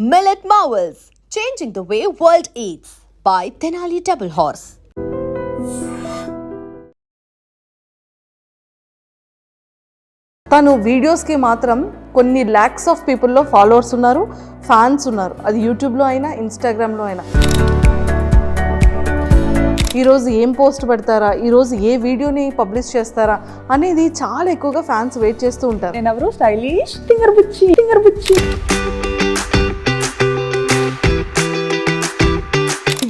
Millet Marvels, changing the way world eats by Tenali Double Horse. తను వీడియోస్కి మాత్రం కొన్ని ల్యాక్స్ ఆఫ్ పీపుల్లో ఫాలోవర్స్ ఉన్నారు, ఫ్యాన్స్ ఉన్నారు. అది యూట్యూబ్లో అయినా ఇన్స్టాగ్రామ్లో అయినా. ఈరోజు ఏం పోస్ట్ పెడతారా, ఈరోజు ఏ వీడియోని పబ్లిష్ చేస్తారా అనేది చాలా ఎక్కువగా ఫ్యాన్స్ వెయిట్ చేస్తూ ఉంటారు. నేను ఎవరు స్టైలిష్ ఫింగర్ బుచ్చి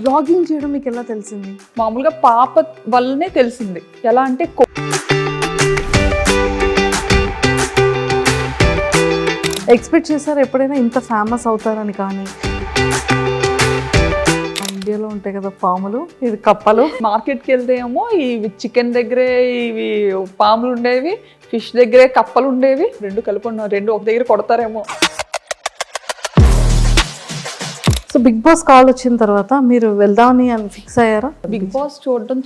బ్లాగింగ్ చేయడం మీకు ఎలా తెలిసింది? మామూలుగా పాప వల్లనే తెలిసింది. ఎలా అంటే ఎక్స్పెక్ట్ చేశారు ఎప్పుడైనా ఇంత ఫేమస్ అవుతారని? కానీ ఇండియాలో ఉంటాయి కదా పాములు, ఇది కప్పలు. మార్కెట్కి వెళ్తే ఏమో ఇవి చికెన్ దగ్గరే ఇవి పాములు ఉండేవి, ఫిష్ దగ్గరే కప్పలు ఉండేవి. రెండు కలిపి రెండు ఒక దగ్గర కొడతారేమో. సో బిగ్ బాస్ కాల్ వచ్చిన తర్వాత మీరు వెళ్దామని ఫిక్స్ అయ్యారా? బిగ్ బాస్ చూడడం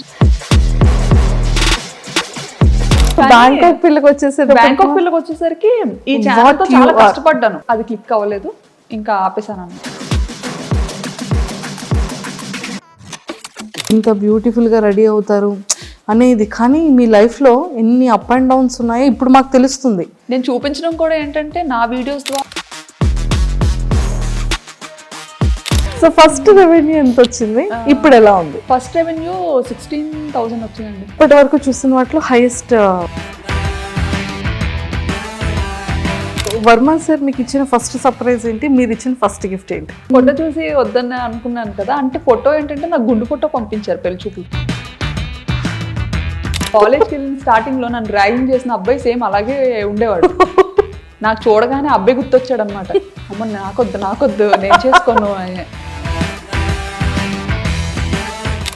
బ్యాంకాక్ పిల్లకి వచ్చేసరికి ఈ ఛానల్ తో చాలా కష్టపడ్డాను, అది క్లిక్ అవ్వలేదు, ఇంకా ఆపేసాను. ఇంత బ్యూటిఫుల్గా రెడీ అవుతారు అనేది, కానీ మీ లైఫ్లో ఎన్ని అప్ అండ్ డౌన్స్ ఉన్నాయో ఇప్పుడు మాకు తెలుస్తుంది. నేను చూపించడం కూడా ఏంటంటే నా వీడియోస్ ద్వారా. సో ఫస్ట్ రెవెన్యూ ఎంత వచ్చింది, ఇప్పుడు ఎలా ఉంది? ఫస్ట్ రెవెన్యూ 16,000 వచ్చిందండి. ఇప్పటి వరకు చూసిన వాటిలో హైయెస్ట్. వర్మ సార్ మీకు ఇచ్చిన ఫస్ట్ సర్ప్రైజ్ ఏంటి, మీరు ఇచ్చిన ఫస్ట్ గిఫ్ట్ ఏంటి? ఫోటో చూసి వద్దని అనుకున్నాను కదా, అంటే ఫోటో ఏంటంటే నాకు గుండు ఫోటో పంపించారు పెళ్లి చూపులు. కాలేజ్కి వెళ్ళిన స్టార్టింగ్లో నన్ను ర్యాగింగ్ చేసిన అబ్బాయి సేమ్ అలాగే ఉండేవాడు. నాకు చూడగానే అబ్బాయి గుర్తొచ్చాడు అనమాట. అమ్మ నాకొద్దు నేను చేసుకోను అని.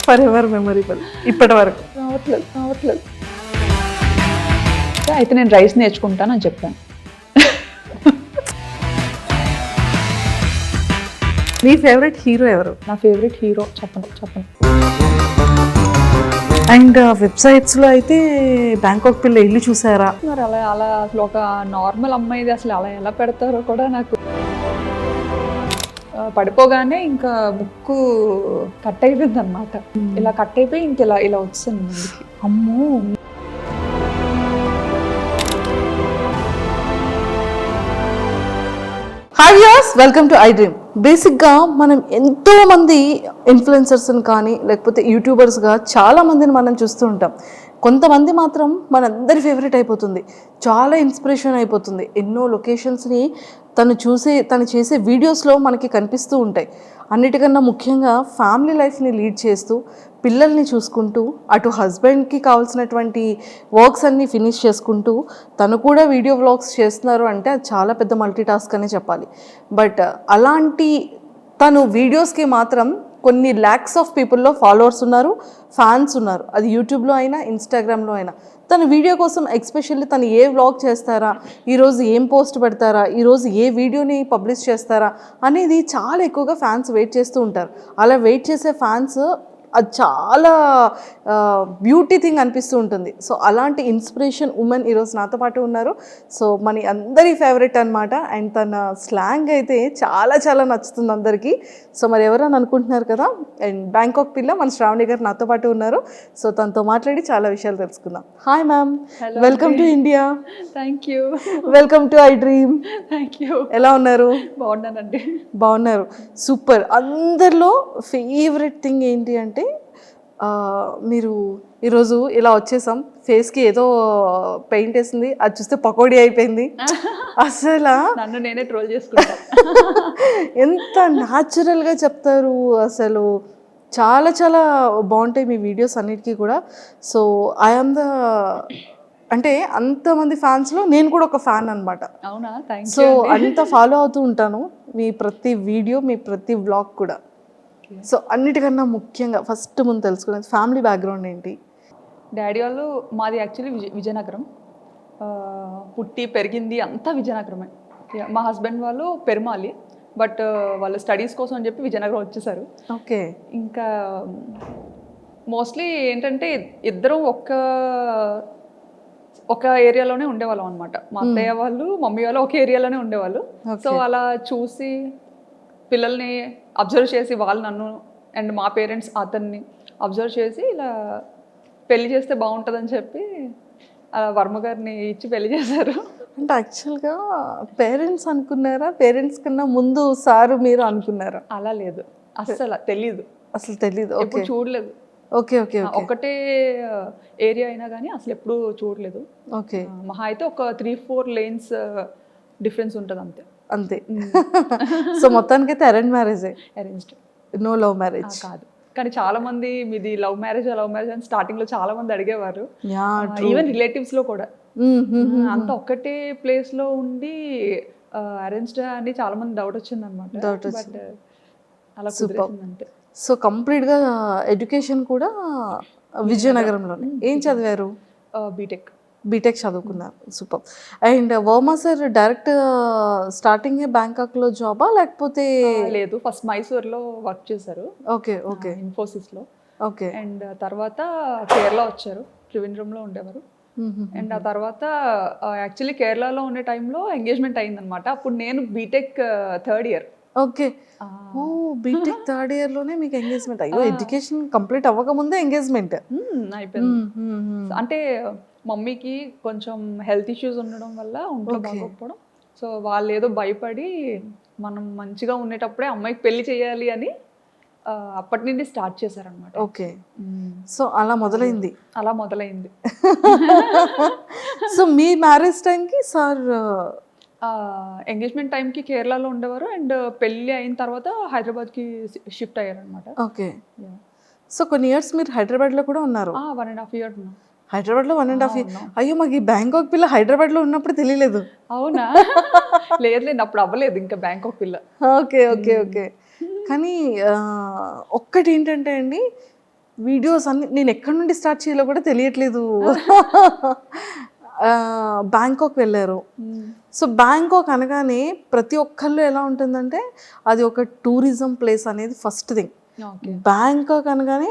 ఫర్ ఎవర్ మెమొరబుల్ ఇప్పటి వరకు. రావట్లేదు. అయితే నేను రైస్ నేర్చుకుంటానని చెప్పాను. మీ ఫేవరెట్ హీరో ఎవరు? నా ఫేవరెట్ హీరో చెప్పను. అండ్ వెబ్సైట్స్లో అయితే బ్యాంకాక్ పిల్ల ఇల్లు చూసారా? మరి అలా అసలు ఒక నార్మల్ అమ్మాయిది అసలు అలా ఎలా పెడతారో కూడా నాకు. పడిపోగానే ఇంకా ముక్కు కట్ అయిపోయింది అనమాట. ఇలా కట్ అయిపోయి ఇంక ఇలా వచ్చింది ముందుకి. అమ్మో. Hi viewers, welcome to I dream. బేసిక్గా మనం ఎంతో మంది ఇన్ఫ్లుయెన్సర్స్ని కానీ లేకపోతే యూట్యూబర్స్గా చాలా మందిని మనం చూస్తూ ఉంటాం. కొంతమంది మాత్రం మనందరి ఫేవరెట్ అయిపోతుంది, చాలా ఇన్స్పిరేషన్ అయిపోతుంది. ఎన్నో లొకేషన్స్ని తను చేసే వీడియోస్లో మనకి కనిపిస్తూ ఉంటాయి. అన్నిటికన్నా ముఖ్యంగా ఫ్యామిలీ లైఫ్ని లీడ్ చేస్తూ పిల్లల్ని చూసుకుంటూ అటు హస్బెండ్కి కావాల్సినటువంటి వర్క్స్ అన్నీ ఫినిష్ చేసుకుంటూ తను కూడా వీడియో వ్లాగ్స్ చేస్తున్నారు అంటే అది చాలా పెద్ద మల్టీ టాస్క్ అనే చెప్పాలి. బట్ అలాంటి తను వీడియోస్కి మాత్రం కొన్ని ల్యాక్స్ ఆఫ్ పీపుల్లో ఫాలోవర్స్ ఉన్నారు, ఫ్యాన్స్ ఉన్నారు. అది యూట్యూబ్లో అయినా ఇన్స్టాగ్రామ్లో అయినా. తన వీడియో కోసం ఎక్స్పెషల్లీ తను ఏ వ్లాగ్ చేస్తారా, ఈరోజు ఏం పోస్ట్ పెడతారా, ఈరోజు ఏ వీడియోని పబ్లిష్ చేస్తారా అనేది చాలా ఎక్కువగా ఫ్యాన్స్ వెయిట్ చేస్తూ ఉంటారు. అలా వెయిట్ చేసే ఫ్యాన్స్ అది చాలా బ్యూటీ థింగ్ అనిపిస్తూ ఉంటుంది. సో అలాంటి ఇన్స్పిరేషన్ ఉమెన్ ఈరోజు నాతో పాటు ఉన్నారు. సో మన అందరి ఫేవరెట్ అనమాట. అండ్ తన స్లాంగ్ అయితే చాలా చాలా నచ్చుతుంది అందరికీ. సో మరి ఎవరని అనుకుంటున్నారు కదా, అండ్ బ్యాంకాక్ పిల్ల మన శ్రావణి గారు నాతో పాటు ఉన్నారు. సో తనతో మాట్లాడి చాలా విషయాలు తెలుసుకుందాం. Hi ma'am, welcome to India. Thank you. Welcome to I dream. Thank you. ఎలా ఉన్నారు? బాగున్నానండి. బాగున్నారు, సూపర్. అందరిలో ఫేవరెట్ థింగ్ ఏంటి అంటే మీరు ఈరోజు ఇలా వచ్చేసాం, ఫేస్కి ఏదో పెయింట్ వేసింది, అది చూస్తే పకోడీ అయిపోయింది. అసలు నన్ను నేనే ట్రోల్ చేసుకుంటా. ఎంత న్యాచురల్గా చెప్తారు, అసలు చాలా చాలా బాగుంటాయి మీ వీడియోస్ అన్నిటికీ కూడా. సో ఐఎమ్ ద అంటే అంతమంది ఫ్యాన్స్లో నేను కూడా ఒక ఫ్యాన్ అనమాట. అవునా? Thank you. సో అంత ఫాలో అవుతూ ఉంటాను మీ ప్రతి వీడియో, మీ ప్రతి వ్లాగ్ కూడా. సో అన్నిటికన్నా ముఖ్యంగా ఫస్ట్ ముందు తెలుసుకునేది ఫ్యామిలీ బ్యాక్గ్రౌండ్ ఏంటి? డాడీ వాళ్ళు మాది యాక్చువల్లీ విజయనగరం, పుట్టి పెరిగింది అంతా విజయనగరమే. మా హస్బెండ్ వాళ్ళు పెరుమాలి, బట్ వాళ్ళు స్టడీస్ కోసం అని చెప్పి విజయనగరం వచ్చేసారు. ఓకే. ఇంకా మోస్ట్లీ ఏంటంటే ఇద్దరం ఒక ఏరియాలోనే ఉండేవాళ్ళం అనమాట. మా అత్తయ్య వాళ్ళు మమ్మీ వాళ్ళు ఒక ఏరియాలోనే ఉండేవాళ్ళు. సో అలా చూసి పిల్లల్ని అబ్జర్వ్ చేసి వాళ్ళు నన్ను అండ్ మా పేరెంట్స్ అతన్ని అబ్జర్వ్ చేసి ఇలా పెళ్లి చేస్తే బాగుంటుందని చెప్పి వర్మ గారిని ఇచ్చి పెళ్లి చేశారు. అంటే యాక్చువల్గా పేరెంట్స్ అనుకున్నారా, పేరెంట్స్ కన్నా ముందు సారు మీరు అనుకున్నారా? అలా లేదు, అస్సలు తెలీదు, అసలు తెలీదు. ఎప్పుడు చూడలేదు. ఓకే ఓకే ఒకటే ఏరియా అయినా కానీ అసలు ఎప్పుడు చూడలేదు. ఓకే, మహా అయితే ఒక 3-4 లేన్స్ డిఫరెన్స్ ఉంటుంది అంతే. అంతే. సో మొత్తానికైతే అరేంజ్ మ్యారేజే, అరేంజ్డ్, నో లవ్ మ్యారేజ్? కాదు. కానీ చాలా మంది మీది లవ్ మ్యారేజ్ అని స్టార్టింగ్ లో చాలా మంది అడిగేవారు, యా, ఈవెన్ రిలేటివ్స్ లో కూడా. అంత ఒక్కటే ప్లేస్ లో ఉండి అరేంజ్డ్ అని చాలా మంది డౌట్ వచ్చింది అనమాట. బట్ అలా కుదిరేసింది అంతే. సో కంప్లీట్గా ఎడ్యుకేషన్ కూడా విజయనగరంలోనే. ఏం చదివారు? బీటెక్. బీటెక్ చదువుకున్నారు, super. And Varma sir direct starting బ్యాంకాక్లో జాబా లేకపోతే? లేదు, ఫస్ట్ మైసూర్లో వర్క్ చేశారు. ఓకే ఓకే, ఇన్ఫోసిస్లో. ఓకే. అండ్ తర్వాత కేరళ వచ్చారు, త్రివేంద్రంలో ఉండేవారు. అండ్ ఆ తర్వాత యాక్చువల్లీ కేరళలో ఉండే టైంలో ఎంగేజ్మెంట్ అయిందనమాట. అప్పుడు నేను బీటెక్ 3rd ఇయర్. ఓకే, ఓ బీటెక్ 3rd ఇయర్లోనే మీకు ఎంగేజ్మెంట్? అయ్యో, ఎడ్యుకేషన్ కంప్లీట్ అవ్వకముందే ఎంగేజ్మెంట్ అయిపోయింది. అంటే మమ్మీకి కొంచెం హెల్త్ ఇష్యూస్ ఉండడం వల్ల ఒంట్లో బాగోకపోవడం, సో వాళ్ళు ఏదో భయపడి మనం మంచిగా ఉండేటప్పుడే అమ్మాయికి పెళ్లి చేయాలి అని అప్పటి నుండి స్టార్ట్ చేశారనమాట. ఓకే, సో అలా మొదలైంది. అలా మొదలైంది. సో మీ మ్యారేజ్ టైంకి సార్ ఎంగేజ్మెంట్ టైంకి కేరళలో ఉండేవారు, అండ్ పెళ్ళి అయిన తర్వాత హైదరాబాద్కి షిఫ్ట్ అయ్యారనమాట. ఓకే, సో కొన్ని ఇయర్స్ మీరు హైదరాబాద్లో కూడా ఉన్నారు? 1.5 years ఉన్నాం హైదరాబాద్లో. 1.5 years? అయ్యో, మాకు ఈ బ్యాంకాక్ పిల్ల హైదరాబాద్లో ఉన్నప్పుడు తెలియలేదు. అవునా? లేదు, అప్పుడు అవ్వలేదు ఇంకా బ్యాంకాక్ పిల్ల. Okay okay okay. కానీ ఒక్కటి ఏంటంటే అండి, వీడియోస్ అన్ని నేను ఎక్కడి నుండి స్టార్ట్ చేయాలో కూడా తెలియట్లేదు. బ్యాంకాక్ వెళ్ళారు. సో బ్యాంకాక్ అనగానే ప్రతి ఒక్కళ్ళు ఎలా ఉంటుందంటే అది ఒక టూరిజం ప్లేస్ అనేది ఫస్ట్ థింగ్. బ్యాంకాక్ అనగానే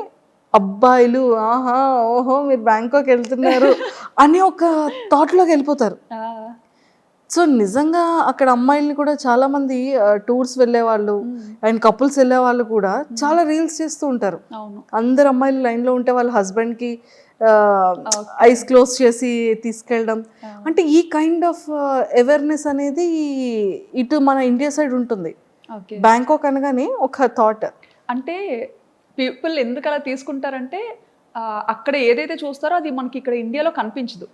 అబ్బాయిలు ఆహా ఓహో మీరు బ్యాంకాక్ వెళ్తున్నారు అని ఒక థాట్లోకి వెళ్ళిపోతారు. సో నిజంగా అక్కడ అమ్మాయిల్ని కూడా చాలా మంది టూర్స్ వెళ్ళే వాళ్ళు అండ్ కపుల్స్ వెళ్ళే వాళ్ళు కూడా చాలా రీల్స్ చేస్తూ ఉంటారు. అందరు అమ్మాయిలు లైన్లో ఉంటే వాళ్ళ హస్బెండ్కి ఐస్ క్లోజ్ చేసి తీసుకెళ్ళడం, అంటే ఈ కైండ్ ఆఫ్ అవేర్నెస్ అనేది ఇటు మన ఇండియా సైడ్ ఉంటుంది. బ్యాంకాక్ అనగానే ఒక థాట్. అంటే పీపుల్ ఎందుకు అలా తీసుకుంటారంటే అక్కడ ఏదైతే చూస్తారో అది మనకి ఇక్కడ ఇండియాలో కనిపించదు.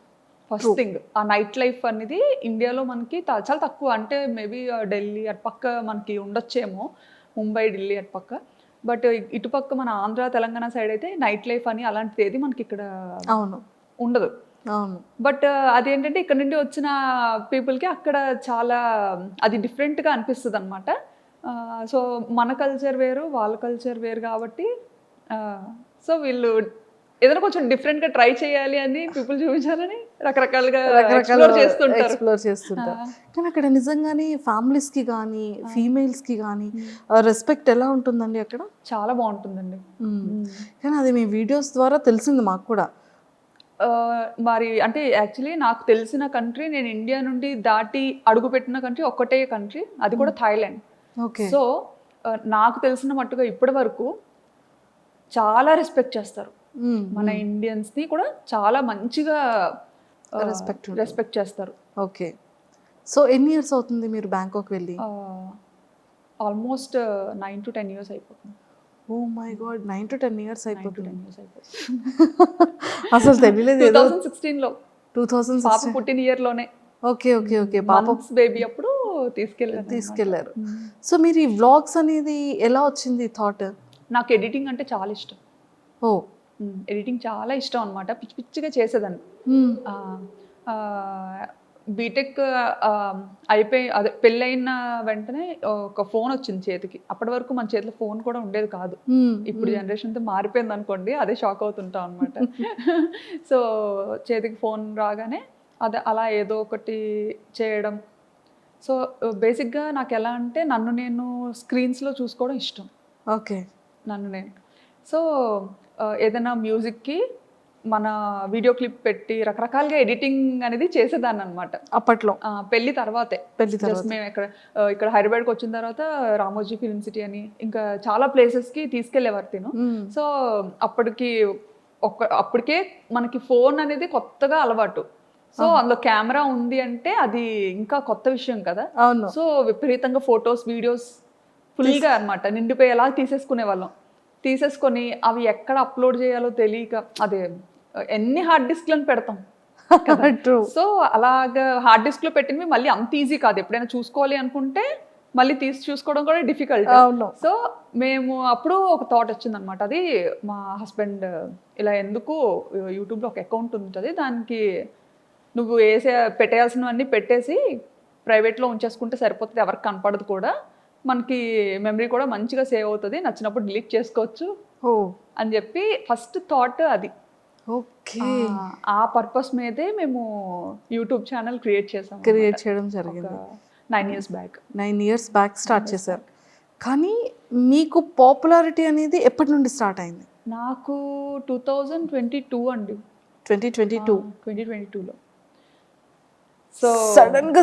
ఫస్ట్ థింగ్, ఆ నైట్ లైఫ్ అనేది ఇండియాలో మనకి చాలా తక్కువ. అంటే మేబీ ఢిల్లీ అటుపక్క మనకి ఉండొచ్చేమో, ముంబై ఢిల్లీ అటుపక్క. బట్ ఇటుపక్క మన ఆంధ్ర తెలంగాణ సైడ్ అయితే నైట్ లైఫ్ అని అలాంటిది ఏది మనకి ఇక్కడ ఉండదు. బట్ అదేంటంటే ఇక్కడ నుండి వచ్చిన పీపుల్కి అక్కడ చాలా అది డిఫరెంట్గా అనిపిస్తుంది అనమాట. సో మన కల్చర్ వేరు, వాళ్ళ కల్చర్ వేరు కాబట్టి సో వీళ్ళు ఏదైనా కొంచెం డిఫరెంట్గా ట్రై చేయాలి అని పీపుల్ చూపించాలని రకరకాలుగా ఎక్స్ప్లోర్ చేస్తుంటారు. కానీ అక్కడ నిజంగానే ఫ్యామిలీస్కి కానీ ఫీమేల్స్కి కానీ రెస్పెక్ట్ ఎలా ఉంటుందండి అక్కడ? చాలా బాగుంటుందండి. కానీ అది మీ వీడియోస్ ద్వారా తెలిసింది మాకు కూడా. మరి అంటే యాక్చువల్లీ నాకు తెలిసిన కంట్రీ, నేను ఇండియా నుండి దాటి అడుగుపెట్టిన కంట్రీ ఒక్కటే కంట్రీ, అది కూడా థాయిలాండ్. సో నాకు తెలిసిన మట్టుగా ఇప్పటి వరకు చాలా రెస్పెక్ట్ చేస్తారు. మన ఇండియన్స్ని కూడా చాలా మంచిగా రెస్పెక్ట్ చేస్తారు. ఓకే, సో ఎన్ని ఇయర్స్ అవుతుంది మీరు బ్యాంకాక్ వెళ్ళి? ఆల్మోస్ట్ 9 to 10 years అయిపోతుంది. Oh my God, 9 to 10 years అయిపోతుంది. అసలు తెలియలేదు. 2016లో 2016 పాప పుట్టిన ఇయర్లోనే. ఓకే ఓకే ఓకే, పాప బేబీ అప్పుడు తీసుకెళ్లారు. సో మీరు ఈ వ్లాగ్స్ అనేది ఎలా వచ్చింది థాట్? నాకు ఎడిటింగ్ అంటే చాలా ఇష్టం. ఓ, ఎడిటింగ్ చాలా ఇష్టం అనమాట. పిచ్చి పిచ్చిగా చేసేదాన్ని. బీటెక్ అయిపోయి అదే పెళ్ళైన వెంటనే ఒక ఫోన్ వచ్చింది చేతికి. అప్పటి వరకు మన చేతిలో ఫోన్ కూడా ఉండేది కాదు. ఇప్పుడు జనరేషన్తో మారిపోయింది అనుకోండి, అదే షాక్ అవుతుంటాం అనమాట. సో చేతికి ఫోన్ రాగానే అదే అలా ఏదో ఒకటి చేయడం. సో బేసిక్గా నాకు ఎలా అంటే నన్ను నేను స్క్రీన్స్లో చూసుకోవడం ఇష్టం. ఓకే, నన్ను నేను. సో ఏదైనా మ్యూజిక్కి మన వీడియో క్లిప్ పెట్టి రకరకాలుగా ఎడిటింగ్ అనేది చేసేదాన్ని అనమాట అప్పట్లో పెళ్లి తర్వాతే. పెళ్లి తర్వాత. జస్ట్ మేము ఇక్కడ హైదరాబాద్కి వచ్చిన తర్వాత రామోజీ ఫిల్మ్ సిటీ అని ఇంకా చాలా ప్లేసెస్కి తీసుకెళ్లేవారు తిను. సో అప్పటికే మనకి ఫోన్ అనేది కొత్తగా అలవాటు. సో అందులో కెమెరా ఉంది అంటే అది ఇంకా కొత్త విషయం కదా. అవును. సో విపరీతంగా ఫొటోస్ వీడియోస్ ఫుల్గా అనమాట నిండిపోయేలా తీసేసుకొని అవి ఎక్కడ అప్లోడ్ చేయాలో తెలియక అదే ఎన్ని హార్డ్ డిస్క్లను పెడతాం. ట్రూ. సో అలాగా హార్డ్ డిస్క్లో పెట్టినవి మళ్ళీ అంత ఈజీ కాదు. ఎప్పుడైనా చూసుకోవాలి అనుకుంటే మళ్ళీ తీసి చూసుకోవడం కూడా డిఫికల్ట్. అవును. సో మేము అప్పుడు ఒక థాట్ వచ్చింది అనమాట. అది మా హస్బెండ్ ఇలా ఎందుకు యూట్యూబ్లో ఒక అకౌంట్ ఉంటుంది, దానికి నువ్వు పెట్టేయాల్సినవన్నీ పెట్టేసి ప్రైవేట్లో ఉంచేసుకుంటే సరిపోతుంది, ఎవరికి కనపడదు కూడా, మనకి మెమరీ కూడా మంచిగా సేవ్ అవుతుంది, నచ్చినప్పుడు డిలీట్ చేసుకోవచ్చు అని చెప్పి ఫస్ట్ థాట్ అది. ఓకే. ఆ పర్పస్ మీదే మేము యూట్యూబ్ ఛానల్ క్రియేట్ చేయడం జరిగింది 9 years back. 9 years back start చేశారు. కానీ మీకు పాపులారిటీ అనేది ఎప్పటి నుండి స్టార్ట్ అయింది? నాకు 2022 అండి. 2022లో. సో సడన్ గా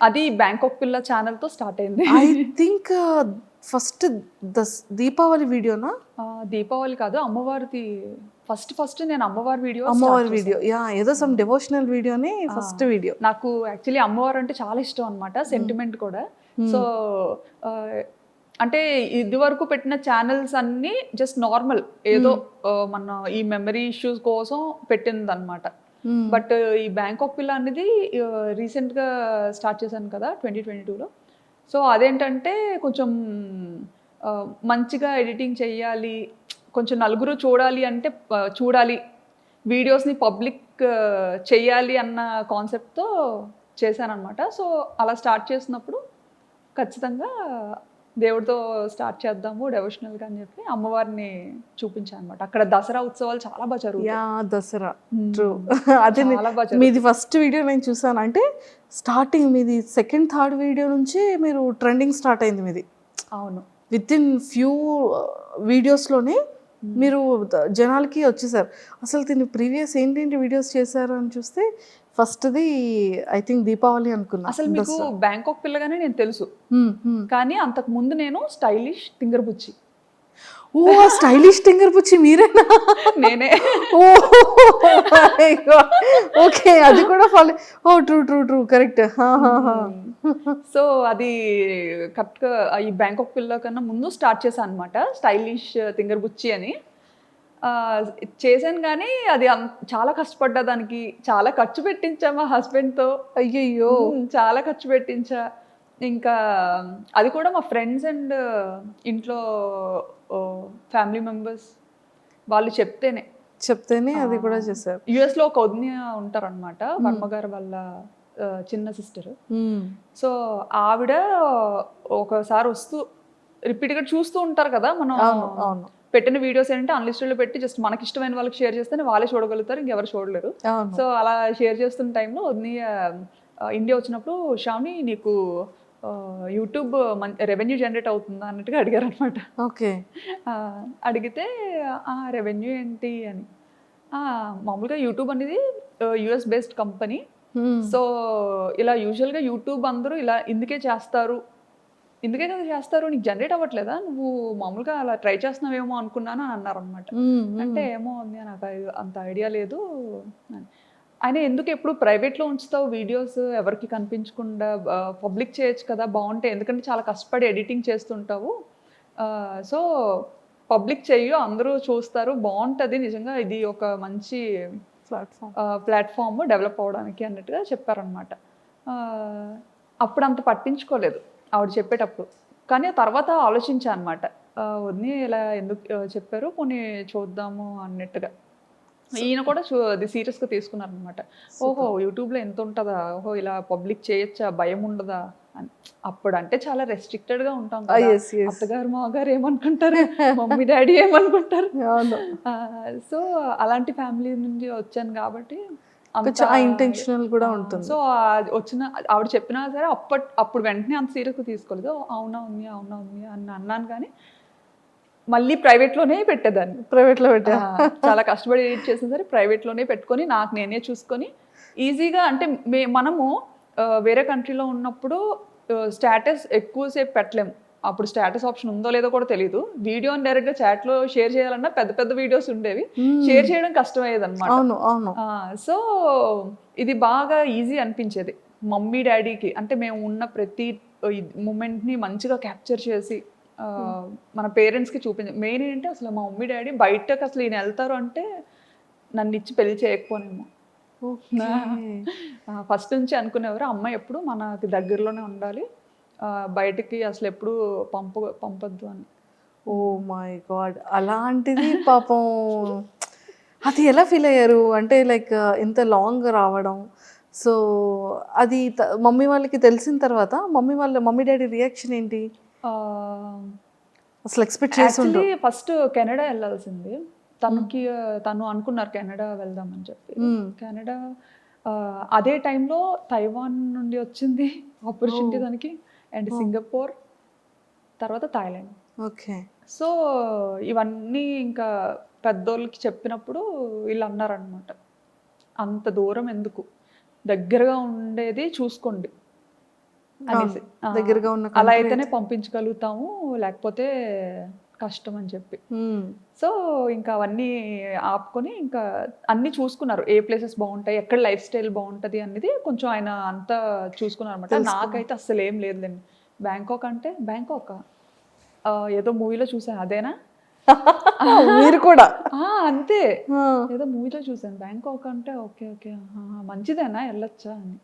అది బ్యాంకాక్ పిల్ల ఛానల్తో స్టార్ట్ అయింది. ఐ థింక్ ఫస్ట్ దీపావళి వీడియోనా? దీపావళి కాదు, అమ్మవారిది. ఫస్ట్ నేను అమ్మవారి వీడియో యా, ఏదో సమ్ డివోషనల్ వీడియోని ఫస్ట్ వీడియో. నాకు యాక్చువల్లీ అమ్మవారు అంటే చాలా ఇష్టం అనమాట, సెంటిమెంట్ కూడా. సో అంటే ఇది వరకు పెట్టిన ఛానల్స్ అన్నీ జస్ట్ నార్మల్ ఏదో మన ఈ మెమరీ ఇష్యూస్ కోసం పెట్టింది అనమాట. బట్ ఈ బ్యాంకాక్ పిల్ల అనేది రీసెంట్గా స్టార్ట్ చేశాను కదా 2022లో. సో అదేంటంటే కొంచెం మంచిగా ఎడిటింగ్ చెయ్యాలి, కొంచెం నలుగురు చూడాలి వీడియోస్ని పబ్లిక్ చెయ్యాలి అన్న కాన్సెప్ట్తో చేశానమాట. సో అలా స్టార్ట్ చేసినప్పుడు ఖచ్చితంగా దేవుడితో స్టార్ట్ చేద్దాము డెవోషనల్గా అని చెప్పి అమ్మవారిని చూపించాను అనమాట. అక్కడ దసరా ఉత్సవాలు చాలా బాగా జరుగుతాయి. దసరా ట్రూ. అదే మీది ఫస్ట్ వీడియో నేను చూసాను. అంటే స్టార్టింగ్ మీది సెకండ్ థర్డ్ వీడియో నుంచి మీరు ట్రెండింగ్ స్టార్ట్ అయింది మీది. అవును. విత్ ఇన్ ఫ్యూ వీడియోస్లోనే మీరు జనాలకి వచ్చేసారు. అసలు దీన్ని ప్రీవియస్ ఏంటేంటి వీడియోస్ చేశారు అని చూస్తే ఫస్ట్ది ఐ థింక్ దీపావళి అనుకున్నా. అసలు మీకు బ్యాంకాక్ పిల్లగానే నేను తెలుసు, కానీ అంతకు ముందు నేను స్టైలిష్ తింగర్బుచ్చి. ఓ, స్టైలిష్ తింగర్బుచ్చి మీరేనా? నేనే. ఓకే, అది కూడా ఫాలో. ఓ ట్రూ కరెక్ట్. సో అది కరెక్ట్గా ఈ బ్యాంకాక్ పిల్ల కన్నా ముందు స్టార్ట్ చేశాను అనమాట, స్టైలిష్ తింగర్బుచ్చి అని చేశాను. కానీ అది చాలా కష్టపడ్డా, దానికి చాలా ఖర్చు పెట్టించా మా హస్బెండ్తో. అయ్యయ్యో, చాలా ఖర్చు పెట్టించా. ఇంకా అది కూడా మా ఫ్రెండ్స్ అండ్ ఇంట్లో ఫ్యామిలీ మెంబర్స్ వాళ్ళు చెప్తేనే అది కూడా చేశారు. యుఎస్లో ఒక వదిన ఉంటారనమాట, వర్మగారు వాళ్ళ చిన్న సిస్టర్. సో ఆవిడ ఒకసారి వస్తూ రిపీట్గా చూస్తూ ఉంటారు కదా, మనం పెట్టిన వీడియోస్ ఏంటంటే అన్లిస్టెడ్లో పెట్టి జస్ట్ మనకి ఇష్టమైన వాళ్ళకి షేర్ చేస్తేనే వాళ్ళే చూడగలుగుతారు, ఇంకెవరు చూడలేరు. సో అలా షేర్ చేస్తున్న టైంలో వదిన ఇండియా వచ్చినప్పుడు శ్రావణి నీకు యూట్యూబ్ రెవెన్యూ జనరేట్ అవుతుందా అన్నట్టుగా అడిగారు అనమాట. ఓకే. అడిగితే రెవెన్యూ ఏంటి అని, మామూలుగా యూట్యూబ్ అనేది యుఎస్ బేస్డ్ కంపెనీ. సో ఇలా యూజువల్గా యూట్యూబ్ అందరూ ఇలా ఇందుకే కదా చేస్తారు, నీకు జనరేట్ అవ్వట్లేదా, నువ్వు మామూలుగా అలా ట్రై చేస్తున్నావేమో అనుకున్నాను అని అన్నారు అనమాట. అంటే ఏమో ఉంది, నాకు అంత ఐడియా లేదు. ఆయన ఎందుకు ఎప్పుడు ప్రైవేట్లో ఉంచుతావు వీడియోస్, ఎవరికి కనిపించకుండా పబ్లిక్ చేయొచ్చు కదా, బాగుంటాయి, ఎందుకంటే చాలా కష్టపడి ఎడిటింగ్ చేస్తుంటావు, సో పబ్లిక్ చెయ్యు, అందరూ చూస్తారు, బాగుంటుంది, నిజంగా ఇది ఒక మంచి ప్లాట్ఫామ్ డెవలప్ అవ్వడానికి అన్నట్టుగా చెప్పారనమాట. అప్పుడు అంత పట్టించుకోలేదు ఆవిడ చెప్పేటప్పుడు, కానీ తర్వాత ఆలోచించా అనమాట, వదిని ఇలా ఎందుకు చెప్పారు, కొన్ని చూద్దాము అన్నట్టుగా. ఈయన కూడా అది సీరియస్గా తీసుకున్నారనమాట. ఓహో యూట్యూబ్లో ఎంత ఉంటుందా, ఓహో ఇలా పబ్లిక్ చేయొచ్చా, భయం ఉండదా అని. అప్పుడు అంటే చాలా రెస్ట్రిక్టెడ్గా ఉంటాం కదా, అత్తగారు మామగారు ఏమనుకుంటారు, మమ్మీ డాడీ ఏమనుకుంటారు. సో అలాంటి ఫ్యామిలీ నుంచి వచ్చాను కాబట్టి ఇంటెన్షనల్ కూడా ఉంటుంది. సో వచ్చిన ఆవిడ చెప్పినా సరే అప్పుడు వెంటనే అంత సీరియస్గా తీసుకోలేదు. అవునా ఉంది అని అన్నాను, కానీ మళ్ళీ ప్రైవేట్లోనే పెట్టేదాన్ని. ప్రైవేట్లో పెట్టా. చాలా కష్టపడి ఎడిట్ చేసిన సరే ప్రైవేట్లోనే పెట్టుకొని నాకు నేనే చూసుకొని ఈజీగా అంటే మనము వేరే కంట్రీలో ఉన్నప్పుడు స్టేటస్ ఎక్కువసేపు పెట్టలేము. అప్పుడు స్టేటస్ ఆప్షన్ ఉందో లేదో కూడా తెలియదు. వీడియోని డైరెక్ట్గా చాట్లో షేర్ చేయాలన్నా పెద్ద పెద్ద వీడియోస్ ఉండేవి, షేర్ చేయడం కష్టమయ్యేది అనమాట. అవును అవును. సో ఇది బాగా ఈజీ అనిపించేది మమ్మీ డాడీకి. అంటే మేము ఉన్న ప్రతి మూమెంట్ని మంచిగా క్యాప్చర్ చేసి మన పేరెంట్స్కి చూపించ. మెయిన్ ఏంటంటే అసలు మా మమ్మీ డాడీ బయటకు అసలు ఈయన వెళ్తారు అంటే నన్ను ఇచ్చి పెళ్లి చేయకపోనేమో. ఫస్ట్ నుంచి అనుకునేవారు అమ్మాయి ఎప్పుడు మనకి దగ్గరలోనే ఉండాలి, బయటికి అసలు ఎప్పుడు పంపొద్దు అని. ఓ మై గాడ్, అలాంటిది పాపం అది ఎలా ఫీల్ అయ్యారు? అంటే లైక్ ఇంత లాంగ్ రావడం, సో అది మమ్మీ వాళ్ళకి తెలిసిన తర్వాత మమ్మీ డాడీ రియాక్షన్ ఏంటి? అసలు ఎక్స్పెక్ట్ చేసి ఫస్ట్ కెనడా వెళ్ళాల్సింది తను అనుకున్నారు కెనడా వెళ్దామని చెప్పి. కెనడా అదే టైంలో తైవాన్ నుండి వచ్చింది ఆపర్చునిటీ దానికి, అండ్ సింగపూర్, తర్వాత థాయిలాండ్. ఓకే. సో ఇవన్నీ ఇంకా పెద్దోళ్ళకి చెప్పినప్పుడు వీళ్ళు అన్నారనమాట, అంత దూరం ఎందుకు, దగ్గరగా ఉండేది చూసుకోండి అనేసి. దగ్గరగా ఉన్న అలా అయితేనే పంపించగలుగుతాము, లేకపోతే కష్టం అని చెప్పి. సో ఇంకా అవన్నీ ఆపుకొని ఇంకా అన్నీ చూసుకున్నారు, ఏ ప్లేసెస్ బాగుంటాయి, ఎక్కడ లైఫ్ స్టైల్ బాగుంటుంది అనేది కొంచెం ఆయన అంతా చూసుకున్నారు అనమాట. నాకైతే అసలు ఏం లేదులేండి. బ్యాంకాక్ అంటే బ్యాంకాక్ ఏదో మూవీలో చూసాను, అదేనా? మీరు కూడా అంతే, ఏదో మూవీలో చూసాను బ్యాంకాక్ అంటే ఓకే ఓకే మంచిదేనా వెళ్ళొచ్చా అని.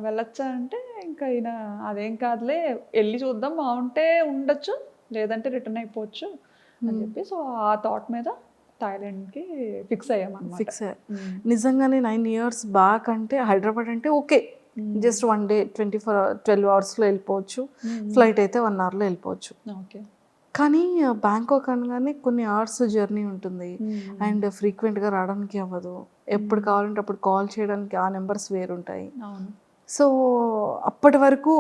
వెళ్ళొచ్చా అంటే ఇంకా ఈయన అదేం కాదులే వెళ్ళి చూద్దాం, బాగుంటే ఉండొచ్చు లేదంటే రిటర్న్ అయిపోవచ్చు అని చెప్పి. సో ఆ థాట్ మీద థాయిలాండ్కి ఫిక్స్ అయ్యామన్నమాట. ఫిక్స్ అయ్యారు. నిజంగానే 9 years బ్యాక్ అంటే హైదరాబాద్ అంటే ఓకే, జస్ట్ 1 day 12 hours వెళ్ళిపోవచ్చు, ఫ్లైట్ అయితే 1 hour వెళ్ళిపోవచ్చు. ఓకే. కానీ బ్యాంకాక్ అనగానే కొన్ని అవర్స్ జర్నీ ఉంటుంది, అండ్ ఫ్రీక్వెంట్గా రావడానికి అవ్వదు, ఎప్పుడు కావాలంటే అప్పుడు కాల్ చేయడానికి ఆ నెంబర్స్ వేరుంటాయి. సో అప్పటి వరకు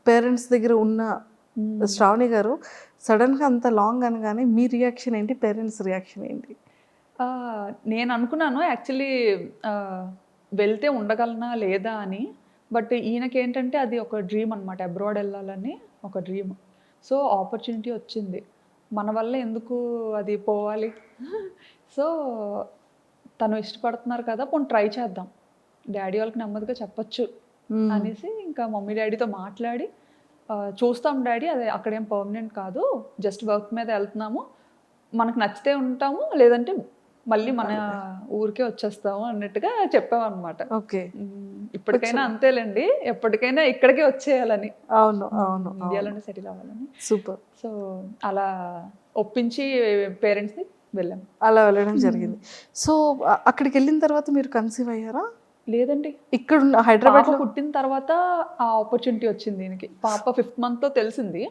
పేరెంట్స్ దగ్గర ఉన్న శ్రావణి గారు సడన్గా అంత లాంగ్ అనగానే మీ రియాక్షన్ ఏంటి, పేరెంట్స్ రియాక్షన్ ఏంటి? నేను అనుకున్నాను యాక్చువల్లీ వెళ్తే ఉండగలనా లేదా అని, బట్ ఈయనకి ఏంటంటే అది ఒక డ్రీమ్ అనమాట, అబ్రాడ్ వెళ్ళాలని ఒక డ్రీమ్. సో ఆపర్చునిటీ వచ్చింది, మన వల్ల ఎందుకు అది పోవాలి, సో తను ఇష్టపడుతున్నారు కదా పోనీ ట్రై చేద్దాం, డాడీ వాళ్ళకి నెమ్మదిగా చెప్పచ్చు అనేసి ఇంకా మమ్మీ డాడీతో మాట్లాడి చూస్తాం డాడీ, అదే అక్కడేం పర్మనెంట్ కాదు, జస్ట్ వర్క్ మీద వెళ్తున్నాము, మనకు నచ్చితే ఉంటాము లేదంటే మళ్ళీ మన ఊరికే వచ్చేస్తాము అన్నట్టుగా చెప్పామన్నమాట. ఓకే. ఇప్పటికైనా అంతేలేండి, ఎప్పటికైనా ఇక్కడికే వచ్చేయాలని. అవును అవును, ఇండియాలోనే సెటిల్ అవ్వాలని. సూపర్. సో అలా ఒప్పించి పేరెంట్స్ని వెళ్ళాం. అలా వెళ్ళడం జరిగింది. సో అక్కడికి వెళ్ళిన తర్వాత మీరు కన్సీవ్ అయ్యారా? లేదండి, ఇక్కడ హైదరాబాద్ పుట్టిన తర్వాత ఆ ఆపర్చునిటీ వచ్చింది దీనికి. పాప 5th monthలో తెలిసింది,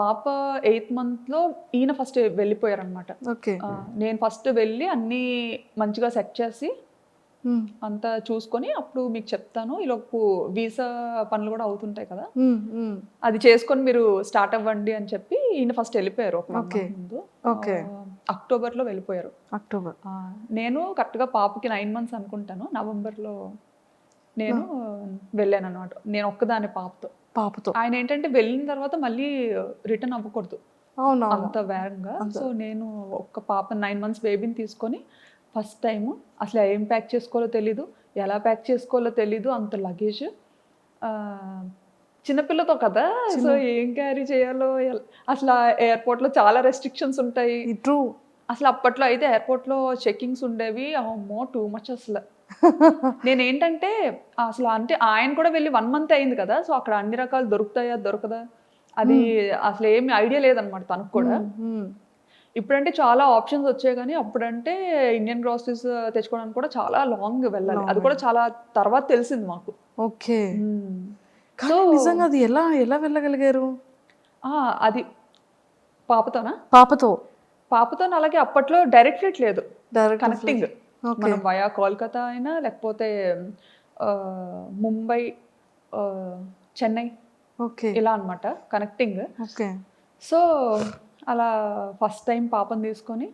పాప 8th monthలో ఈయన ఫస్ట్ వెళ్ళిపోయారనమాట. ఓకే. నేను ఫస్ట్ వెళ్ళి అన్నీ మంచిగా సెట్ చేసి అంతా చూసుకొని అప్పుడు మీకు చెప్తాను, ఈలోపు వీసా పనులు కూడా అవుతుంటాయి కదా, అది చేసుకొని మీరు స్టార్ట్ అవ్వండి అని చెప్పి ఈయన ఫస్ట్ వెళ్ళిపోయారు ఒక ముందు. అక్టోబర్లో వెళ్ళిపోయారు. అక్టోబర్. నేను కరెక్ట్గా పాపకి 9 months అనుకుంటాను, నవంబర్లో నేను వెళ్ళాను అనమాట. నేను ఒక్కదాని పాపతో. ఆయన ఏంటంటే వెళ్ళిన తర్వాత మళ్ళీ రిటర్న్ అవ్వకూడదు అంత వేగంగా. సో నేను ఒక్క పాప 9 months బేబీని తీసుకొని ఫస్ట్ టైం అసలు ఏం ప్యాక్ చేసుకోవాలో తెలీదు, ఎలా ప్యాక్ చేసుకోవాలో తెలీదు, అంత లగేజ్, చిన్నపిల్లతో కదా, సో ఏం క్యారీ చేయాలో అసలు ఎయిర్పోర్ట్లో చాలా రెస్ట్రిక్షన్స్ ఉంటాయి. ట్రూ. అసలు అప్పట్లో అయితే ఎయిర్పోర్ట్లో చెక్కింగ్స్ ఉండేవి, అమ్మో టూ మచ్ అసలు. నేనేంటంటే అసలు అంటే ఆయన కూడా వెళ్ళి 1 month అయింది కదా, సో అక్కడ అన్ని రకాలు దొరుకుతాయా దొరకదా అది అసలు ఏమి ఐడియా లేదనమాట తనకు కూడా. ఇప్పుడంటే చాలా ఆప్షన్స్ వచ్చాయి, కానీ అప్పుడంటే ఇండియన్ గ్రాసరీస్ తెచ్చుకోవడానికి కూడా చాలా లాంగ్ వెళ్ళాలి, అది కూడా చాలా తర్వాత తెలిసింది మాకు. ఓకే. నిజంగా అది ఎలా వెళ్ళగలిగారు? అది పాపతోనా? పాపతో అలాగే అప్పట్లో డైరెక్ట్ ఫ్లైట్ లేదు, కనెక్టింగ్, మనం వయా కోల్కతా అయినా లేకపోతే ముంబై, చెన్నై, ఇలా అనమాట కనెక్టింగ్. సో అలా ఫస్ట్ టైం పాపని తీసుకొని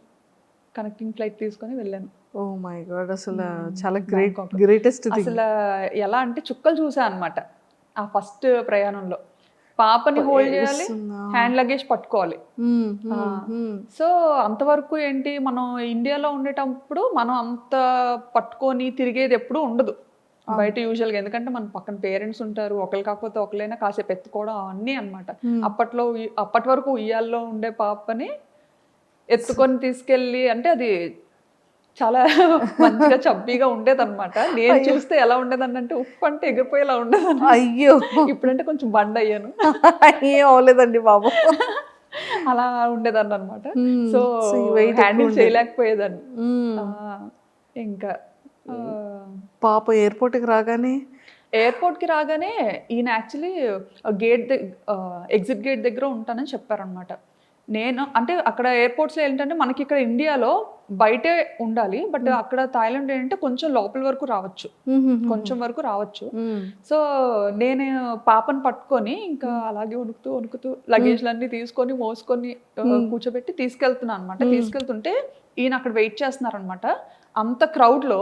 కనెక్టింగ్ ఫ్లైట్ తీసుకొని వెళ్ళాను. ఓ మై గాడ్, అసలు చాలా బ్యాంకాక్. Greatest thing. అసలు ఎలా అంటే చుక్కలు చూసా అనమాట ఆ ఫస్ట్ ప్రయాణంలో. పాపని హోల్డ్ చేయాలి, హ్యాండ్ లగేజ్ పట్టుకోవాలి. సో అంతవరకు ఏంటి, మనం ఇండియాలో ఉండేటప్పుడు మనం అంత పట్టుకొని తిరిగేది ఎప్పుడు ఉండదు బయట యూజువల్గా. ఎందుకంటే మన పక్కన పేరెంట్స్ ఉంటారు, ఒకరు కాకపోతే ఒకరైనా కాసేపు ఎత్తుకోవడం అన్నీ అనమాట. అప్పటి వరకు ఉయ్యాల్లో ఉండే పాపని ఎత్తుకొని తీసుకెళ్ళి, అంటే అది చాలా మంచిగా చబ్బీగా ఉండేది అనమాట. నేను చూస్తే ఎలా ఉండేదని అంటే ఉప్పు అంటే ఎగిరిపోయేలా ఉండేది. అయ్యో, ఇప్పుడంటే కొంచెం బండ్ అయ్యాను. ఏం అవ్వలేదండి బాబు. అలా ఉండేదాన్ని అనమాట. సో హ్యాండిల్ చేయలేకపోయేదాన్ని. ఇంకా పాప ఎయిర్పోర్ట్కి రాగానే ఈయన యాక్చువల్లీ ఎగ్జిట్ గేట్ దగ్గర ఉంటానని చెప్పారనమాట. నేను అంటే అక్కడ ఎయిర్పోర్ట్స్లో ఏంటంటే మనకి ఇక్కడ ఇండియాలో బయటే ఉండాలి, బట్ అక్కడ థాయిలాండ్ ఏంటంటే కొంచెం లోపల వరకు రావచ్చు. సో నేను పాపను పట్టుకొని ఇంకా అలాగే వణుకుతూ లగేజ్లన్నీ తీసుకొని మోసుకొని కూర్చోబెట్టి తీసుకెళ్తున్నాను అనమాట. తీసుకెళ్తుంటే ఈయన అక్కడ వెయిట్ చేస్తున్నారనమాట. అంత క్రౌడ్లో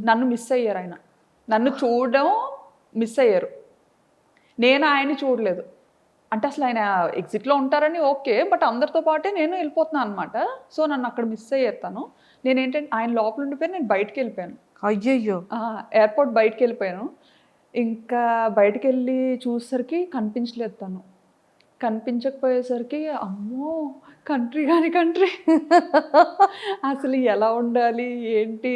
నన్ను మిస్ అయ్యారు. ఆయన నన్ను చూడడం మిస్ అయ్యారు, నేను ఆయన్ని చూడలేదు. అంటే అసలు ఆయన ఎగ్జిట్లో ఉంటారని ఓకే, బట్ అందరితో పాటే నేను వెళ్ళిపోతున్నాను అనమాట. సో నన్ను అక్కడ మిస్ అయ్యారు తను. నేనేంటంటే ఆయన లోపల ఉండిపోయి నేను బయటకు వెళ్ళిపోయాను. అయ్యయ్యో, ఎయిర్పోర్ట్ బయటకు వెళ్ళిపోయాను. ఇంకా బయటకు వెళ్ళి చూసేసరికి కనిపించలేదు తను. కనిపించకపోయేసరికి అమ్మో కంట్రీ అసలు ఎలా ఉండాలి ఏంటి,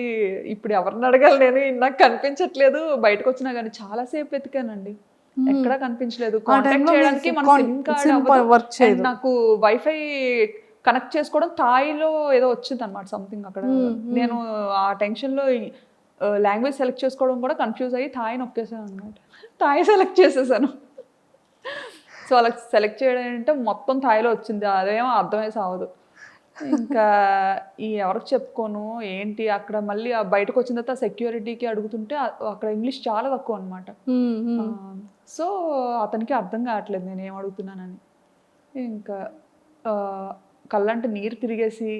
ఇప్పుడు ఎవరిని అడగాలి, నేను నాకు కనిపించట్లేదు. బయటకు వచ్చినా కానీ చాలాసేపు వెతికానండి, ఎక్కడా కనిపించలేదు. కాంటాక్ట్ చేయడానికి మన సిమ్ కార్డ్ వర్క్ చేయదు. నాకు వైఫై కనెక్ట్ చేసుకోవడం థాయిలో ఏదో వచ్చింది అనమాట సంథింగ్ అక్కడ. నేను ఆ టెన్షన్లో లాంగ్వేజ్ సెలెక్ట్ చేసుకోవడం కూడా కన్ఫ్యూజ్ అయ్యి థాయి నొక్కేసాను అనమాట. థాయి సెలెక్ట్ చేసేసాను. సో అలా సెలెక్ట్ చేయడం అంటే మొత్తం థాయిలో వచ్చింది, అదేమో అర్థమయ్యే సావదు. ఇంకా ఎవరికి చెప్పుకోను ఏంటి, అక్కడ మళ్ళీ బయటకు వచ్చిన తర్వాత సెక్యూరిటీకి అడుగుతుంటే అక్కడ ఇంగ్లీష్ చాలా తక్కువ అనమాట. సో అతనికి అర్థం కావట్లేదు నేను ఏం అడుగుతున్నానని. ఇంకా కళ్ళంటే నీరు తిరిగేసి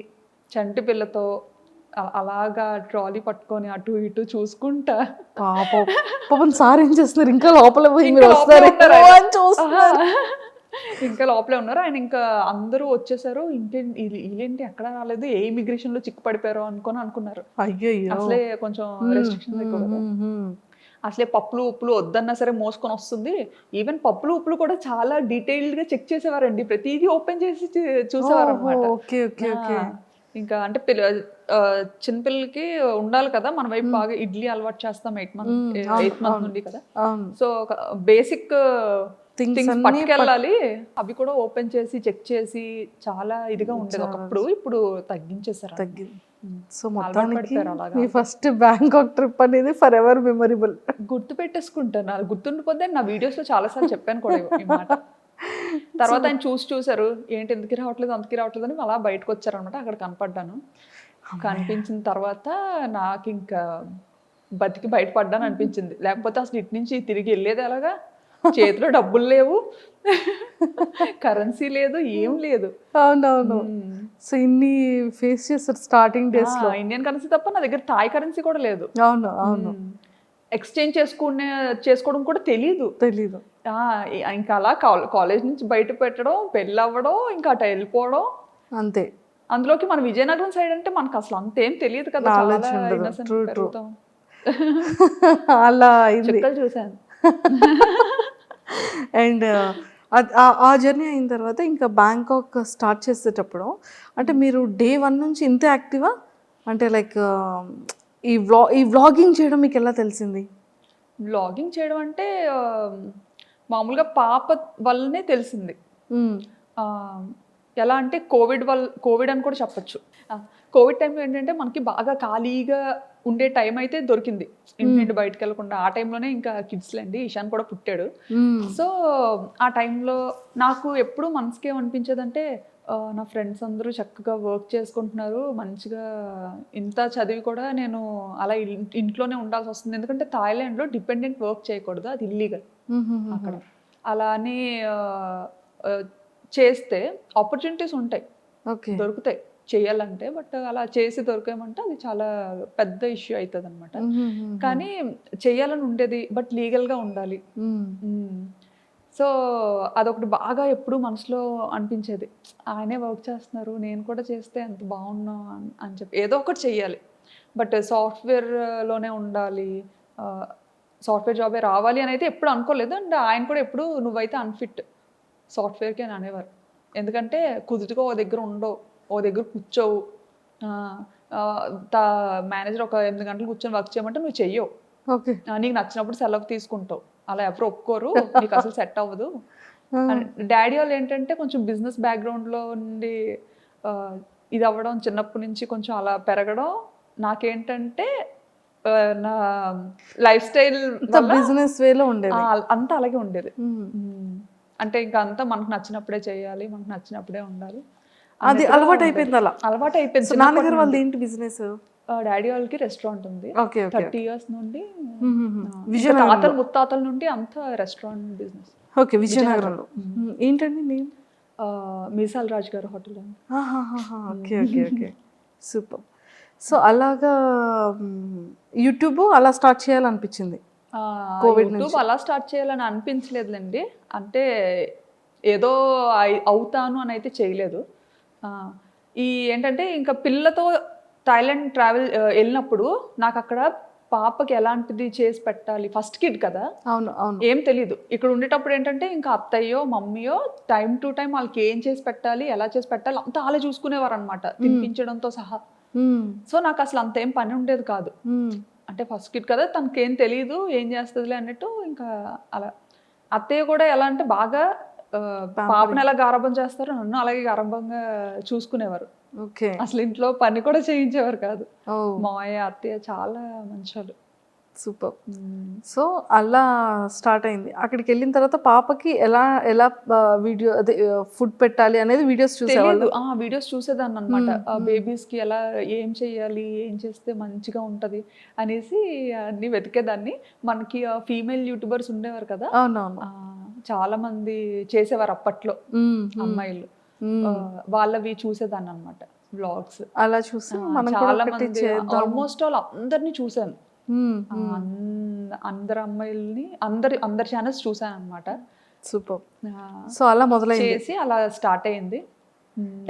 చంటి పిల్లతో అలాగా ట్రాలీ పట్టుకొని అటు ఇటు చూసుకుంటా. పాపం సార్ ఏం చేస్తున్నారు, ఇంకా లోపల ఇంకా లోపలే ఉన్నారు ఆయన. ఇంకా అందరూ వచ్చేసారు, వీళ్ళేంటి ఎక్కడ రాలేదు, ఏ ఇమిగ్రేషన్ లో చిక్కు పడిపోయారో అనుకున్నారు. అయ్యో, అసలే కొంచెం రెస్ట్రిక్షన్స్ ఎక్కువ కదా. అసలే పప్పులు ఉప్పులు వద్దన్నా సరే మోసుకొని వస్తుంది. ఈవెన్ పప్పులు ఉప్పులు కూడా చాలా డీటెయిల్డ్ గా చెక్ చేసేవారండి, ప్రతిదీ ఓపెన్ చేసి చూసేవారు అనమాట. ఇంకా అంటే చిన్నపిల్లలకి ఉండాలి కదా మన వైపు, బాగా ఇడ్లీ అలవాటు చేస్తాం 8 months నుండి కదా. సో బేసిక్ థింగ్స్ పట్టుకెళ్ళాలి, అవి కూడా ఓపెన్ చేసి చెక్ చేసి చాలా ఇదిగా ఉండేది ఒకప్పుడు. ఇప్పుడు తగ్గించేసారు. సో మొత్తానికి మీ ఫస్ట్ బ్యాంకాక్ ట్రిప్ అనేది ఫర్ ఎవర్ మెమరబుల్. గుర్తు పెట్టేసుకుంటాను, అది గుర్తుండిపోతే నా వీడియోస్ లో చాలా సార్లు చెప్పాను కూడా ఈ మాట. తర్వాత ఆయన చూసారు, ఏంటి ఎందుకు రావట్లేదు అని అలా బయటకు వచ్చారనమాట. అక్కడ కనపడ్డాను. కనిపించిన తర్వాత నాకు ఇంకా బతికి బయటపడ్డాను అనిపించింది. లేకపోతే అసలు ఇటు నుంచి తిరిగి వెళ్ళేది ఎలాగా, చేతిలో డబ్బులు లేవు, కరెన్సీ లేదు, ఏం లేదు. అవునవును. సో ఇన్ని ఫేస్ చేస్తారు స్టార్టింగ్ డేస్ లో. ఇండియన్ కరెన్సీ తప్ప నా దగ్గర థాయ్ కరెన్సీ కూడా లేదు. అవును. ఎక్స్చేంజ్ చేసుకోవడం కూడా తెలీదు. ఇంకా అలా కాలేజ్ నుంచి బయట పెట్టడం, పెళ్ళి అవ్వడం, ఇంకా అటు వెళ్ళిపోవడం అంతే. అందులోకి మన విజయనగరం సైడ్ అంటే మనకు అసలు అంతేం తెలియదు కదా, అలా చుక్కలు చూసాను. అండ్ ఆ జర్నీ అయిన తర్వాత ఇంకా బ్యాంకాక్ స్టార్ట్ చేసేటప్పుడు అంటే మీరు డే 1 నుంచి ఇంత యాక్టివా, అంటే లైక్ ఈ వ్లాగింగ్ చేయడం మీకు ఎలా తెలిసింది? వ్లాగింగ్ చేయడం అంటే మామూలుగా పాప వల్లనే తెలిసింది. ఎలా అంటే కోవిడ్ అని కూడా చెప్పచ్చు. కోవిడ్ టైంలో ఏంటంటే మనకి బాగా ఖాళీగా ఉండే టైం అయితే దొరికింది, ఇంటి బయటకు వెళ్ళకుండా. ఆ టైంలోనే ఇంకా కిడ్స్ లేండి, ఇషాన్ కూడా పుట్టాడు. సో ఆ టైంలో నాకు ఎప్పుడు మనసుకి ఏమనిపించేదంటే, నా ఫ్రెండ్స్ అందరూ చక్కగా వర్క్ చేసుకుంటున్నారు మంచిగా, ఇంత చదివి కూడా నేను అలా ఇంట్లోనే ఉండాల్సి వస్తుంది. ఎందుకంటే థాయిలాండ్లో డిపెండెంట్ వర్క్ చేయకూడదు, అది ఇల్లీగల్ అక్కడ. అలా అని చేస్తే ఆపర్చునిటీస్ ఉంటాయి, ఓకే. దొరుకుతాయి చేయాలంటే. బట్ అలా చేసి దొరికామంటే అది చాలా పెద్ద ఇష్యూ అవుతుంది అనమాట. కానీ చేయాలని ఉండేది, బట్ లీగల్గా ఉండాలి. సో అదొకటి బాగా ఎప్పుడు మనసులో అనిపించేది, ఆయనే వర్క్ చేస్తున్నారు, నేను కూడా చేస్తే ఎంత బాగున్నా అని చెప్పి ఏదో ఒకటి చెయ్యాలి. బట్ సాఫ్ట్వేర్లోనే ఉండాలి, సాఫ్ట్వేర్ జాబే రావాలి అని అయితే ఎప్పుడు అనుకోలేదు. అండ్ ఆయన కూడా ఎప్పుడు నువ్వైతే అన్ఫిట్ సాఫ్ట్వేర్కి అని అనేవారు. ఎందుకంటే కుదుటిగా ఓ దగ్గర ఉండవు, ఓ దగ్గర కూర్చోవు, మేనేజర్ ఒక 8 గంటలు కూర్చొని వర్క్ చేయమంటే నువ్వు చెయ్యవు, ఓకే. నీకు నచ్చినప్పుడు సెలవు తీసుకుంటావు, అలా ఎవరు ఒప్పుకోరు, నీకు అసలు సెట్ అవ్వదు. డాడీ వాళ్ళు ఏంటంటే కొంచెం బిజినెస్ బ్యాక్గ్రౌండ్లో ఉండి ఇది అవ్వడం, చిన్నప్పటి నుంచి కొంచెం అలా పెరగడం, నాకేంటంటే నా లైఫ్ స్టైల్ బిజినెస్ వేలో ఉండేది. అంతా అలాగే ఉండేది. అంటే ఇంకా అంతా మనకు నచ్చినప్పుడే చేయాలి, మనకు నచ్చినప్పుడే ఉండాలి, అది అలవాటు అయిపోయింది. అలా అలవాటు అయిపోయింది. నాన్నగారు వాళ్ళది ఏంటి బిజినెస్? డాడీ వాళ్ళకి రెస్టారెంట్ ఉంది, ఓకే, ఓకే. 30 years నుండి, తాతలు ముత్తాతల నుండి అంతా రెస్టారెంట్ బిజినెస్. ఓకే, విజయనగరంలో. ఏంటండి నేమ్? మీసాల్ రాజ్ గారు hotel. Okay, okay, okay, super. So అలాగా యూట్యూబ్ అలా స్టార్ట్ చేయాలనిపించింది. యూట్యూబ్ అలా స్టార్ట్ చేయాలని అనిపించలేదులేండి, అంటే ఏదో అవుతాను అని అయితే చేయలేదు. ఈ ఏంటంటే ఇంకా పిల్లతో థాయిలాండ్ ట్రావెల్ వెళ్ళినప్పుడు నాకు అక్కడ పాపకి ఎలాంటిది చేసి పెట్టాలి, ఫస్ట్ కిడ్ కదా, అవును అవును, ఏం తెలీదు. ఇక్కడ ఉండేటప్పుడు ఏంటంటే ఇంకా అత్తయ్యో మమ్మీయో టైం టు టైం వాళ్ళకి ఏం చేసి పెట్టాలి, ఎలా చేసి పెట్టాలి అంతా అలా చూసుకునేవారు అనమాట, తినిపించడంతో సహా. సో నాకు అసలు అంత ఏం పని ఉండేది కాదు, అంటే ఫస్ట్ కిడ్ కదా, తనకేం తెలియదు, ఏం చేస్తుందిలే అన్నట్టు. ఇంకా అలా అత్తయ్య కూడా ఎలా అంటే బాగా పాపను ఎలా గారాబం చేస్తారో నన్ను అలాగే గారాబంగా చూసుకునేవారు. ఓకే, అసలు ఇంట్లో పని కూడా చేయించేవారు కాదు. మావయ్య అత్తయ్య చాలా మంచోళ్ళు. సూపర్. సో అలా స్టార్ట్ అయింది. అక్కడికి వెళ్ళిన తర్వాత పాపకి ఎలా ఎలా వీడియో అదే ఫుడ్ పెట్టాలి అనేది వీడియోస్ చూసేవాళ్ళు. వీడియోస్ చూసేదాన్ని అనమాట. బేబీస్కి ఎలా ఏం చేయాలి, ఏం చేస్తే మంచిగా ఉంటుంది అనేసి అన్ని వెతికేదాన్ని. మనకి ఫీమేల్ యూట్యూబర్స్ ఉండేవారు కదా, అవునవును, చాలా మంది చేసేవారు అప్పట్లో అమ్మాయిలు, వాళ్ళవి చూసేదాన్ని అనమాట వ్లాగ్స్. అలా చూసి చాలా మంది ఆల్మోస్ట్ ఆల్ అందరినీ చూసాను, అందరు అమ్మాయిల్ని అందరి ఛానల్స్ చూసాను అనమాట. సూపర్. సో అలా మొదలైంది, చేసి అలా స్టార్ట్ అయింది.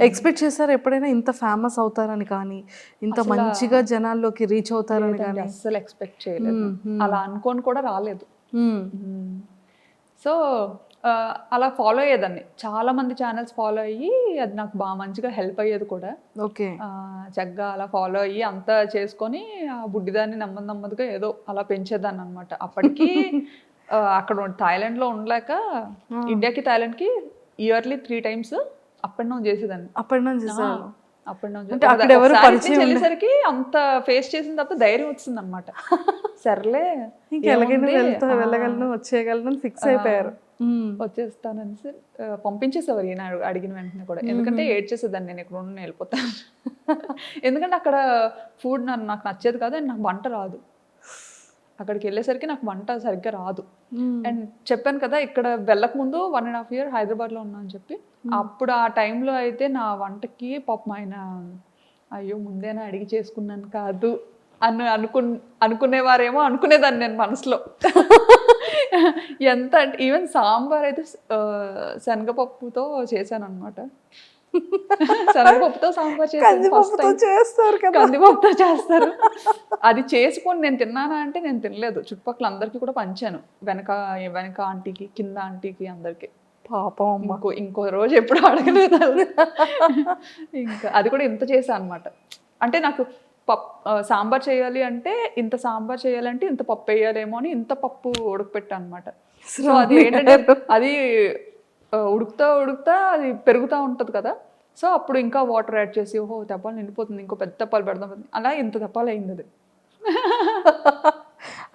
ఎక్స్పెక్ట్ చేశారు ఎప్పుడైనా ఇంత ఫేమస్ అవుతారని కానీ, ఇంత మంచిగా జనాల్లోకి రీచ్ అవుతారని కానీ? అస్సలు ఎక్స్పెక్ట్ చేయలేదు, అలా అనుకోని కూడా రాలేదు. సో అలా ఫాలో అయ్యేదాన్ని, చాలా మంది ఛానల్స్ ఫాలో అయ్యి అది నాకు బాగా మంచిగా హెల్ప్ అయ్యేది కూడా. ఓకే, చక్కగా అలా ఫాలో అయ్యి అంతా చేసుకొని ఆ బుడ్డిదాన్ని నెమ్మదిగా ఏదో అలా పెంచేదాన్ని అనమాట. అప్పటికి అక్కడ థాయిలాండ్లో ఉండలేక ఇండియాకి థాయిలాండ్కి yearly 3 times up and down చేసేదాన్ని. వెళ్ళేసరికి అంత ఫేస్ చేసిన తర్వాత ధైర్యం వచ్చింది అనమాట. సర్లే వెళ్ళగలను వచ్చేయగలను ఫిక్స్ అయిపోయారు. వచ్చేస్తానని పంపించేసేవారు ఈయన అడిగిన వెంటనే కూడా. ఎందుకంటే ఏడ్ చేసేదాన్ని, నేను ఇక్కడ ఉండి వెళ్ళిపోతాను. ఎందుకంటే అక్కడ ఫుడ్ నాకు నచ్చేది కాదు, అండ్ నాకు వంట రాదు. అక్కడికి వెళ్ళేసరికి నాకు వంట సరిగ్గా రాదు. అండ్ చెప్పాను కదా, ఇక్కడ వెళ్ళక ముందు 1.5 years హైదరాబాద్లో ఉన్నా అని చెప్పి. అప్పుడు ఆ టైంలో అయితే నా వంటకి పాపం ఆయన అయ్యో ముందేనా అడిగి చేసుకున్నాను కాదు అనుకునేవారేమో అనుకునేదాన్ని నేను మనసులో. ఎంత అంటే ఈవెన్ సాంబార్ అయితే శనగపప్పుతో చేశాను అనమాట. శనగపప్పుతో సాంబార్ చేస్తారు, కందిపప్పుతో చేస్తారు. అది చేసుకొని నేను తిన్నానా అంటే నేను తినలేదు, చుట్టుపక్కల అందరికీ కూడా పంచాను, వెనక ఆంటీకి, కింద ఆంటీకి, అందరికి. పాపం ఇంకో రోజు ఎప్పుడు అడగలేదు. ఇంకా అది కూడా ఇంత చేశాను అనమాట. అంటే నాకు సాంబార్ చేయాలి అంటే ఇంత సాంబార్ చేయాలంటే ఇంత పప్పు వేయాలేమో అని ఇంత పప్పు ఉడకపెట్టా అనమాట. సో అది ఏంటంటే అది ఉడుకుతా అది పెరుగుతూ ఉంటుంది కదా, సో అప్పుడు ఇంకా వాటర్ యాడ్ చేసి ఓహో తెప్పాలు నిండిపోతుంది, ఇంకో పెద్ద తెప్పాలు పెడదాం, అలా ఇంత తెప్పాలు అయింది. అది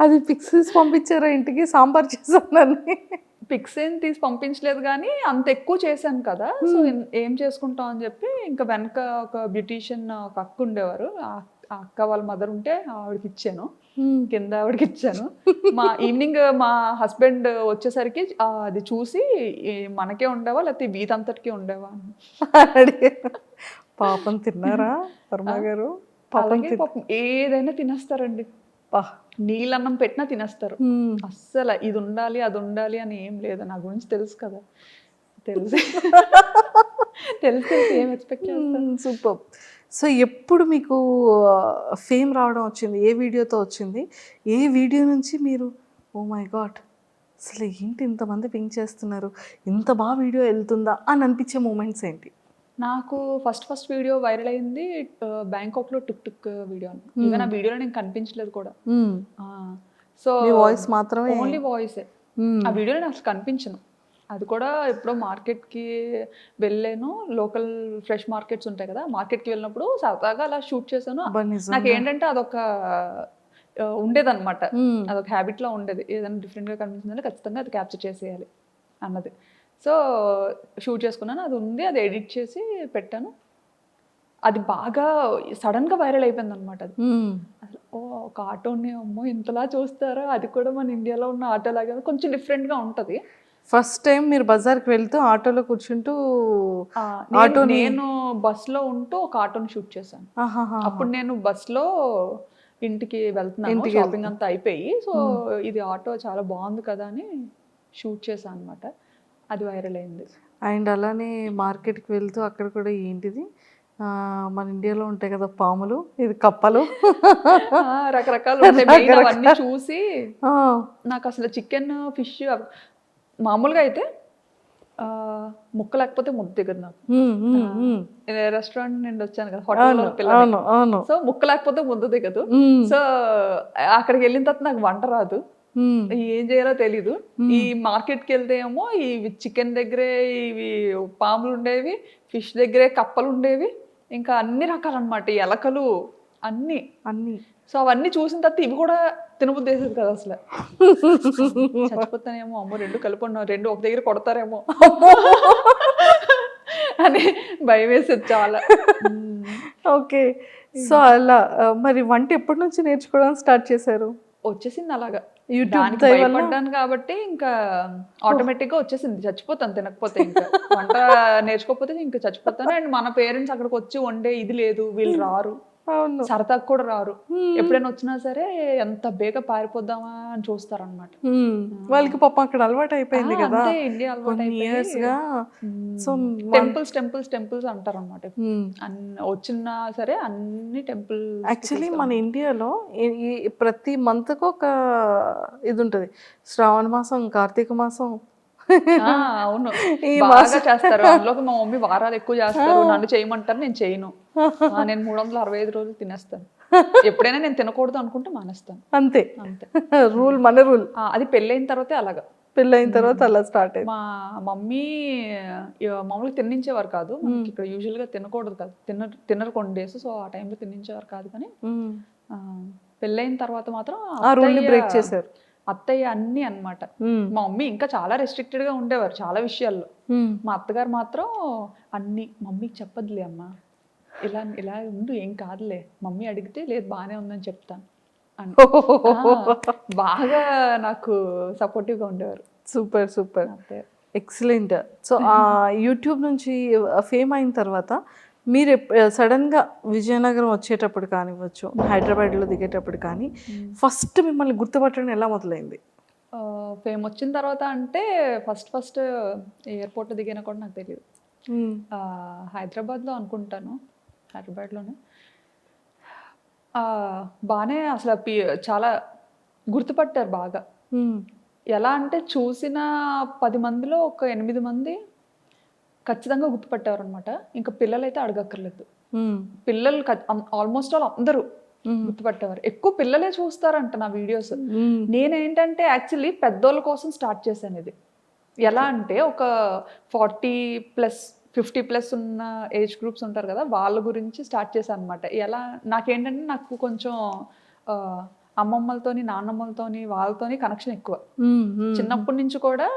అది పిక్స్ పంపించారా ఇంటికి సాంబార్ చేశానని? పిక్స్ ఏం తీసి పంపించలేదు కానీ అంత ఎక్కువ చేశాను కదా, సో ఏం చేసుకుంటాం అని చెప్పి ఇంకా వెనక ఒక బ్యూటీషియన్ ఒక అక్క ఉండేవారు, ఆ అక్క వాళ్ళ మదర్ ఉంటే ఆవిడకి ఇచ్చాను. కింద ఆవిడకి ఇచ్చాను. ఈవినింగ్ మా హస్బెండ్ వచ్చేసరికి అది చూసి మనకే ఉండేవా లేకపోతే వీధంతటికి ఉండేవా అని అడిగారు. పాపం తిన్నారా వర్మ గారు? అలాగే పాపం ఏదైనా తినేస్తారండి. నీళ్ళన్నం పెట్టినా తినేస్తారు. అస్సలు ఇది ఉండాలి అది ఉండాలి అని ఏం లేదు. నా గురించి తెలుసు కదా, తెలుసు తెలిసి ఏం ఎక్స్పెక్ట్ చేస్తాను. సూపర్. సో ఎప్పుడు మీకు ఫేమ్ రావడం వచ్చింది? ఏ వీడియోతో వచ్చింది? ఏ వీడియో నుంచి మీరు ఓ మై గాడ్ అసలు ఏంటి ఇంతమంది పింక్ చేస్తున్నారు, ఇంత బాగా వీడియో వెళ్తుందా అని అనిపించే మూమెంట్స్ ఏంటి? నాకు ఫస్ట్ వీడియో వైరల్ అయింది బ్యాంకాక్లో టుక్ టుక్ వీడియో. ఈవెన్ ఆ వీడియోలో నేను కనిపించలేదు కూడా. సో వాయిస్ మాత్రమే, ఓన్లీ వాయిసే. ఆ వీడియోలో నేను అసలు కనిపించను. అది కూడా ఎప్పుడో మార్కెట్కి వెళ్ళాను. లోకల్ ఫ్రెష్ మార్కెట్స్ ఉంటాయి కదా, మార్కెట్కి వెళ్ళినప్పుడు సరదాగా అలా షూట్ చేశాను. నాకు ఏంటంటే అదొక ఉండేదన్నమాట, అదొక హ్యాబిట్లో ఉండేది. ఏదైనా డిఫరెంట్గా కనిపించిందంటే ఖచ్చితంగా అది క్యాప్చర్ చేసేయాలి అన్నది. సో షూట్ చేసుకున్నాను, అది ఉంది, అది ఎడిట్ చేసి పెట్టాను. అది బాగా సడన్గా వైరల్ అయిపోయింది అనమాట. అది అసలు ఒక ఆటోని అమ్మో ఇంతలా చూస్తారా, అది కూడా మన ఇండియాలో ఉన్న ఆటో లాగా కొంచెం డిఫరెంట్గా ఉంటుంది. ఫస్ట్ టైం మీరు బజార్కి వెళ్తూ ఆటోలో కూర్చుంటూ నేను బస్లో ఉంటూ ఒక ఆటోని షూట్ చేశాను. అప్పుడు నేను బస్లో ఇంటికి వెళ్తున్నాను, షాపింగ్ అంతా అయిపోయి. సో ఇది ఆటో చాలా బాగుంది కదా అని షూట్ చేశాను అనమాట. అది వైరల్ అయింది. అండ్ అలానే మార్కెట్కి వెళ్తూ అక్కడ కూడా ఏంటిది మన ఇండియాలో ఉంటాయి కదా పాములు, ఇది కప్పలు, రకరకాలు అవన్నీ చూసి నాకు అసలు చికెన్ ఫిష్ మామూలుగా అయితే ముక్క లేకపోతే ముద్ద దిగదు నాకు. రెస్టారెంట్ నుండి వచ్చాను కదా, హోటల్లో పిల్లలు, సో ముక్క లేకపోతే ముద్ద దిగదు. సో అక్కడికి వెళ్ళిన తర్వాత నాకు వంట రాదు, ఏం చేయాలో తెలీదు. ఈ మార్కెట్కి వెళ్తే ఏమో ఇవి చికెన్ దగ్గరే ఇవి పాములు ఉండేవి, ఫిష్ దగ్గరే కప్పలు ఉండేవి, ఇంకా అన్ని రకాలన్నమాట, ఎలకలు అన్ని. సో అవన్నీ చూసిన తర్వాత ఇవి కూడా తినబుద్ధి వేసేది కదా అసలు. చచ్చిపోతానేమో, అమ్మో రెండు కలిపి ఉన్నావు, రెండు ఒక దగ్గర కొడతారేమో అని భయం వేసేది చాలా. ఓకే. సో అలా మరి వంట ఎప్పటి నుంచి నేర్చుకోవడం స్టార్ట్ చేశారు? వచ్చేసింది అలాగా, యూట్యూబ్ భయపడ్డాను కాబట్టి ఇంకా ఆటోమేటిక్ గా వచ్చేసింది. చచ్చిపోతాను తినకపోతే, ఇంకా వంట నేర్చుకోకపోతే ఇంకా చచ్చిపోతాను. అండ్ మన పేరెంట్స్ అక్కడికి వచ్చి వండే ఇది లేదు, వీళ్ళు రారు, సరదాకు కూడా రారు. ఎప్పుడైనా వచ్చినా సరే ఎంత బేగా పారిపోద్దామా అని చూస్తారనమాట. వాళ్ళకి పాపం అక్కడ అలవాటు అయిపోయింది కదా, ఇండియా అలవాటు ఇయర్స్ గా. సో టెంపుల్స్ అంటారు అనమాట. వచ్చినా సరే అన్ని టెంపుల్. యాక్చువల్లీ మన ఇండియాలో ప్రతి మంత్ కు ఒక ఇది ఉంటుంది, శ్రావణ మాసం, కార్తీక మాసం. అవును, బాగా చేస్తారు. అందులోకి మా మమ్మీ వారాలు ఎక్కువ చేస్తారు, నన్ను చేయమంటారు, నేను చేయను. నేను 365 రోజులు తినేస్తాను. ఎప్పుడైనా నేను తినకూడదు అనుకుంటే మానేస్తాను, అంతే. రూల్, మన రూల్. అది పెళ్ళైన తర్వాతే అలాగా, పెళ్ళైన తర్వాత అలా స్టార్ట్ అయింది. మా మమ్మీ మామూలుగా తిన్నించేవారు కాదు. ఇక్కడ యూజువల్ గా తినకూడదు కదా, తినరు కొన్ని డేస్. సో ఆ టైంలో తిన్నించేవారు కాదు. కానీ పెళ్ళైన తర్వాత మాత్రం బ్రేక్ చేశారు అత్తయ్య అన్ని అన్నమాట. మా మమ్మీ ఇంకా చాలా రెస్ట్రిక్టెడ్ గా ఉండేవారు చాలా విషయాల్లో. మా అత్తగారు మాత్రం అన్ని, మమ్మీకి చెప్పదులే అమ్మా, ఇలా ఇలా ఉండు, ఏం కాదులే, మమ్మీ అడిగితే లేదు బాగానే ఉందని చెప్తాను అని బాగా నాకు సపోర్టివ్ గా ఉండేవారు. Super super, excellent. So YouTube నుంచి ఫేమ్ అయిన తర్వాత మీరు సడన్గా విజయనగరం వచ్చేటప్పుడు కానివ్వచ్చు, హైదరాబాద్లో దిగేటప్పుడు కానీ ఫస్ట్ మిమ్మల్ని గుర్తుపట్టడం ఎలా మొదలైంది? ఫేమ్ వచ్చిన తర్వాత అంటే ఫస్ట్ ఎయిర్పోర్ట్లో దిగినా కూడా నాకు తెలియదు. హైదరాబాద్లో అనుకుంటాను, హైదరాబాద్లోనే బాగానే అసలు చాలా గుర్తుపట్టారు బాగా. ఎలా అంటే చూసిన 10 మందిలో ఒక 8 మంది ఖచ్చితంగా గుర్తుపట్టేవారు అనమాట. ఇంకా పిల్లలైతే అడగక్కర్లేదు, పిల్లలు ఆల్మోస్ట్ ఆల్ అందరూ గుర్తుపట్టేవారు. ఎక్కువ పిల్లలే చూస్తారంట నా వీడియోస్. నేనేంటంటే యాక్చువల్లీ పెద్దోళ్ళ కోసం స్టార్ట్ చేశాను ఇది. ఎలా అంటే ఒక 40+ 50+ ఉన్న ఏజ్ గ్రూప్స్ ఉంటారు కదా, వాళ్ళ గురించి స్టార్ట్ చేశాను అనమాట. ఎలా నాకేంటంటే నాకు కొంచెం అమ్మమ్మలతోని, నాన్నమ్మలతోని, వాళ్ళతోని కనెక్షన్ ఎక్కువ. చిన్నప్పటి నుంచి కూడా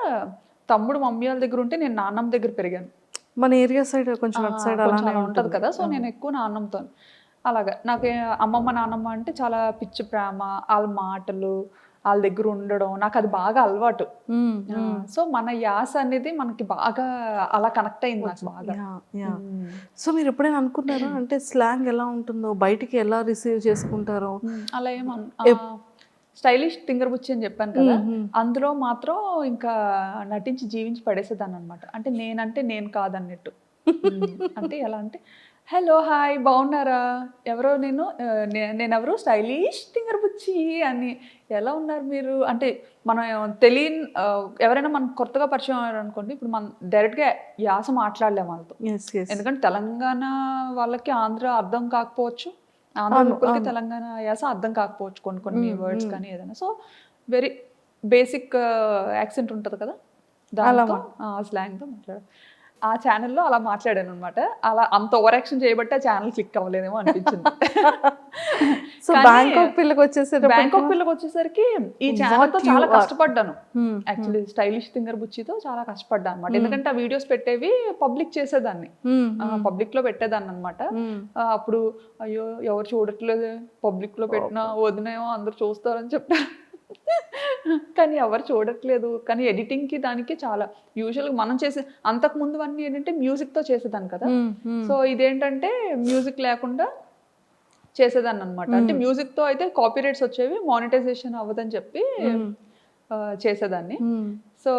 తమ్ముడు మమ్మీ వాళ్ళ దగ్గర ఉంటే నేను నాన్నమ్మ దగ్గర పెరిగాను. మన ఏరియా సైడ్ కొంచెం అటు సైడ్ అలా ఉంటుంది కదా. సో నేను ఎక్కువ నాన్నమ్మతో. అలాగా నాకు అమ్మమ్మ నాన్నమ్మ అంటే చాలా పిచ్చి ప్రేమ, వాళ్ళ మాటలు, వాళ్ళ దగ్గర ఉండడం నాకు అది బాగా అలవాటు. సో మన యాస అనేది మనకి బాగా అలా కనెక్ట్ అయింది నాకు బాగా. సో మీరు ఎప్పుడైనా అనుకున్నారా అంటే స్లాంగ్ ఎలా ఉంటుందో, బయటికి ఎలా రిసీవ్ చేసుకుంటారో? అలా స్టైలిష్ తింగరబుచ్చి అని చెప్పాను కదా, అందులో మాత్రం ఇంకా నటించి జీవించి పడేసేదాన్ని అనమాట. అంటే నేనంటే నేను కాదన్నట్టు. అంటే ఎలా అంటే, హలో హాయ్ బాగున్నారా, ఎవరో నేనెవరు స్టైలిష్ తింగరబుచ్చి అని, ఎలా ఉన్నారు మీరు అంటే మనం తెలియని ఎవరైనా మనకు కొత్తగా పరిచయం అయ్యారు అనుకోండి, ఇప్పుడు మనం డైరెక్ట్గా యాస మాట్లాడలేము వాళ్ళతో. ఎందుకంటే తెలంగాణ వాళ్ళకి ఆంధ్ర అర్థం కాకపోవచ్చు, ఆంధ్ర పీపుల్కి తెలంగాణ యాస అర్థం కాకపోవచ్చు కొన్ని వర్డ్స్ కానీ ఏదైనా. సో వెరీ బేసిక్ యాక్సెంట్ ఉంటుంది కదా, దాంతో స్లాంగ్తో మాట్లాడారు. ఆ ఛానల్లో అలా మాట్లాడాను అనమాట. అలా అంత ఓవర్ యాక్షన్ చేయబట్టి ఆ ఛానల్ క్లిక్ అవ్వలేదేమో అనిపించింది. సో బ్యాంకాక్ పిల్లకి వచ్చేసరికి ఈ ఛానల్తో చాలా కష్టపడ్డాను. యాక్చువల్లీ స్టైలిష్ థింగర్ బుచ్చితో చాలా కష్టపడ్డాను అనమాట. ఎందుకంటే ఆ వీడియోస్ పెట్టేవి పబ్లిక్ చేసేదాన్ని, పబ్లిక్ లో పెట్టేదాన్ని అనమాట. అప్పుడు అయ్యో ఎవరు చూడట్లేదు, పబ్లిక్ లో పెట్టినా వదినేమో అందరు చూస్తారని చెప్పారు. కానీ ఎవరు చూడట్లేదు. కానీ ఎడిటింగ్కి దానికి చాలా యూజువల్గా మనం చేసే అంతకు ముందు అన్నీ ఏంటంటే మ్యూజిక్తో చేసేదాన్ని కదా. సో ఇదేంటంటే మ్యూజిక్ లేకుండా చేసేదాన్ని అనమాట. అంటే మ్యూజిక్తో అయితే కాపీరైట్స్ వచ్చేవి, మానిటైజేషన్ అవ్వదని చెప్పి చేసేదాన్ని. సో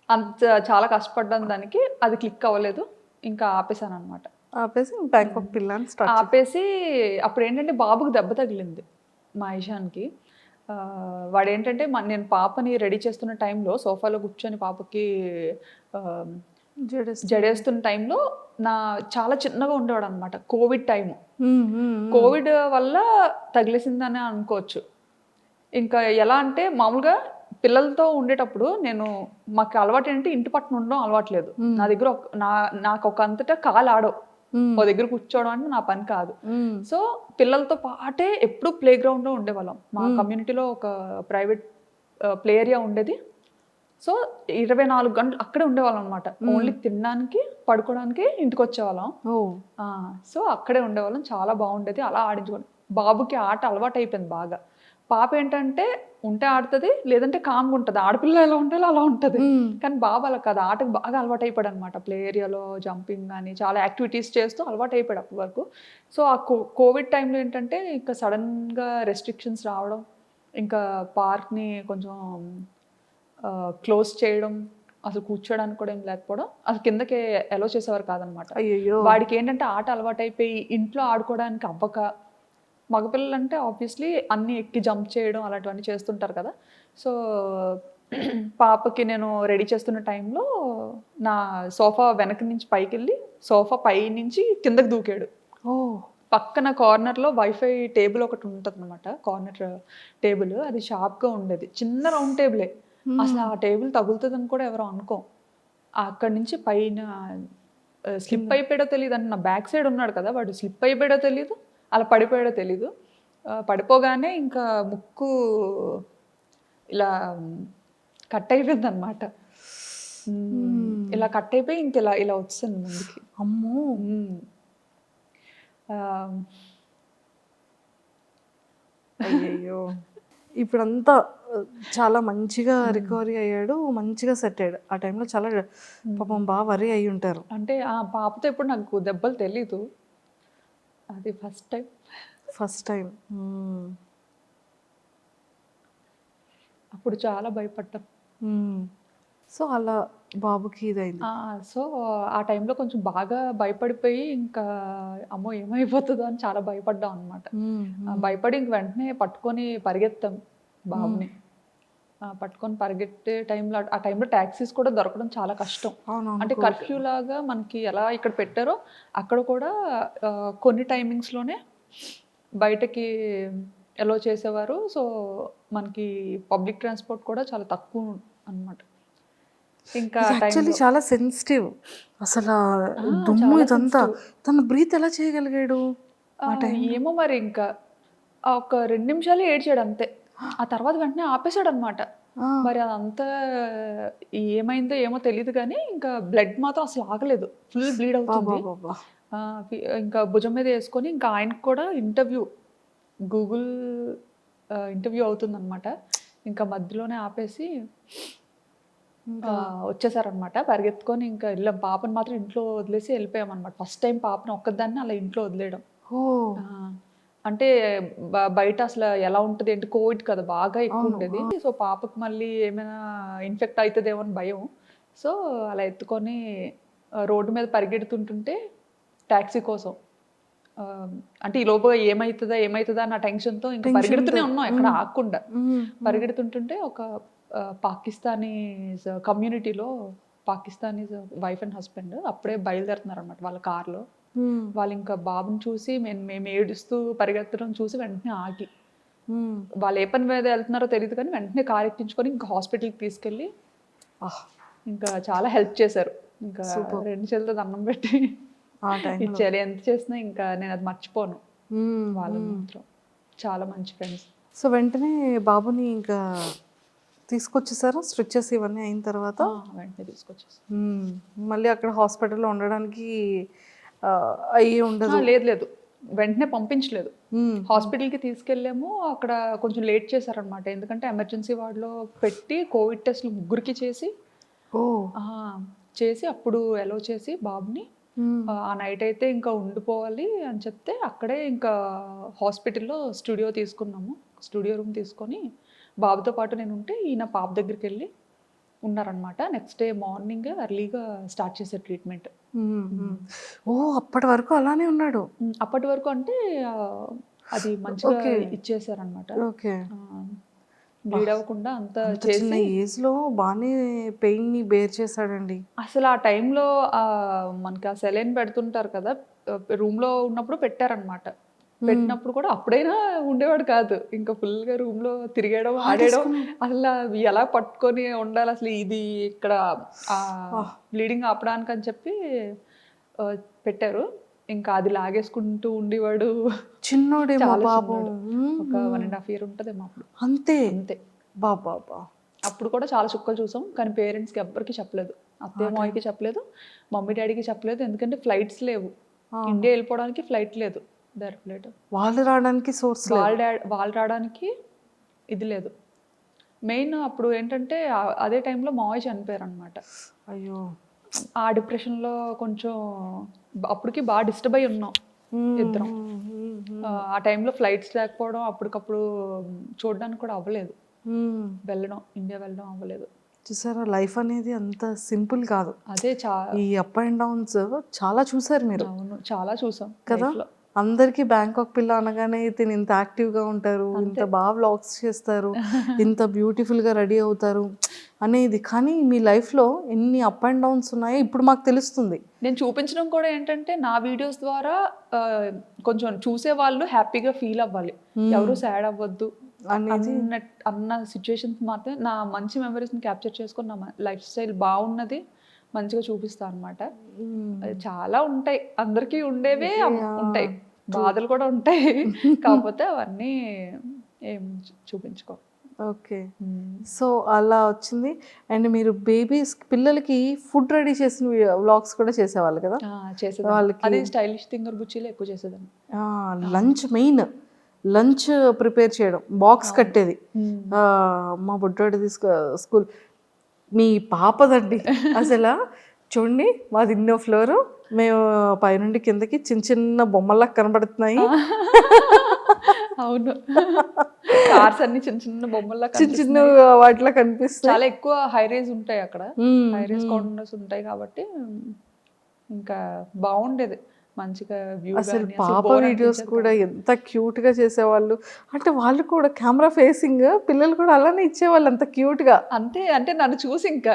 అంత చాలా కష్టపడ్డాను దానికి, అది క్లిక్ అవ్వలేదు, ఇంకా ఆపేసాను అనమాట. ఆపేసి అప్పుడు ఏంటంటే బాబుకి దెబ్బ తగిలింది మా ఇషాన్కి. వాడు ఏంటంటే నేను పాపని రెడీ చేస్తున్న టైంలో సోఫాలో కూర్చొని పాపకి జడేస్తున్న టైంలో చాలా చిన్నగా ఉండేవాడు అనమాట. కోవిడ్ టైము, కోవిడ్ వల్ల తగిలేసిందని అనుకోవచ్చు. ఇంకా ఎలా అంటే మామూలుగా పిల్లలతో ఉండేటప్పుడు మాకు అలవాటు ఏంటంటే ఇంటి పట్టున ఉండడం అలవాట్లేదు. నా దగ్గర నాకు ఒక అంతటా కాలు ఆడవు, ఓ దగ్గర కూర్చోవడం అంటే నా పని కాదు. సో పిల్లలతో పాటే ఎప్పుడు ప్లే గ్రౌండ్లో ఉండేవాళ్ళం. మా కమ్యూనిటీలో ఒక ప్రైవేట్ ప్లే ఏరియా ఉండేది. సో 24 గంటలు అక్కడే ఉండేవాళ్ళం అనమాట. ఓన్లీ తినడానికి పడుకోవడానికి ఇంటికి వచ్చేవాళ్ళం. సో అక్కడే ఉండేవాళ్ళం, చాలా బాగుండేది. అలా ఆడించుకోండి. బాబుకి ఆట అలవాటు అయిపోయింది బాగా. పాప ఏంటంటే ఉంటే ఆడుతుంది, లేదంటే కామ్గా ఉంటుంది. ఆడపిల్ల ఎలా ఉంటుందో అలా ఉంటుంది. కానీ బాబు అలా కాదు, ఆటకు బాగా అలవాటు అయిపోయాడు అనమాట. ప్లే ఏరియాలో జంపింగ్ కానీ చాలా యాక్టివిటీస్ చేస్తూ అలవాటు అయిపోయాడు అప్పటి వరకు. సో ఆ కోవిడ్ టైంలో ఏంటంటే ఇంకా సడన్గా రెస్ట్రిక్షన్స్ రావడం, ఇంకా పార్క్ని కొంచెం క్లోజ్ చేయడం, అసలు కూర్చోడానికి కూడా ఏం లేకపోవడం, అసలు కిందకి అలో చేసేవారు కాదనమాట. వాడికి ఏంటంటే ఆట అలవాటు అయిపోయి ఇంట్లో ఆడుకోవడానికి అవ్వక, మగపిల్లలు అంటే ఆబ్వియస్లీ అన్నీ ఎక్కి జంప్ చేయడం అలాంటివన్నీ చేస్తుంటారు కదా. సో పాపకి నేను రెడీ చేస్తున్న టైంలో నా సోఫా వెనక నుంచి పైకి వెళ్ళి సోఫా పై నుంచి కిందకి దూకాడు. పక్కన కార్నర్లో వైఫై టేబుల్ ఒకటి ఉంటుంది అనమాట, కార్నర్ టేబుల్. అది షార్ప్గా ఉండేది, చిన్న రౌండ్ టేబులే. అసలు ఆ టేబుల్ తగులుతుందని కూడా ఎవరో అనుకోం. అక్కడి నుంచి పైన స్లిప్ అయిపోయాడో తెలియదు అంటే, నా బ్యాక్ సైడ్ ఉన్నాడు కదా వాడు, స్లిప్ అయిపోయాడో తెలియదు, అలా పడిపోయాడో తెలీదు. పడిపోగానే ఇంకా ముక్కు ఇలా కట్ అయిపోయింది అనమాట. ఇలా కట్ అయిపోయి ఇంక ఇలా వచ్చింది ముందుకి. అమ్మో. అయ్యయ్యో. ఇప్పుడంతా చాలా మంచిగా రికవరీ అయ్యాడు, మంచిగా సెట్ అయ్యాడు. ఆ టైంలో చాలా పాపం బాగా వరీ అయ్యి ఉంటారు. అంటే ఆ పాపతో ఎప్పుడు నాకు దెబ్బలు తెలీదు, అది ఫస్ట్ టైం. అప్పుడు చాలా భయపడ్డాం. సో అలా బాబుకి ఇదైంది. సో ఆ టైంలో కొంచెం బాగా భయపడిపోయి ఇంకా అమ్మో ఏమైపోతుందో అని చాలా భయపడ్డాం అనమాట. భయపడి ఇంక వెంటనే పట్టుకొని పరిగెత్తాం బాబుని. పట్టుకొని పరిగెట్టే టైంలో, ఆ టైంలో ట్యాక్సీస్ కూడా దొరకడం చాలా కష్టం. అంటే కర్ఫ్యూ లాగా మనకి ఎలా ఇక్కడ పెట్టారో అక్కడ కూడా కొన్ని టైమింగ్స్లోనే బయటకి ఎలో చేసేవారు. సో మనకి పబ్లిక్ ట్రాన్స్పోర్ట్ కూడా చాలా తక్కువ అన్నమాట. ఇంకా యాక్చువల్లీ చాలా సెన్సిటివ్ అసలు దుమ్ము ఇదంతా. తను బ్రీత్ ఎలా చేయగలిగాడు? ఏమో మరి, ఇంకా ఒక 2 నిమిషాలు ఏడ్చాడు అంతే. ఆ తర్వాత వెంటనే ఆపేశాడు అనమాట. మరి అదంతా ఏమైందో ఏమో తెలియదు కానీ ఇంకా బ్లడ్ మాత్రం అసలు ఆగలేదు, ఫుల్ బ్లీడ్ అవుతుంది. ఇంకా భుజం మీద వేసుకొని ఇంకా ఆయనకు కూడా గూగుల్ ఇంటర్వ్యూ అవుతుందన్నమాట. ఇంకా మధ్యలోనే ఆపేసి వచ్చేసారనమాట. పరిగెత్తుకొని ఇంకా వెళ్ళాం. పాపను మాత్రం ఇంట్లో వదిలేసి వెళ్ళిపోయామన్నమాట. ఫస్ట్ టైం పాపను ఒక్కదాన్ని అలా ఇంట్లో వదిలేయడం. అంటే బయట అసలు ఎలా ఉంటుంది అంటే కోవిడ్ కదా బాగా ఎక్కువ ఉండేది. సో పాపకు మళ్ళీ ఏమైనా ఇన్ఫెక్ట్ అవుతుందేమో అని భయం. సో అలా ఎత్తుకొని రోడ్డు మీద పరిగెడుతుంటుంటే ట్యాక్సీ కోసం అంటే ఈ లోపల ఏమవుతుందా అన్న టెన్షన్తో ఇంకా పరిగెడుతూనే ఉన్నాం ఎక్కడ ఆగకుండా. పరిగెడుతుంటుంటే ఒక పాకిస్తానీస్ కమ్యూనిటీలో పాకిస్తానీస్ వైఫ్ అండ్ హస్బెండ్ అప్పుడే బయలుదేరుతున్నారు అనమాట వాళ్ళ కార్లో. వాళ్ళు ఇంకా బాబుని చూసి మేము ఏడుస్తూ పరిగెత్తడం చూసి వెంటనే ఆగి, వాళ్ళు ఏ పని మీద వెళ్తున్నారో తెలియదు కానీ వెంటనే కార్ ఎక్కించుకొని ఇంకా హాస్పిటల్కి తీసుకెళ్ళి ఇంకా చాలా హెల్ప్ చేశారు. ఇంకా 2 చేతులతో దండం పెట్టి ఇచ్చారు. ఎంత చేసినా ఇంకా నేను అది మర్చిపోను. వాళ్ళు మాత్రం చాలా మంచి ఫ్రెండ్స్. సో వెంటనే బాబుని ఇంకా తీసుకొచ్చేసారా స్ట్రిచెస్ ఇవన్నీ అయిన తర్వాత? వెంటనే తీసుకొచ్చేసారు. మళ్ళీ అక్కడ హాస్పిటల్లో ఉండడానికి అయ్యి ఉండదు? లేదు, వెంటనే పంపించలేదు. హాస్పిటల్కి తీసుకెళ్ళాము. అక్కడ కొంచెం లేట్ చేశారనమాట. ఎందుకంటే ఎమర్జెన్సీ వార్డులో పెట్టి కోవిడ్ టెస్ట్లు 3కి చేసి అప్పుడు ఎలో చేసి బాబుని ఆ నైట్ అయితే ఇంకా ఉండిపోవాలి అని చెప్తే అక్కడే ఇంకా హాస్పిటల్లో స్టూడియో రూమ్ తీసుకొని బాబుతో పాటు నేను ఉంటే ఈయన పాప దగ్గరికి వెళ్ళి ఉన్నారనమాట. నెక్స్ట్ డే మార్నింగ్ ఎర్లీగా స్టార్ట్ చేసే ట్రీట్మెంట్. అప్పటి వరకు అలానే ఉన్నాడు? అప్పటి వరకు అంటే అది మంచిగా ఇచ్చేసారనమాట. బ్లీడ్ అవ్వకుండా అంతా చిన్న ఏజ్ లో బాగానే పెయిన్ ని బేర్ చేశాడండి. అసలు ఆ టైంలో మనకి ఆ సెలైన్ పెడుతుంటారు కదా, రూమ్ లో ఉన్నప్పుడు పెట్టారనమాట. పెట్టినప్పుడు కూడా అప్పుడైనా ఉండేవాడు కాదు. ఇంకా ఫుల్ గా రూమ్ లో తిరిగేయడం ఆడేయడం అసలు ఎలా పట్టుకొని ఉండాలి అసలు ఇది ఇక్కడ బ్లీడింగ్ ఆపడానికి అని చెప్పి పెట్టారు. ఇంకా అది లాగేసుకుంటూ ఉండేవాడు. చిన్నోడేమో బాబు. ఒక 1.5 year ఉంటదేమో అప్పుడు. అంతే బాబా. అప్పుడు కూడా చాలా చుక్కలు చూసాం కానీ పేరెంట్స్కి ఎవ్వరికి చెప్పలేదు. అత్తయ్య మామయ్యకి చెప్పలేదు, మమ్మీ డాడీకి చెప్పలేదు. ఎందుకంటే ఫ్లైట్స్ లేవు, ఇండియా వెళ్ళిపోవడానికి ఫ్లైట్ లేదు, డైరెక్ట్ ఫ్లైట్. వాళ్ళు రావడానికి సోర్స్, వాళ్ళు రావడానికి ఇది లేదు. మెయిన్ అప్పుడు ఏంటంటే అదే టైంలో మావయ్య చనిపోయారు అనమాట. అయ్యో. ఆ డిప్రెషన్లో కొంచెం అప్పటికి బాగా డిస్టర్బ్ అయి ఉన్నాం ఇద్దరం. ఆ టైంలో ఫ్లైట్స్ లేకపోవడం అప్పటికప్పుడు చూడడానికి కూడా అవ్వలేదు. ఇండియా వెళ్ళడం అవ్వలేదు. చూసారా, లైఫ్ అనేది అంత సింపుల్ కాదు. అదే ఈ అప్ అండ్ డౌన్స్ చాలా చూసారు మీరు. అవును, చాలా చూసాం కదా. అందరికీ బ్యాంకాక్ పిల్ల అనగానే తిని ఇంత యాక్టివ్గా ఉంటారు, ఇంత బాగా వ్లాగ్స్ చేస్తారు, ఇంత బ్యూటిఫుల్గా రెడీ అవుతారు అనేది. కానీ మీ లైఫ్లో ఎన్ని అప్ అండ్ డౌన్స్ ఉన్నాయో ఇప్పుడు మాకు తెలుస్తుంది. నేను చూపించడం కూడా ఏంటంటే నా వీడియోస్ ద్వారా కొంచెం చూసే వాళ్ళు హ్యాపీగా ఫీల్ అవ్వాలి, ఎవరు సాడ్ అవ్వద్దు అన్న సిచ్యువేషన్స్ మాత్రమే నా మంచి మెమరీస్ని క్యాప్చర్ చేసుకొని నా లైఫ్ స్టైల్ బాగున్నది మంచిగా చూపిస్తాను అనమాట. చాలా ఉంటాయి, అందరికీ ఉండేవే ఉంటాయి, బాధలు కూడా ఉంటాయి. కాకపోతే అవన్నీ ఏం చూపించుకో. ఓకే. సో అలా వచ్చింది. అండ్ మీరు పిల్లలకి ఫుడ్ రెడీ చేసిన వ్లాగ్స్ కూడా చేసేవాళ్ళు కదా? చేసేది వాళ్ళకి. అది స్టైలిష్ థింగర్ బుచ్చిలో ఎక్కువ చేసేదాన్ని. లంచ్ ప్రిపేర్ చేయడం, బాక్స్ కట్టేది. మా బుడ్డోడి స్కూల్. మీ పాపదండి అసలు చూడండి, మాది ఇన్నో ఫ్లోరు, మేము పైనుండి కిందకి చిన్న చిన్న బొమ్మల్లా కనబడుతున్నాయి. అవును, కార్స్ అన్ని చిన్న చిన్న బొమ్మల్లా చిన్న వాటిలో కనిపిస్తాయి. చాలా ఎక్కువ హై రేజ్ ఉంటాయి అక్కడ, హై రేజ్ కార్నర్స్ ఉంటాయి కాబట్టి ఇంకా బాగుండేది మంచిగా వ్యూ. అసలు పాప వీడియోస్ కూడా ఎంత క్యూట్ గా చేసేవాళ్ళు. అంటే వాళ్ళు కూడా కెమెరా ఫేసింగ్, పిల్లలు కూడా అలానే ఇచ్చేవాళ్ళు అంత క్యూట్ గా. అంతే, అంటే నన్ను చూసి ఇంకా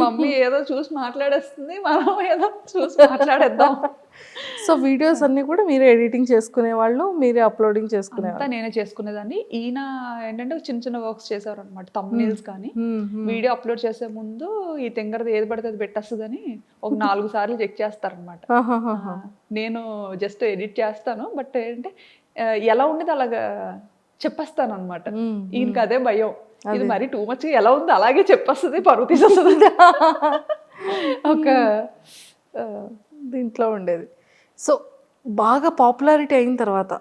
మమ్మీ ఏదో చూసి మాట్లాడేస్తుంది, మనం ఏదో చూసి మాట్లాడేద్దాం. సో వీడియోస్ అన్ని కూడా మీరే ఎడిటింగ్ చేసుకునేవాళ్ళు, మీరే అప్లోడింగ్ చేసుకునేవాళ్ళు? నేనే చేసుకునేదాన్ని. ఈయన ఏంటంటే చిన్న చిన్న వర్క్స్ చేసేవారు అనమాట, థంబ్నెయిల్స్ కానీ. వీడియో అప్లోడ్ చేసే ముందు ఈ తింగరది ఏది పడితే అది పెట్టేస్తుందని ఒక 4 సార్లు చెక్ చేస్తారనమాట. నేను జస్ట్ ఎడిట్ చేస్తాను, బట్ ఏంటంటే ఎలా ఉండేది అలాగా చెప్పేస్తాను అనమాట. ఈయనకి అదే భయం, ఇది మరి టూ మచ్ ఎలా ఉంది అలాగే చెప్పేస్తుంది, పరువు తీసేస్తుంది ఒక దీంట్లో ఉండేది. సో బాగా పాపులారిటీ అయిన తర్వాత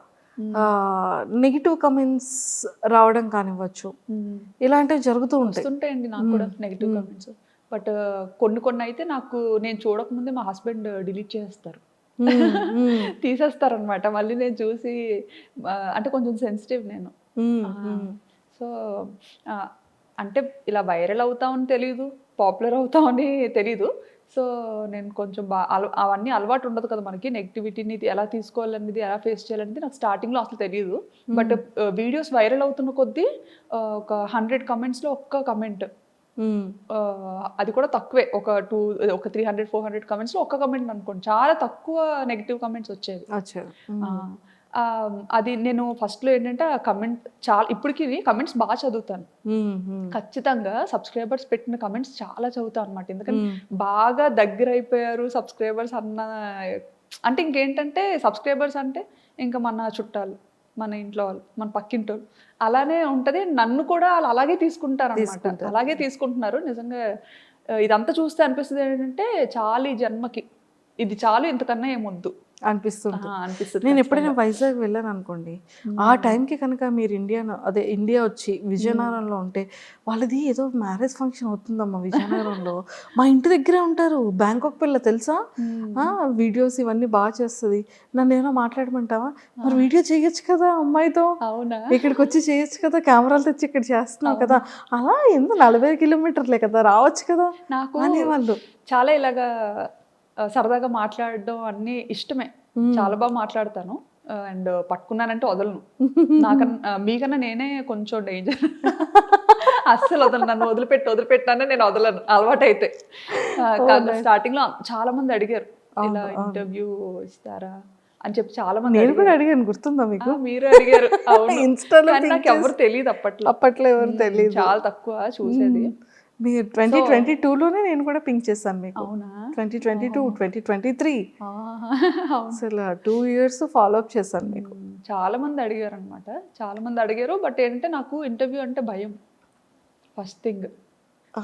నెగిటివ్ కమెంట్స్ రావడం కానివ్వచ్చు, ఇలాంటివి జరుగుతూ ఉంటాయి. వస్తుంటాయండి నాకు కూడా నెగిటివ్ కామెంట్స్. బట్ కొన్ని అయితే నాకు నేను చూడకముందే మా హస్బెండ్ డిలీట్ చేస్తారు, తీసేస్తారనమాట. మళ్ళీ నేను చూసి అంటే కొంచెం సెన్సిటివ్ నేను. సో అంటే ఇలా వైరల్ అవుతామని తెలీదు, పాపులర్ అవుతామని తెలీదు. సో నేను కొంచెం అవన్నీ అలవాటు ఉండదు కదా మనకి, నెగిటివిటీని ఎలా తీసుకోవాలనేది, ఎలా ఫేస్ చేయాలనేది నాకు స్టార్టింగ్లో అసలు తెలియదు. బట్ వీడియోస్ వైరల్ అవుతున్న కొద్దీ ఒక 100 కమెంట్స్లో ఒక్క కమెంట్, అది కూడా తక్కువే, ఒక 300-400 కమెంట్స్లో ఒక్క కమెంట్ అనుకోండి, చాలా తక్కువ నెగిటివ్ కమెంట్స్ వచ్చేవి. అది నేను ఫస్ట్లో ఏంటంటే ఆ కమెంట్ చాలా, ఇప్పటికి కమెంట్స్ బాగా చదువుతాను ఖచ్చితంగా. సబ్స్క్రైబర్స్ పెట్టిన కమెంట్స్ చాలా చదువుతాను అనమాట. ఎందుకంటే బాగా దగ్గర అయిపోయారు సబ్స్క్రైబర్స్ అన్న, అంటే ఇంకేంటంటే సబ్స్క్రైబర్స్ అంటే ఇంకా మన చుట్టాలు, మన ఇంట్లో వాళ్ళు, మన పక్కింటి వాళ్ళు, అలానే ఉంటుంది. నన్ను కూడా వాళ్ళు అలాగే తీసుకుంటారు అనమాట, అలాగే తీసుకుంటున్నారు. నిజంగా ఇదంతా చూస్తే అనిపిస్తుంది ఏంటంటే చాలు ఈ జన్మకి, ఇది చాలు, ఇంతకన్నా ఏమొద్దు అనిపిస్తుంది. నేను ఎప్పుడైనా వైజాగ్ వెళ్ళాను అనుకోండి, ఆ టైంకి కనుక మీరు ఇండియా వచ్చి విజయనగరంలో ఉంటే, వాళ్ళది ఏదో మ్యారేజ్ ఫంక్షన్ అవుతుందమ్మా విజయనగరంలో, మా ఇంటి దగ్గరే ఉంటారు, బ్యాంకాక్ పిల్ల తెలుసా, వీడియోస్ ఇవన్నీ బాగా చేస్తుంది, నన్ను ఏమైనా మాట్లాడమంటావా, మరి వీడియో చేయొచ్చు కదా అమ్మాయితో, ఇక్కడికి వచ్చి చేయొచ్చు కదా, కెమెరాలు తెచ్చి ఇక్కడ చేస్తున్నావు కదా, అలా ఎందుకు 40 కిలోమీటర్లే కదా, రావచ్చు కదా నాకు అనేవాళ్ళు. చాలా ఇలాగా సరదాగా మాట్లాడడం అన్నీ ఇష్టమే, చాలా బాగా మాట్లాడతాను. అండ్ పట్టుకున్నానంటే వదలను, మీకన్నా నేనే కొంచెం డేంజర్, అస్సలు వదలను, నన్ను వదిలిపెట్టానే నేను వదలను అలవాటైతే. స్టార్టింగ్ లో చాలా మంది అడిగారు ఇలా ఇంటర్వ్యూ ఇస్తారా అని చెప్పి, చాలా మంది. నేను కూడా అడిగాను, గుర్తుందా మీకు? మీరు అడిగారు, అవును. నాకు ఎవరు తెలియదు అప్పట్లో ఎవరు తెలియదు, చాలా తక్కువ చూసేది. మీరు 2022లోనే నేను కూడా పింక్ చేశాను మీకు. అవునా? 2022, 2023 అసలు 2 years ఫాలో అప్ చేశాను మీకు. చాలా మంది అడిగారు అనమాట, చాలా మంది అడిగారు. బట్ ఏంటంటే నాకు ఇంటర్వ్యూ అంటే భయం ఫస్ట్ థింగ్.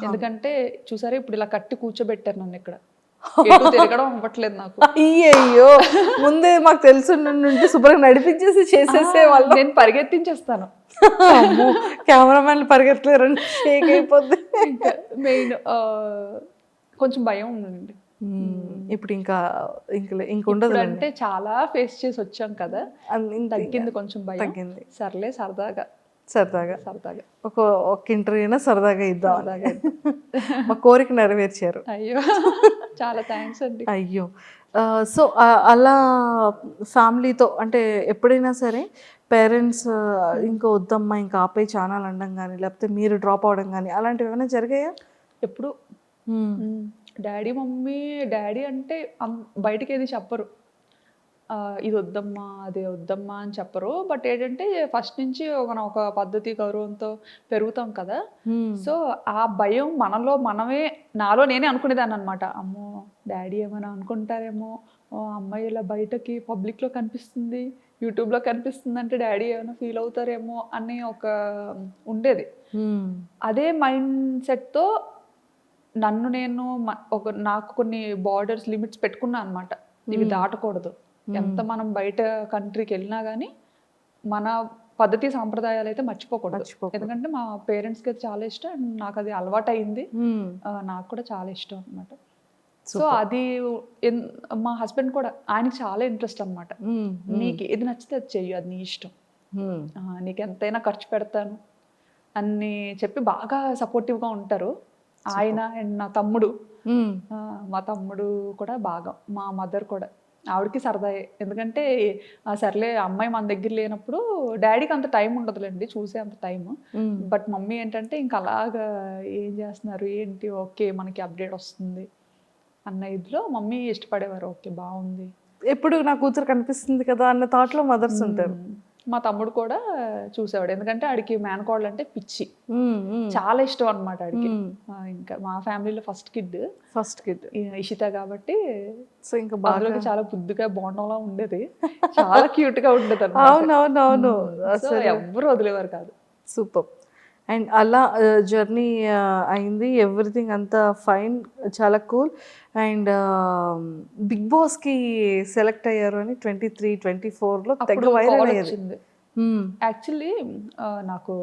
ఎందుకంటే చూసారా ఇప్పుడు ఇలా కట్టి కూర్చోబెట్టారు నన్ను ఇక్కడ, తిరగడం అవ్వట్లేదు నాకు. అయ్యో, ముందే మాకు తెలుసు నుండి శుభ్రంగా నడిపించేసి చేసేసే వాళ్ళు. నేను పరిగెత్తించేస్తాను, కెమెరామెన్లు పరిగెత్తలేరండి, షేక్ అయిపోద్ది. ఇంకా మెయిన్ కొంచెం భయం ఉందండి. ఇప్పుడు ఇంకా ఉండదు అంటే చాలా ఫేస్ చేసి వచ్చాం కదా, తగ్గింది కొంచెం భయం, తగ్గింది. సర్లే సరదాగా ఒక ఇంటర్వ్యూ అయినా సరదాగా ఇద్దాం, మా కోరిక నెరవేర్చారు. అయ్యో, చాలా థ్యాంక్స్ అండి. అయ్యో, సో అలా ఫ్యామిలీతో అంటే ఎప్పుడైనా సరే పేరెంట్స్ ఇంకా వద్దమ్మా ఇంకా ఆపే ఛానల్ అనడం కానీ, లేకపోతే మీరు డ్రాప్ అవడం కానీ, అలాంటివి ఏమైనా జరిగాయా? ఎప్పుడు డాడీ అంటే బయటకి ఏది చెప్పరు, ఇది వద్దమ్మా అదే వద్దమ్మా అని చెప్పరు. బట్ ఏంటంటే ఫస్ట్ నుంచి ఒక పద్ధతి గౌరవంతో పెరుగుతాం కదా, సో ఆ భయం నాలో నేనే అనుకునేదాన్ని అనమాట. అమ్మో డాడీ ఏమైనా అనుకుంటారేమో, అమ్మాయి ఇలా బయటకి పబ్లిక్లో కనిపిస్తుంది, యూట్యూబ్లో కనిపిస్తుంది అంటే డాడీ ఏమైనా ఫీల్ అవుతారేమో అని ఉండేది. అదే మైండ్ సెట్తో నేను నాకు కొన్ని బార్డర్స్, లిమిట్స్ పెట్టుకున్నా అనమాట. ఇవి దాటకూడదు, ఎంత మనం బయట కంట్రీకి వెళ్ళినా కానీ మన పద్ధతి సాంప్రదాయాలు అయితే మర్చిపోకూడదు. ఎందుకంటే మా పేరెంట్స్కి అది చాలా ఇష్టం, అండ్ నాకు అది అలవాటు అయింది, నాకు కూడా చాలా ఇష్టం అనమాట. సో అది మా హస్బెండ్ కూడా, ఆయనకి చాలా ఇంట్రెస్ట్ అనమాట. నీకు ఏది నచ్చితే అది చెయ్యి, అది నీ ఇష్టం, నీకు ఎంతైనా ఖర్చు పెడతాను అని చెప్పి బాగా సపోర్టివ్గా ఉంటారు ఆయన. అండ్ నా తమ్ముడు, మా తమ్ముడు కూడా బాగా, మా మదర్ కూడా, ఆవిడకి సరదాయే. ఎందుకంటే సర్లే అమ్మాయి మన దగ్గర లేనప్పుడు డాడీకి అంత టైం ఉండదులేండి చూసే అంత టైం. బట్ మమ్మీ ఏంటంటే ఇంకా అలాగా ఏం చేస్తున్నారు ఏంటి, ఓకే మనకి అప్డేట్ వస్తుంది అన్న ఇదిలో మమ్మీ ఇష్టపడేవారు. ఓకే బాగుంది, ఎప్పుడు నా కూతురు కనిపిస్తుంది కదా అన్న థాట్లో మదర్స్ ఉంటారు. మా తమ్ముడు కూడా చూసేవాడు, ఎందుకంటే ఆడికి మేనకోడలు అంటే పిచ్చి, చాలా ఇష్టం అనమాట ఆడికి. ఇంకా మా ఫ్యామిలీలో ఫస్ట్ కిడ్ ఇషిత కాబట్టి, సో ఇంకా బాగా చాలా బుద్ధిగా బోండంలా ఉండేది, చాలా క్యూట్ గా ఉండేది అనమాట. అవునవునవును, అసలు ఎవ్వరు వదిలేవారు కాదు. సూపర్. అండ్ అలా జర్నీ అయింది, ఎవ్రీథింగ్ అంతా ఫైన్, చాలా కూల్. అండ్ బిగ్ బాస్కి సెలెక్ట్ అయ్యారు అని 23-24లో తెగ అప్పుడు వైరల్ కాల్ అయ్యేది. వచ్చింది. యాక్చువల్లీ నాకు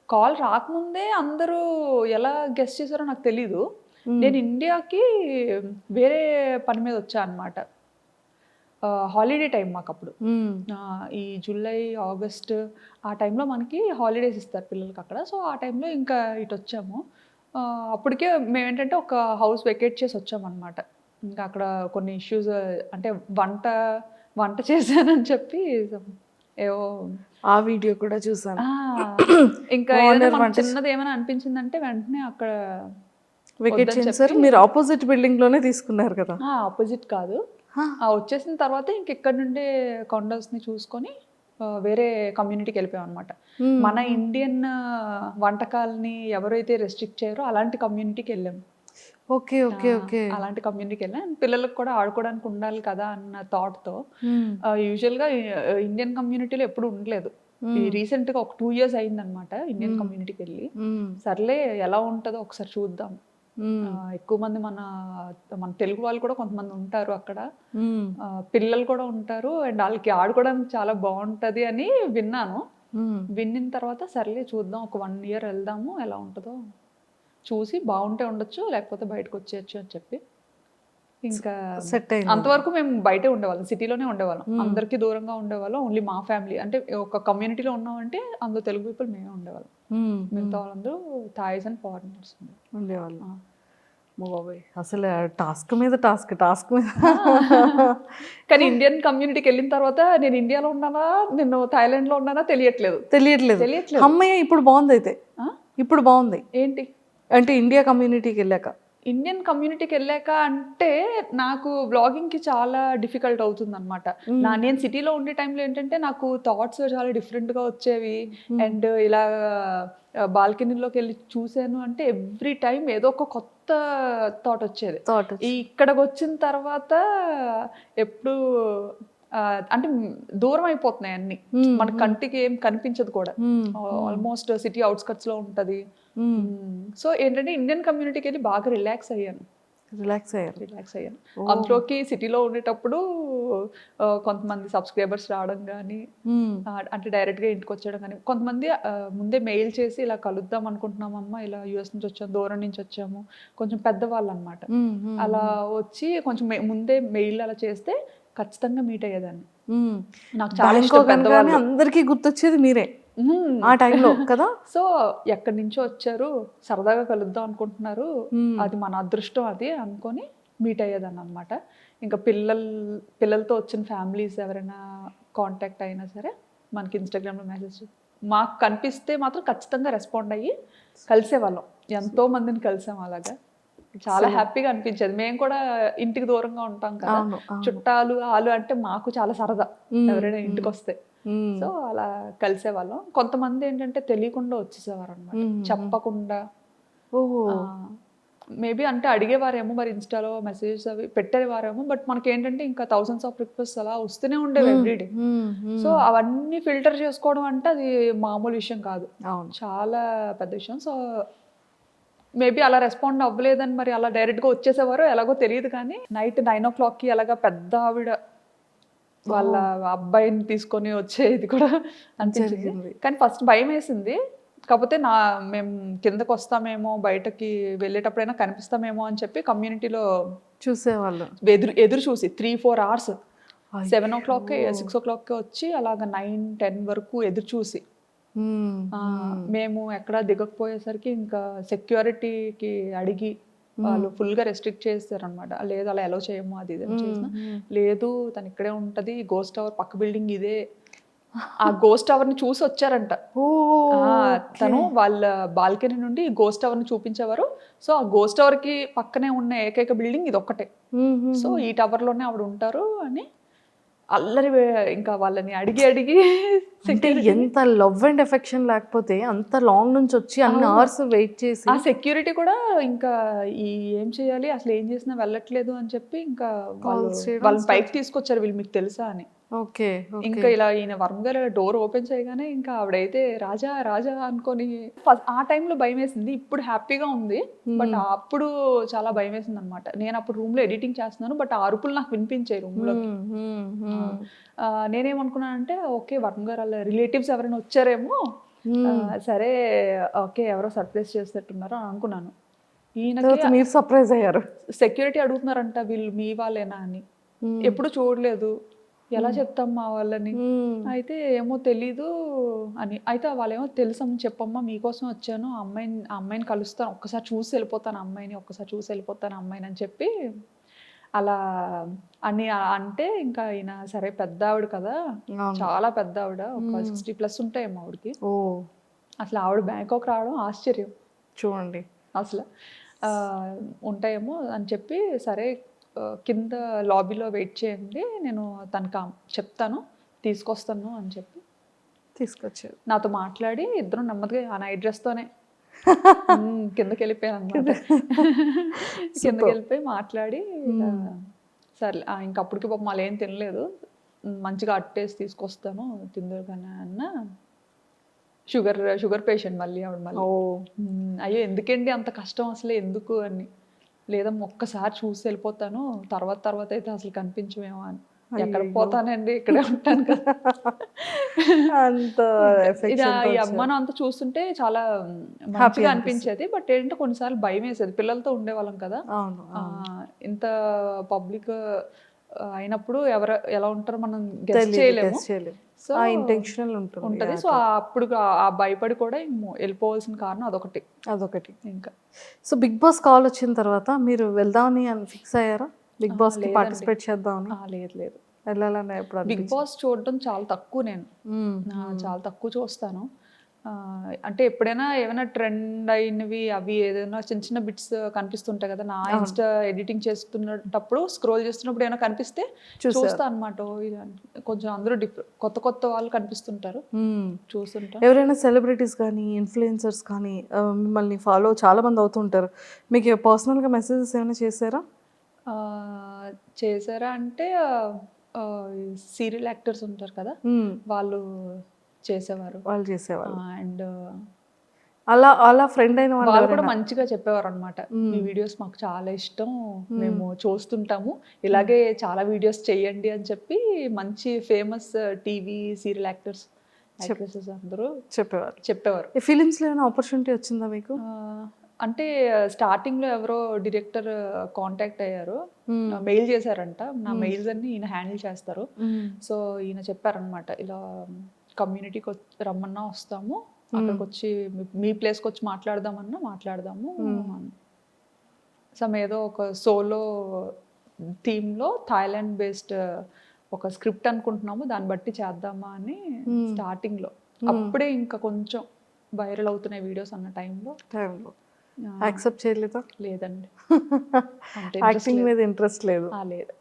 కాల్ రాకముందే అందరూ ఎలా గెస్ట్ చేశారో నాకు తెలీదు. నేను ఇండియాకి వేరే పని మీద వచ్చా అనమాట. హాలిడే టైం మాకు అప్పుడు. ఈ జూలై ఆగస్ట్ ఆ టైంలో మనకి హాలిడేస్ ఇస్తారు పిల్లలకి అక్కడ. సో ఆ టైంలో ఇంకా ఇటు వచ్చాము. అప్పటికే మేమేంటంటే ఒక హౌస్ వెకేట్ చేసి వచ్చామన్నమాట. ఇంకా అక్కడ కొన్ని ఇష్యూస్, అంటే వంట చేశానని చెప్పి ఏవో ఆ వీడియో కూడా చూసాను. ఇంకా ఏదైనా మనకు చిన్నది ఏమైనా అనిపించిందంటే వెంటనే అక్కడ వికెట్ చేశారు. మీరు ఆపోజిట్ బిల్డింగ్ లోనే తీసుకున్నారు కదా? ఆపోజిట్ కాదు, వచ్చేసిన తర్వాత ఇంక ఇక్కడ నుండే కాండోస్ని చూసుకొని వేరే కమ్యూనిటీకి వెళ్ళిపోయాం అనమాట. మన ఇండియన్ వంటకాలని ఎవరైతే రెస్ట్రిక్ట్ చేయరో అలాంటి కమ్యూనిటీకి వెళ్ళాము. Okay okay okay. అలాంటి కమ్యూనిటీకి వెళ్ళాం. పిల్లలకు కూడా ఆడుకోవడానికి ఉండాలి కదా అన్న థాట్తో. యూజువల్గా ఇండియన్ కమ్యూనిటీలో ఎప్పుడు ఉండలేదు. ఈ రీసెంట్గా ఒక 2 years అయిందనమాట ఇండియన్ కమ్యూనిటీకి వెళ్ళి. సర్లే ఎలా ఉంటుందో ఒకసారి చూద్దాం. ఎక్కువ మంది మన తెలుగు వాళ్ళు కూడా కొంతమంది ఉంటారు అక్కడ, పిల్లలు కూడా ఉంటారు, అండ్ వాళ్ళకి ఆడుకోవడానికి చాలా బాగుంటది అని విన్నాను. విన్న తర్వాత సర్లే చూద్దాం, ఒక 1 year వెళ్దాము, ఎలా ఉంటుందో చూసి బాగుంటే ఉండొచ్చు, లేకపోతే బయటకు వచ్చేయచ్చు అని చెప్పి ఇంకా సెట్ అయింది. అంతవరకు మేము బయటే ఉండేవాళ్ళం, సిటీలోనే ఉండేవాళ్ళం, అందరికీ దూరంగా ఉండేవాళ్ళం. ఓన్లీ మా ఫ్యామిలీ, అంటే ఒక కమ్యూనిటీలో ఉన్నామంటే అందులో తెలుగు పీపుల్ మేమే ఉండేవాళ్ళం. మిగతా వాళ్ళందరూ థాయిస్ అండ్ ఫారినర్స్ ఉండేవాళ్ళు. బాబాయ్ అసలు టాస్క్ మీద టాస్క్ మీద. కానీ ఇండియన్ కమ్యూనిటీకి వెళ్ళిన తర్వాత నేను ఇండియాలో ఉన్నానా, నేను థాయిలాండ్లో ఉన్నానా తెలియట్లేదు. అమ్మయ్య ఇప్పుడు బాగుంది. అయితే ఇప్పుడు బాగుంది ఏంటి అంటే ఇండియా కమ్యూనిటీకి వెళ్ళాక. ఇండియన్ కమ్యూనిటీకి వెళ్ళాక అంటే నాకు బ్లాగింగ్కి చాలా డిఫికల్ట్ అవుతుంది అనమాట. నేను సిటీలో ఉండే టైంలో ఏంటంటే నాకు థాట్స్ చాలా డిఫరెంట్గా వచ్చేవి. అండ్ ఇలా బాల్కనీలోకి వెళ్ళి చూసాను అంటే ఎవ్రీ టైం ఏదో ఒక కొత్త థాట్ వచ్చేది. ఇక్కడికి వచ్చిన తర్వాత ఎప్పుడు అంటే దూరం అయిపోతున్నాయి అన్ని, మన కంటికి ఏం కనిపించదు కూడా. ఆల్మోస్ట్ సిటీ అవుట్స్కట్స్ లో ఉంటది. సో ఏంటంటే ఇండియన్ కమ్యూనిటీకి వెళ్ళి బాగా రిలాక్స్ అయ్యాను. అందులోకి సిటీలో ఉండేటప్పుడు కొంతమంది సబ్స్క్రైబర్స్ రావడం కానీ, అంటే డైరెక్ట్గా ఇంటికి వచ్చేయడం కానీ, కొంతమంది ముందే మెయిల్ చేసి ఇలా కలుద్దాం అనుకుంటున్నామమ్మా, ఇలా యూఎస్ నుంచి వచ్చాము, దూరం నుంచి వచ్చాము, కొంచెం పెద్దవాళ్ళు అనమాట. అలా వచ్చి కొంచెం ముందే మెయిల్ అలా చేస్తే ఖచ్చితంగా మీట్ అయ్యేదాన్ని. నాకు చాలా ఇష్టం పెద్దవాళ్ళు. అందరికీ గుర్తొచ్చేది మీరే ఆ టైంలో కదా. సో ఎక్కడి నుంచో వచ్చారు, సరదాగా కలుద్దాం అనుకుంటున్నారు, అది మన అదృష్టం అది అనుకొని మీట్ అయ్యేదాన్ని అనమాట. ఇంకా పిల్లలతో వచ్చిన ఫ్యామిలీస్ ఎవరైనా కాంటాక్ట్ అయినా సరే మనకి ఇన్స్టాగ్రామ్లో మెసేజ్ మాకు కనిపిస్తే మాత్రం ఖచ్చితంగా రెస్పాండ్ అయ్యి కలిసేవాళ్ళం. ఎంతో మందిని కలిసాం అలాగా. చాలా హ్యాపీగా అనిపించేది. మేము కూడా ఇంటికి దూరంగా ఉంటాం కదా, చుట్టాలు ఆలు అంటే మాకు చాలా సరదా ఎవరైనా ఇంటికి వస్తే. సో అలా కలిసేవాళ్ళం. కొంతమంది ఏంటంటే తెలియకుండా వచ్చేసేవారు అనమాట, చెప్పకుండా. మేబీ అంటే అడిగేవారేమో, మరి ఇన్స్టాలో మెసేజెస్ అవి పెట్టేవారేమో, బట్ మనకి ఏంటంటే ఇంకా థౌసండ్స్ ఆఫ్ రిక్వెస్ట్ అలా వస్తూనే ఉండేవి ఎవ్రీడే. సో అవన్నీ ఫిల్టర్ చేసుకోవడం అంటే అది మామూలు విషయం కాదు, చాలా పెద్ద విషయం. సో మేబీ అలా రెస్పాండ్ అవ్వలేదని మరి అలా డైరెక్ట్గా వచ్చేసేవారో ఎలాగో తెలియదు. కానీ నైట్ 9 o'clockకి అలాగా పెద్ద ఆవిడ వాళ్ళ అబ్బాయిని తీసుకొని వచ్చేది కూడా అనిపించింది. కానీ ఫస్ట్ భయం వేసింది. కాకపోతే మేము కిందకు వస్తామేమో, బయటకి వెళ్ళేటప్పుడైనా కనిపిస్తామేమో అని చెప్పి కమ్యూనిటీలో చూసేవాళ్ళు. ఎదురు చూసి 3-4 hours, 7 o'clock 6 o'clock వచ్చి అలాగ 9-10 వరకు ఎదురు చూసి, మేము ఎక్కడా దిగకపోయేసరికి ఇంకా సెక్యూరిటీకి అడిగి వాళ్ళు ఫుల్గా రెస్ట్రిక్ట్ చేస్తారనమాట. లేదు అలా ఎలా చేయము, అది ఇది చేసిన లేదు, తను ఇక్కడే ఉంటుంది, గోస్ట్ టవర్ పక్క బిల్డింగ్ ఇదే. ఆ గోస్ట్ టవర్ ని చూసి వచ్చారంట. తను వాళ్ళ బాల్కనీ నుండి గోస్ట్ టవర్ ని చూపించేవారు. సో ఆ గోస్ట్ టవర్ కి పక్కనే ఉన్న ఏకైక బిల్డింగ్ ఇది ఒక్కటే. సో ఈ టవర్ లోనే ఆవిడ ఉంటారు అని అల్లరి. ఇంకా వాళ్ళని అడిగి అంటే ఎంత లవ్ అండ్ ఎఫెక్షన్ లేకపోతే అంత లాంగ్ నుంచి వచ్చి అన్ని అవర్స్ వెయిట్ చేసి, ఆ సెక్యూరిటీ కూడా ఇంకా ఏం చేయాలి, అసలు ఏం చేసినా వెళ్ళట్లేదు అని చెప్పి ఇంకా వాళ్ళని పైకి తీసుకొచ్చారు, వీళ్ళు మీకు తెలుసా అని. ఓకే. ఇంకా ఇలా ఈయన వర్మ గారు డోర్ ఓపెన్ చేయగానే ఇంకా ఆవిడైతే రాజా రాజా అనుకొని ఆ టైంలో భయం వేసింది. ఇప్పుడు హ్యాపీగా ఉంది, బట్ అప్పుడు చాలా భయం వేసింది అనమాట. నేను అప్పుడు రూమ్ లో ఎడిటింగ్ చేస్తున్నాను, బట్ ఆ అరుపులు నాకు వినిపించాయి రూమ్ లో. నేనేమనుకున్నానంటే ఓకే వర్మ గారు వాళ్ళ రిలేటివ్స్ ఎవరైనా వచ్చారేమో, సరే ఓకే ఎవరో సర్ప్రైజ్ చేసేటట్టున్నారో అని అనుకున్నాను. ఈయనకి మీరు సర్ప్రైజ్ అయ్యారు. సెక్యూరిటీ అడుగుతున్నారంట వీళ్ళు మీ వాళ్ళేనా అని. ఎప్పుడు చూడలేదు, ఎలా చెప్తాం మా వాళ్ళని. అయితే ఏమో తెలీదు అని. అయితే వాళ్ళేమో తెలుసమ్మా చెప్పమ్మా మీకోసం వచ్చాను, అమ్మాయిని కలుస్తాను, ఒక్కసారి చూసి వెళ్ళిపోతాను అమ్మాయిని, ఒక్కసారి చూసి వెళ్ళిపోతాను అమ్మాయిని అని చెప్పి అలా అని అంటే ఇంకా ఈయన సరే పెద్ద ఆవిడ కదా, చాలా పెద్ద ఆవిడ, ఒక 60+ ఉంటాయేమో ఆవిడకి. అసలు ఆవిడ బ్యాంకాక్ రావడం ఆశ్చర్యం చూడండి అసలు. ఉంటాయేమో అని చెప్పి సరే కింద లాబీలో వెయిట్ చేయండి, నేను తనకు చెప్తాను తీసుకొస్తాను అని చెప్పి తీసుకొచ్చారు. నాతో మాట్లాడి ఇద్దరం నెమ్మదిగా ఆ నైట్ డ్రెస్తోనే కిందకి వెళ్ళిపోయాను అనమాట. కిందకి వెళ్ళిపోయి మాట్లాడి సరే ఇంకప్పటికి పాపం మళ్ళీ ఏం తినలేదు, మంచిగా అట్టేసి తీసుకొస్తాను తిందురు కానీ అన్న. షుగర్ పేషెంట్ మళ్ళీ ఆవిడ మళ్ళీ. అయ్యో ఎందుకండి అంత కష్టం అసలు ఎందుకు అని. లేదమ్మా ఒక్కసారి చూసి వెళ్ళిపోతాను, తర్వాత అయితే అసలు కనిపించమేమో అని. ఎక్కడ పోతానండి ఇక్కడే ఉంటాను కదా. అంత ఈ అమ్మను అంతా చూస్తుంటే చాలా మంచిగా అనిపించేది, బట్ ఏంటంటే కొన్నిసార్లు భయం వేసేది. పిల్లలతో ఉండేవాళ్ళం కదా, ఇంత పబ్లిక్ అయినప్పుడు ఎవరు ఎలా ఉంటారో మనం గెస్ చేయలేము. సో ఇంటెన్షనల్ ఉంటుంది. సో అప్పుడు ఆ భయపడి కూడా వెళ్ళిపోవాల్సిన కారణం అదొకటి. ఇంకా సో బిగ్ బాస్ కాల్ వచ్చిన తర్వాత మీరు వెళ్దామని ఫిక్స్ అయ్యారా? బిగ్ బాస్ కి పార్టిసిపేట్ చేద్దామని? లేదు వెళ్ళాలని ఎప్పుడు? బిగ్ బాస్ చూడడం చాలా తక్కువ, నేను చాలా తక్కువ చూస్తాను. అంటే ఎప్పుడైనా ఏమైనా ట్రెండ్ అయినవి అవి ఏదైనా చిన్న బిట్స్ కనిపిస్తుంటాయి కదా, నా ఇన్స్టా ఎడిటింగ్ చేస్తున్నప్పుడు స్క్రోల్ చేస్తున్నప్పుడు ఏమైనా కనిపిస్తే చూస్తా అనమాట. కొంచెం అందరూ కొత్త వాళ్ళు కనిపిస్తుంటారు, చూస్తుంటా. ఎవరైనా సెలబ్రిటీస్ కానీ ఇన్ఫ్లుయెన్సర్స్ కానీ మిమ్మల్ని ఫాలో చాలా మంది అవుతుంటారు, మీకు పర్సనల్గా మెసేజెస్ ఏమైనా చేశారా అంటే సీరియల్ యాక్టర్స్ ఉంటారు కదా, వాళ్ళు చేసేవారు. అండ్ అలా ఫ్రెండ్ అయిన వాళ్ళు కూడా మంచిగా చెప్పేవారు అనమాట. మీ వీడియోస్ మాకు చాలా ఇష్టం, మేము చూస్తుంటాము, ఇలాగే చాలా వీడియోస్ చేయండి అని చెప్పి మంచి ఫేమస్ టీవీ సీరియల్ యాక్టర్స్ అందరూ చెప్పేవారు. ఫిలిమ్స్ లో ఏమైనా ఆపర్చునిటీ వచ్చిందా మీకు? అంటే స్టార్టింగ్ లో ఎవరో డైరెక్టర్ కాంటాక్ట్ అయ్యారు, మెయిల్ చేశారంట. నా మెయిల్స్ అన్ని ఈయన హ్యాండిల్ చేస్తారు. సో ఈయన చెప్పారనమాట, ఇలా కమ్యూనిటీకి రమ్మన్నా వస్తాము, అక్కడికి వచ్చి మీ ప్లేస్కి వచ్చి మాట్లాడదాము. సమ్ ఏదో ఒక సోలో థీమ్లో థాయిలాండ్ బేస్డ్ ఒక స్క్రిప్ట్ అనుకుంటున్నాము, దాన్ని బట్టి చేద్దామా అని స్టార్టింగ్లో. అప్పుడే ఇంకా కొంచెం వైరల్ అవుతున్నాయి వీడియోస్ అన్న టైంలో యాక్సెప్ట్ చేయలేదా? లేదండి, యాక్టింగ్ మీద ఇంట్రెస్ట్ లేదు. లేదు,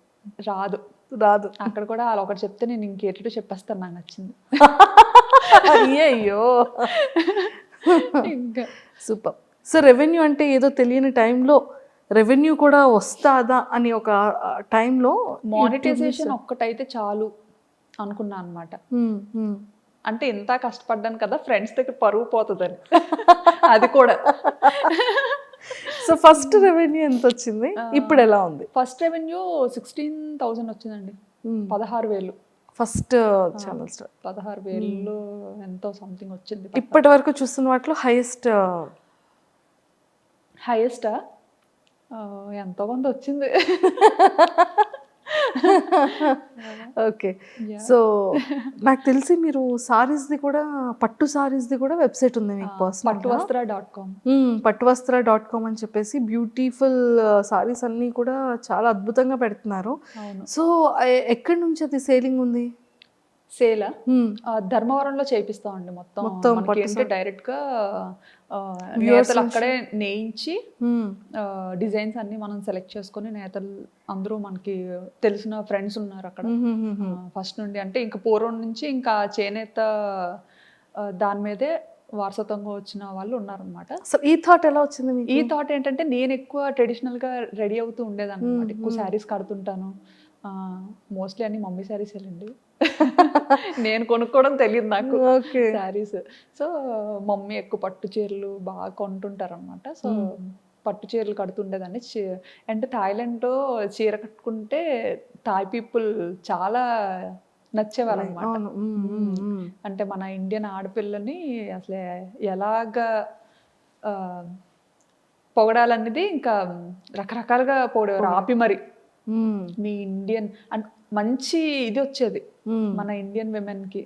రాదు. అక్కడ కూడా వాళ్ళు ఒకటి చెప్తే నేను ఇంకేటో చెప్పేస్తాను, నాకు నచ్చింది. అయ్యో ఇంకా సూపర్. సో రెవెన్యూ అంటే ఏదో తెలియని టైంలో రెవెన్యూ కూడా వస్తుందా అని ఒక టైంలో మానిటైజేషన్ ఒక్కటైతే చాలు అనుకున్నా అనమాట. అంటే ఇంత కష్టపడ్డాను కదా, ఫ్రెండ్స్ దగ్గర పరువు పోతుందని. అది కూడా. సో ఫస్ట్ రెవెన్యూ ఎంత వచ్చింది, ఇప్పుడు ఎలా ఉంది? ఫస్ట్ రెవెన్యూ 16,000 వచ్చిందండి, 16,000 ఫస్ట్ ఛానల్ స్టార్. 16,000 ఎంతో సంథింగ్ వచ్చింది. ఇప్పటి వరకు చూస్తున్న వాటిలో హైయెస్టా ఎంతో కొంత వచ్చింది. ఓకే. సో నాకు తెలిసి మీరు సారీస్ది కూడా, పట్టు సారీస్ది కూడా వెబ్సైట్ ఉంది మీకు పర్సనల్? పట్టువస్త్ర.com అని చెప్పేసి బ్యూటిఫుల్ సారీస్ అన్నీ కూడా చాలా అద్భుతంగా పెడుతున్నారు. సో ఎక్కడి నుంచి అది సేలింగ్ ఉంది? సేలా ధర్మవరంలో చేపిస్తామండి మొత్తం. డైరెక్ట్ గా నేతలు అక్కడే నేయించి డిజైన్స్ అన్ని మనం సెలెక్ట్ చేసుకొని, నేతలు అందరూ మనకి తెలిసిన ఫ్రెండ్స్ ఉన్నారు అక్కడ ఫస్ట్ నుండి. అంటే ఇంకా పూర్వం నుంచి ఇంకా చేనేత దాని మీదే వారసత్వంగా వచ్చిన వాళ్ళు ఉన్నారనమాట. సో ఈ థాట్ ఎలా వచ్చింది? ఈ థాట్ ఏంటంటే నేను ఎక్కువ ట్రెడిషనల్ గా రెడీ అవుతూ ఉండేదాన్ని అనమాట. ఎక్కువ శారీస్ కడుతుంటాను, మోస్ట్లీ అన్ని మమ్మీ శారీస్ వెళ్ళండి. నేను కొనుక్కోవడం తెలియదు నాకు ఓకే. శారీస్. సో మమ్మీ ఎక్కువ పట్టు చీరలు బాగా కొంటుంటారు అనమాట. సో పట్టు చీరలు కడుతుండేదాన్ని. అంటే థాయిలాండ్లో చీర కట్టుకుంటే థాయ్ పీపుల్ చాలా నచ్చేవారు అనమాట. అవును. అంటే మన ఇండియన్ ఆడపిల్లని అసలు ఎలాగా ఆ, పొగడాలనేది ఇంకా రకరకాలుగా పొగిడేవారు. ఆపి మరి మీ ఇండియన్ అంటే మంచి ఇది వచ్చేది మన ఇండియన్ విమెన్కి.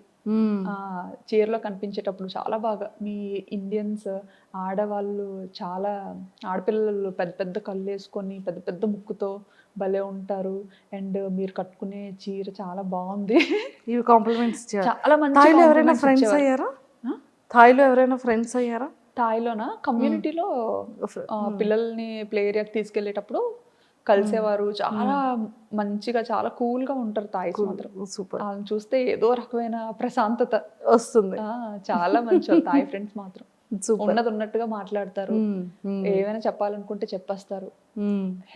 చీరలో కనిపించేటప్పుడు చాలా బాగా మీ ఇండియన్స్ ఆడవాళ్ళు చాలా ఆడపిల్లలు పెద్ద పెద్ద కళ్ళు వేసుకొని పెద్ద పెద్ద ముక్కుతో భలే ఉంటారు. అండ్ మీరు కట్టుకునే చీర చాలా బాగుంది. ఇవి కాంప్లిమెంట్స్ చాలా మంచి థాయిలో ఎవరైనా compliments ఫ్రెండ్స్ ఇచ్చేవారు. అయ్యారా? థాయిలో ఎవరైనా ఫ్రెండ్స్ అయ్యారా? థాయిలోన కమ్యూనిటీలో పిల్లల్ని ప్లే ఏరియాకి తీసుకెళ్లేటప్పుడు కలిసేవారు. చాలా మంచిగా చాలా కూల్ గా ఉంటారు థాయిస్ మాత్రం. సూపర్ వాళ్ళని చూస్తే ఏదో రకమైన ప్రశాంతత వస్తుంది. చాలా మంచి థాయ్ ఫ్రెండ్స్ మాత్రం. సూపర్. ఉన్నది ఉన్నట్టుగా మాట్లాడతారు. ఏమైనా చెప్పాలనుకుంటే చెప్పేస్తారు.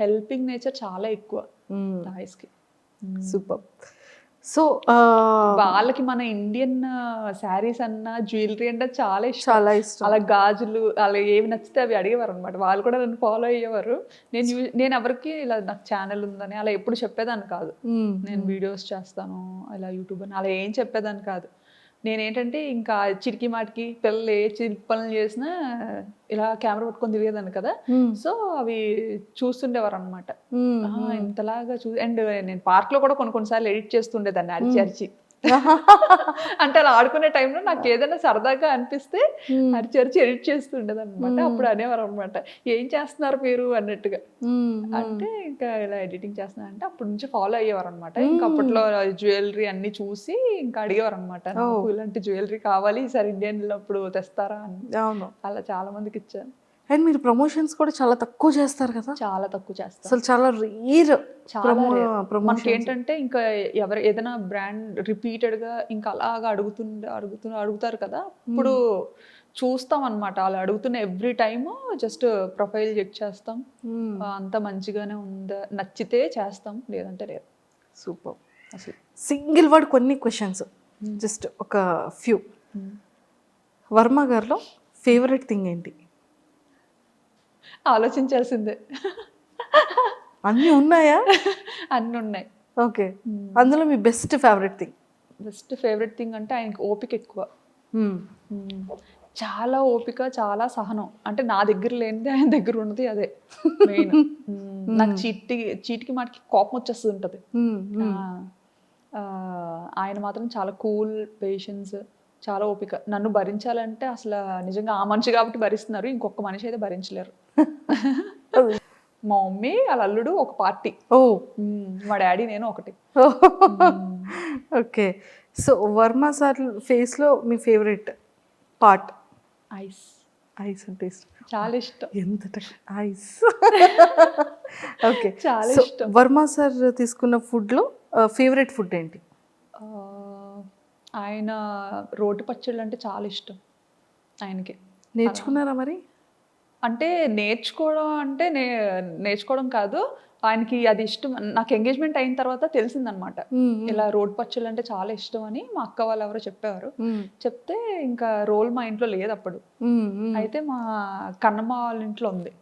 హెల్పింగ్ నేచర్ చాలా ఎక్కువ థాయిస్ కి. సూపర్. సో వాళ్ళకి మన ఇండియన్ శారీస్ అన్న జ్యువెలరీ అంటే చాలా ఇష్టం. చాలా ఇష్టం. అలా గాజులు అలా ఏవి నచ్చితే అవి అడిగేవారు అనమాట. వాళ్ళు కూడా నన్ను ఫాలో అయ్యేవారు. నేను ఎవరికి ఇలా నాకు ఛానల్ ఉందని అలా ఎప్పుడు చెప్పేదాన్ని కాదు. నేను వీడియోస్ చేస్తాను ఇలా యూట్యూబ్ అని అలా ఏం చెప్పేదాన్ని కాదు. నేనేంటంటే ఇంకా చిటికి మాటికి పిల్లలు ఏ చిలిపి పనులు చేసినా ఇలా కెమెరా పట్టుకొని తిరిగేదాన్ని కదా. సో అవి చూస్తుండేవారు అనమాట. ఇంతలాగా అండ్ నేను పార్క్ లో కూడా కొన్నిసార్లు ఎడిట్ చేస్తుండేదాన్ని అరిచి అరిచి. అంటే అలా ఆడుకునే టైంలో నాకు ఏదైనా సరదాగా అనిపిస్తే అరిచి అరిచి ఎడిట్ చేస్తుండేది అనమాట. అప్పుడు అనేవారు అనమాట, ఏం చేస్తున్నారు మీరు అన్నట్టుగా. అంటే ఇంకా ఇలా ఎడిటింగ్ చేస్తున్నా అంటే అప్పటి నుంచి ఫాలో అయ్యేవారు అనమాట. ఇంకా అప్పట్లో జ్యువెలరీ అన్ని చూసి ఇంకా అడిగేవారు అనమాట, నాకు ఇలాంటి జ్యువెలరీ కావాలి ఈసారి ఇండియన్ అప్పుడు తెస్తారా అని. అవును. అలా చాలా మందికి ఇచ్చాను. అండ్ మీరు ప్రమోషన్స్ కూడా చాలా తక్కువ చేస్తారు కదా? చాలా తక్కువ చేస్తాను. అసలు చాలా రేర్. మనకి ఏంటంటే ఇంకా ఎవరు ఏదైనా బ్రాండ్ రిపీటెడ్ గా ఇంకా అలాగా అడుగుతారు కదా, అప్పుడు చూస్తాం అనమాట. అలా అడుగుతున్న every time just profile check చేస్తాం. అంత మంచిగానే ఉందా, నచ్చితే చేస్తాం, లేదంటే లేదు. సూపర్. అసలు సింగిల్ వర్డ్ కొన్ని క్వశ్చన్స్, జస్ట్ ఒక ఫ్యూ. వర్మ గారిలో ఫేవరెట్ థింగ్ ఏంటి? ఆలోచించాల్సిందే. అన్నీ ఉన్నాయా? అన్నీ ఉన్నాయి. ఓకే. అందులో మీ best favourite thing? Best favourite thing అంటే ఆయనకి ఓపిక ఎక్కువ. చాలా ఓపిక, చాలా సహనం. అంటే నా దగ్గర లేనిది ఆయన దగ్గర ఉన్నది అదే మెయిన్. నాకు చీటికి మాటికి కోపం వచ్చేస్తుంది ఉంటుంది. ఆయన మాత్రం చాలా కూల్, పేషెన్స్, చాలా ఓపిక. నన్ను భరించాలంటే అసలు నిజంగా ఆ మనిషి కాబట్టి భరిస్తున్నారు, ఇంకొక మనిషి అయితే భరించలేరు. మా మమ్మీ వాళ్ళ అల్లుడు ఒక పార్టీ, మా డాడీ నేను ఒకటి. ఓకే. సో వర్మ సార్ ఫేస్లో మీ ఫేవరెట్ పార్ట్? ఐస్. ఐస్ అంటే ఇష్టం, చాలా ఇష్టం. ఎంత ఐస్. ఓకే, చాలా ఇష్టం. వర్మ సార్ తీసుకున్న ఫుడ్లో ఫేవరెట్ ఫుడ్ ఏంటి? ఆయన రోటి పచ్చళ్ళు అంటే చాలా ఇష్టం ఆయనకి. నేర్చుకున్నారా మరి? అంటే నేర్చుకోవడం అంటే నేర్చుకోవడం కాదు, ఆయనకి అది ఇష్టం. నాకు ఎంగేజ్మెంట్ అయిన తర్వాత తెలిసిందనమాట, ఇలా రోడ్ పచ్చళ్ళు అంటే చాలా ఇష్టం అని. మా అక్క వాళ్ళు ఎవరో చెప్పేవారు. చెప్తే ఇంకా రోల్ మా ఇంట్లో లేదు అప్పుడు. అయితే మా కన్నమ్మ వాళ్ళ ఇంట్లో ఉంది,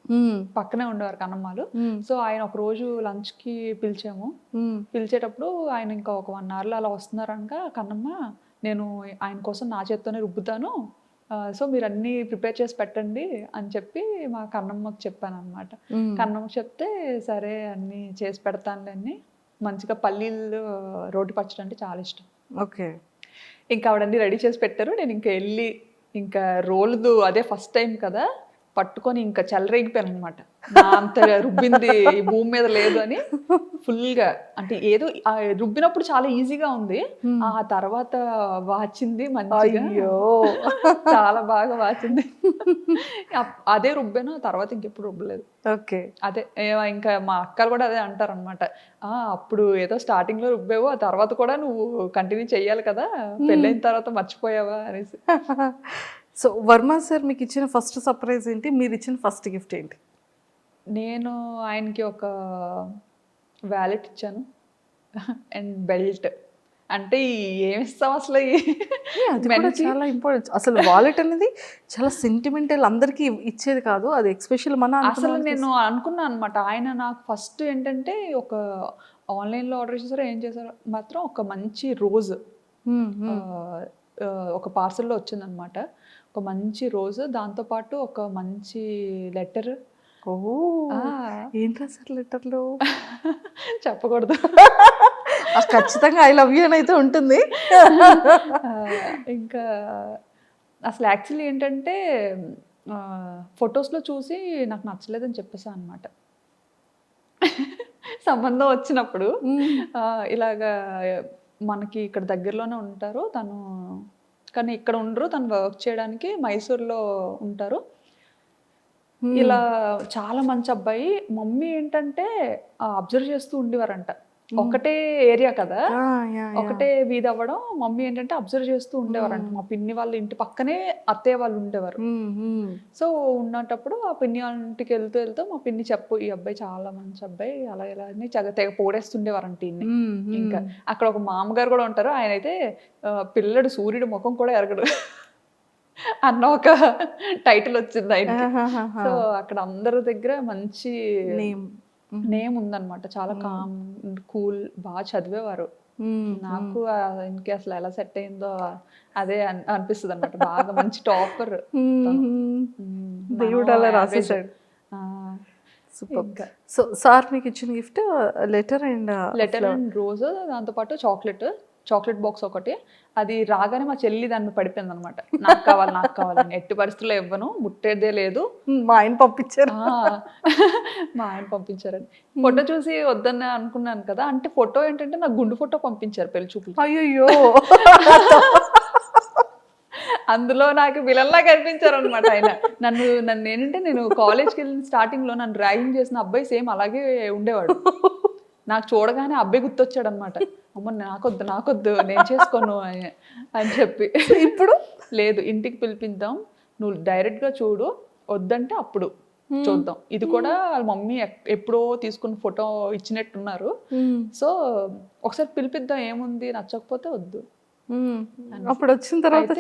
పక్కనే ఉండేవారు కన్నమ్మలు. సో ఆయన ఒక రోజు లంచ్కి పిలిచాము. పిలిచేటప్పుడు ఆయన ఇంకా ఒక 1 hourలో అలా వస్తున్నారనగా, కన్నమ్మ నేను ఆయన కోసం నా చేత్తోనే రుబ్బుతాను, సో మీరు అన్నీ ప్రిపేర్ చేసి పెట్టండి అని చెప్పి మా కన్నమ్మకి చెప్పాను అనమాట. కన్నమ్మకి చెప్తే సరే అన్నీ చేసి పెడతానులే అని. మంచిగా పల్లీలు రోటి పచ్చడి అంటే చాలా ఇష్టం. ఓకే. ఇంకా ఆవిడన్నీ రెడీ చేసి పెట్టారు. నేను ఇంకా వెళ్ళి ఇంకా రోల్దు అదే ఫస్ట్ టైం కదా, పట్టుకొని ఇంకా చెలరేగిపోయాను అనమాట. అంత రుబ్బింది ఈ భూమి మీద లేదు అని ఫుల్గా. అంటే ఏదో రుబ్బినప్పుడు చాలా ఈజీగా ఉంది, ఆ తర్వాత వాచింది మంచిగా, చాలా బాగా వాచింది. అదే రుబ్బాను, తర్వాత ఇంకెప్పుడు రుబ్బలేదు. ఓకే. అదే ఇంకా మా అక్కలు కూడా అదే అంటారు అనమాట, అప్పుడు ఏదో స్టార్టింగ్ లో రుబ్బావు, ఆ తర్వాత కూడా నువ్వు కంటిన్యూ చెయ్యాలి కదా, పెళ్ళైన తర్వాత మర్చిపోయావా అనేసి. సో వర్మ సార్ మీకు ఇచ్చిన ఫస్ట్ సర్ప్రైజ్ ఏంటి? మీరు ఇచ్చిన ఫస్ట్ గిఫ్ట్ ఏంటి? నేను ఆయనకి ఒక వ్యాలెట్ ఇచ్చాను అండ్ బెల్ట్. అంటే ఏమిస్తాం అసలు అది కూడా చాలా ఇంపార్టెంట్. అసలు వాలెట్ అనేది చాలా సెంటిమెంటల్, అందరికీ ఇచ్చేది కాదు అది, ఎక్స్పెషల్ మన అసలు నేను అనుకున్నాను అనమాట. ఆయన నాకు ఫస్ట్ ఏంటంటే ఒక ఆన్లైన్లో ఆర్డర్ చేశారో ఏం చేశారో మాత్రం ఒక మంచి రోజ్ ఒక పార్సల్లో వచ్చిందనమాట. ఒక మంచి రోజు, దాంతోపాటు ఒక మంచి లెటర్. ఓ ఏం రాశారు లెటర్లో? చెప్పకూడదు. ఖచ్చితంగా ఐ లవ్ యూ అని అయితే ఉంటుంది. ఇంకా అసలు యాక్చువల్లీ ఏంటంటే ఫొటోస్లో చూసి నాకు నచ్చలేదని చెప్పేసా అనమాట. సంబంధం వచ్చినప్పుడు ఇలాగా మనకి ఇక్కడ దగ్గరలోనే ఉంటారు తను, కానీ ఇక్కడ ఉండరు, తను వర్క్ చేయడానికి మైసూర్లో ఉంటారు. ఇలా చాలా మంచి అబ్బాయి. మమ్మీ ఏంటంటే అబ్జర్వ్ చేస్తూ ఉండేవారంట. ఒకటే ఏరియా కదా, ఒకటే వీధి అవ్వడం, మమ్మీ ఏంటంటే అబ్జర్వ్ చేస్తూ ఉండేవారంట. మా పిన్ని వాళ్ళ ఇంటి పక్కనే అత్తయ్య వాళ్ళు ఉండేవారు. సో ఉన్నప్పుడు ఆ పిన్ని వాళ్ళ ఇంటికి వెళ్తూ మా పిన్ని చెప్పు ఈ అబ్బాయి చాలా మంచి అబ్బాయి అలా ఇలా అని తెగ పోడేస్తుండేవారంట ఈయన్ని. ఇంకా అక్కడ ఒక మామగారు కూడా ఉంటారు, ఆయన అయితే పిల్లడు సూర్యుడు ముఖం కూడా ఎరగడు అన్న ఒక టైటిల్ వచ్చింది ఆయనకి. సో అక్కడ అందరి దగ్గర మంచి నేమ్ ఉందన్నమాట. చాలా కామ్ కూల్, బాగా చదివేవారు. నాకు ఇంకే అసలు ఎలా సెట్ అయిందో అదే అనిపిస్తుంది అనమాట. బాగా మంచి టాపర్. దేవుడు అలా రాసేసాడు. సో సార్ మీకు ఇచ్చిన గిఫ్ట్ లెటర్ అండ్ రోజ్, దాంతోపాటు చాక్లెట్ బాక్స్ ఒకటి. అది రాగానే మా చెల్లి దాన్ని పడిపోయింది అనమాట. నాకు కావాలని. ఎట్టి పరిస్థితుల్లో ఇవ్వను, ముట్టేదే లేదు. మా ఆయన పంపించారని ఫోటో చూసి వద్దన్న అనుకున్నాను కదా. అంటే ఫోటో ఏంటంటే నాకు గుండు ఫోటో పంపించారు పెళ్లి చూపులు. అయ్యో అందులో నాకు విలన్లా కనిపించారు అనమాట ఆయన. నన్ను ఏంటంటే నేను కాలేజ్కి వెళ్ళిన స్టార్టింగ్లో నన్ను ర్యాగింగ్ చేసిన అబ్బాయి సేమ్ అలాగే ఉండేవాడు. నాకు చూడగానే అబ్బాయి గుర్తొచ్చాడు అనమాట. అమ్మ నాకొద్దు నేను చేసుకోను అని చెప్పి. ఇప్పుడు లేదు, ఇంటికి పిలిపిద్దాం, నువ్వు డైరెక్ట్గా చూడు, వద్దంటే అప్పుడు చూద్దాం. ఇది కూడా మమ్మీ ఎప్పుడో తీసుకున్న ఫోటో ఇచ్చినట్టున్నారు. సో ఒకసారి పిలిపిద్దాం, ఏముంది, నచ్చకపోతే వద్దు. అప్పుడు వచ్చిన తర్వాత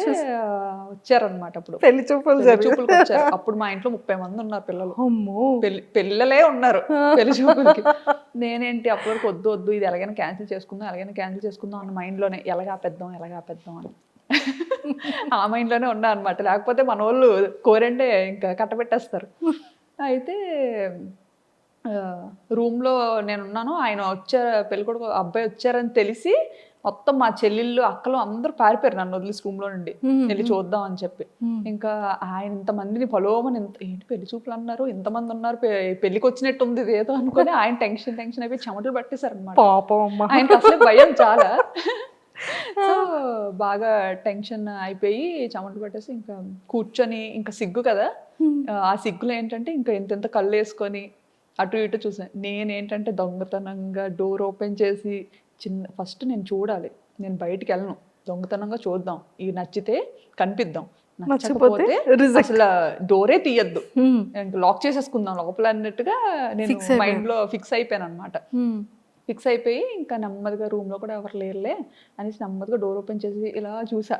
వచ్చారనమాట. అప్పుడు పెళ్లి చూపులకు వచ్చారు. అప్పుడు మా ఇంట్లో 30 మంది ఉన్నారు పిల్లలు. పిల్లలే ఉన్నారు పెళ్లి చూపులకి. నేనేంటి అప్పటి వరకు వద్దు ఇది ఎలాగైనా క్యాన్సిల్ చేసుకుందాం అన్న మైండ్లోనే ఎలాగా ఆపేద్దాం అని ఆ మైండ్లోనే ఉన్నా అనమాట. లేకపోతే మన వాళ్ళు కోరండే ఇంకా కట్టబెట్టేస్తారు. అయితే రూమ్లో నేనున్నాను, ఆయన పెళ్ళికొడుకు అబ్బాయి వచ్చారని తెలిసి మొత్తం మా చెల్లెళ్ళు అక్కలు అందరూ పారిపోయారు నన్ను వదిలేసి రూమ్లో నుండి. వెళ్ళి చూద్దాం అని చెప్పి. ఇంకా ఆయన ఇంతమందిని పలోమని ఏంటి పెళ్లి చూపులు అన్నారు, ఇంతమంది ఉన్నారు, పెళ్లికి వచ్చినట్టు ఉంది ఏదో అనుకుని ఆయన టెన్షన్ అయిపోయి చెమటలు పట్టేశారు అనమాట. ఆయనకి అసలే భయం చాలా. సో బాగా టెన్షన్ అయిపోయి చెమటలు పట్టేసి ఇంకా కూర్చొని, ఇంకా సిగ్గు కదా, ఆ సిగ్గులో ఏంటంటే ఇంకా ఇంత కళ్ళు వేసుకొని అటు ఇటు చూసాను. నేనేంటంటే దొంగతనంగా డోర్ ఓపెన్ చేసి ఫస్ట్ నేను చూడాలి, నేను బయటికి వెళ్ళను, దొంగతనంగా చూద్దాం, ఇవి నచ్చితే కనిపిద్దాం, నచ్చకపోతే అసలు డోరే తీయద్దు, లాక్ చేసేసుకుందాం లోపల అన్నట్టుగా నేను మైండ్లో ఫిక్స్ అయిపోయాను అనమాట. ఫిక్స్ అయిపోయి ఇంకా నెమ్మదిగా రూమ్లో కూడా ఎవరు లేరులే అనేసి నెమ్మదిగా డోర్ ఓపెన్ చేసి ఇలా చూసా.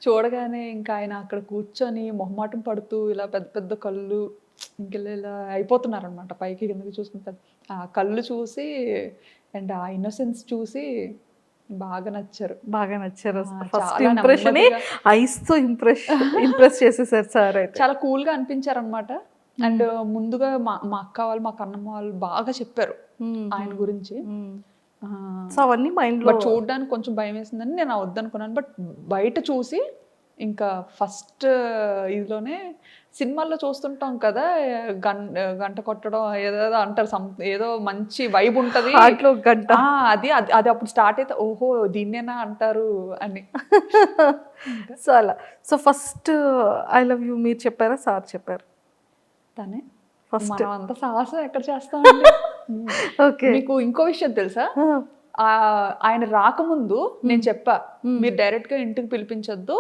చూడగానే ఇంకా ఆయన అక్కడ కూర్చొని మొహమాటం పడుతూ ఇలా పెద్ద పెద్ద కళ్ళు ఇలా అయిపోతున్నారనమాట, పైకి కిందకి చూసుకుంటారు. ఆ కళ్ళు చూసి అండ్ ఆ ఇన్నోసెన్స్ చూసి బాగా నచ్చారు. ఫస్ట్ ఇంప్రెషన్ ఐస్ తో ఇంప్రెస్ చేసేసారు సార్. అయితే చాలా కూల్గా అనిపించారు అనమాట. అండ్ ముందుగా మా అక్క వాళ్ళు, మా కన్నమ్మ వాళ్ళు బాగా చెప్పారు ఆయన గురించి. సో అవన్నీ మైండ్లో, బట్ చూడడానికి కొంచెం భయం వేసిందని నేను వద్దనుకున్నాను. బట్ బయట చూసి ఇంకా ఫస్ట్ ఇదిలోనే సినిమాల్లో చూస్తుంటాం కదా, గంట కొట్టడం ఏదో అంటారు, ఏదో మంచి వైబ్ ఉంటుంది గంట, అది అప్పుడు స్టార్ట్ అయితే ఓహో దీన్నేనా అంటారు అని. సో అలా. So first I love you మీరు చెప్పారా సార్ చెప్పారు? తనే ఫస్ట్. అంత సాహసం ఎక్కడ చేస్తామండి. ఓకే. మీకు ఇంకో విషయం తెలుసా, ఆయన రాకముందు నేను చెప్పా, మీరు డైరెక్ట్ గా ఇంటికి పిలిపించొద్దు,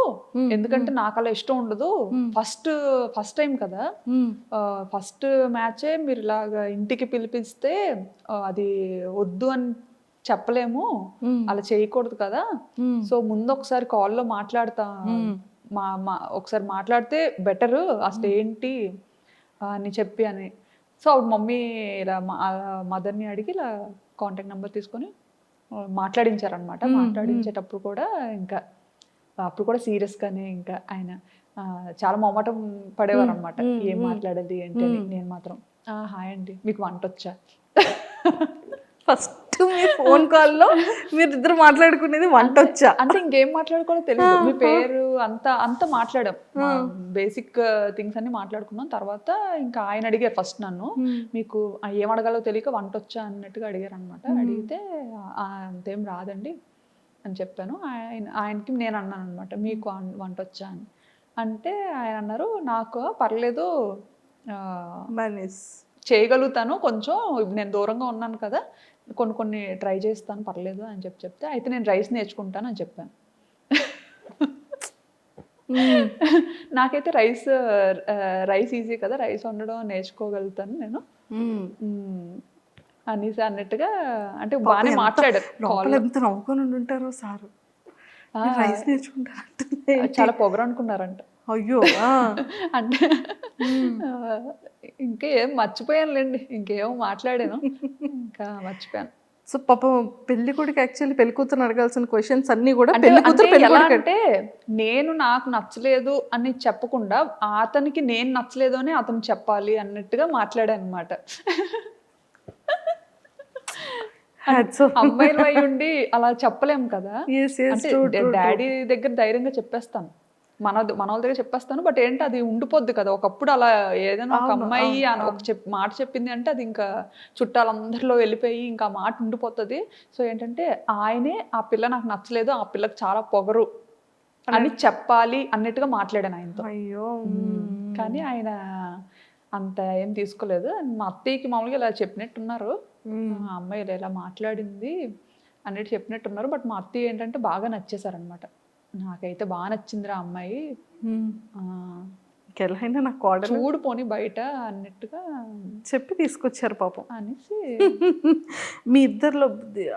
ఎందుకంటే నాకు అలా ఇష్టం ఉండదు, ఫస్ట్ టైం కదా, ఫస్ట్ మ్యాచే మీరు ఇలాగా ఇంటికి పిలిపిస్తే అది వద్దు అని చెప్పలేము, అలా చేయకూడదు కదా, సో ముందు ఒకసారి కాల్లో మాట్లాడతా, ఒకసారి మాట్లాడితే బెటరు అసలు ఏంటి అని చెప్పి అని. సో అప్పుడు మమ్మీ ఇలా మదర్ని అడిగి ఇలా కాంటాక్ట్ నెంబర్ తీసుకొని మాట్లాడించారనమాట. మాట్లాడించేటప్పుడు కూడా ఇంకా అప్పుడు కూడా సీరియస్గానే ఇంకా ఆయన చాలా మొహమాటం పడేవారు అనమాట, ఏం మాట్లాడాలి ఏంటి అని. నేను మాత్రం హాయ్ అండి, మీకు వంట వచ్చా? ఫస్ట్ మీ ఫోన్ కాల్లో మీరు ఇద్దరు మాట్లాడుకునేది వంట వచ్చా అంటే ఇంకేం మాట్లాడుకోవాలో తెలియదు, మీ పేరు అంతా మాట్లాడాం, బేసిక్ థింగ్స్ అన్ని మాట్లాడుకున్నాం. తర్వాత ఇంకా ఆయన అడిగారు ఫస్ట్ నన్ను, మీకు ఏం అడగాలో తెలియక వంట వచ్చా అన్నట్టుగా అడిగారు అనమాట. అడిగితే అంతేం రాదండి అని చెప్పాను. ఆయనకి నేను అన్నాను అనమాట, మీకు వంట వచ్చా అని. అంటే ఆయన అన్నారు, నాకు పర్లేదు చేయగలుగుతాను కొంచెం, నేను దూరంగా ఉన్నాను కదా, కొన్ని ట్రై చేస్తాను పర్లేదు అని చెప్తే, అయితే నేను రైస్ నేర్చుకుంటాను అని చెప్పాను. నాకైతే రైస్ ఈజీ కదా, రైస్ వండడం నేర్చుకోగలుగుతాను నేను అనేసి అన్నట్టుగా, అంటే బాగానే మాట్లాడారు. ఎంత నవ్వుకొని ఉంటారో సారు, రైస్ నేర్చుకుంటారు, చాలా పొగరు అనుకున్నారంట. అయ్యో అంటే ఇంకేం మర్చిపోయానులేండి, ఇంకేమో మాట్లాడాను, ఇంకా మర్చిపోయాను. సో పాపం పెళ్లి కొడుకు యాక్చువల్లీ పెళ్లి కూతురు అడగాల్సిన క్వశ్చన్స్ అన్ని కూడా పెళ్లి కూతురు అంటే నేను నాకు నచ్చలేదు అని చెప్పకుండా అతనికి నేను నచ్చలేదు అని అతను చెప్పాలి అన్నట్టుగా మాట్లాడాను అనమాట. అమ్మాయిలు అయి ఉండి అలా చెప్పలేము కదా, అంటే డాడీ దగ్గర ధైర్యంగా చెప్పేస్తాను, మన వాళ్ళ దగ్గర చెప్పేస్తాను, బట్ ఏంటి అది ఉండిపోద్ది కదా. ఒకప్పుడు అలా ఏదైనా ఒక అమ్మాయి మాట చెప్పింది అంటే అది ఇంకా చుట్టాలందరిలో వెళ్ళిపోయి ఇంకా ఆ మాట ఉండిపోతుంది. సో ఏంటంటే ఆయనే ఆ పిల్ల నాకు నచ్చలేదు, ఆ పిల్లకి చాలా పొగరు అని చెప్పాలి అన్నట్టుగా మాట్లాడాను ఆయనతో. అయ్యో కానీ ఆయన అంత ఏం తీసుకోలేదు. మా అత్తయ్యకి మామూలుగా ఇలా చెప్పినట్టున్నారు, అమ్మాయి ఇలా మాట్లాడింది అన్నట్టు చెప్పినట్టున్నారు. బట్ మా అత్తయ్య ఏంటంటే బాగా నచ్చేసారనమాట, నాకైతే బాగా నచ్చిందిరా అమ్మాయి, ఇంకెలాగైనా నాకు ఆర్డర్ చూడు పోని బయట అన్నట్టుగా చెప్పి తీసుకొచ్చారు పాపం అనేసి. మీ ఇద్దరిలో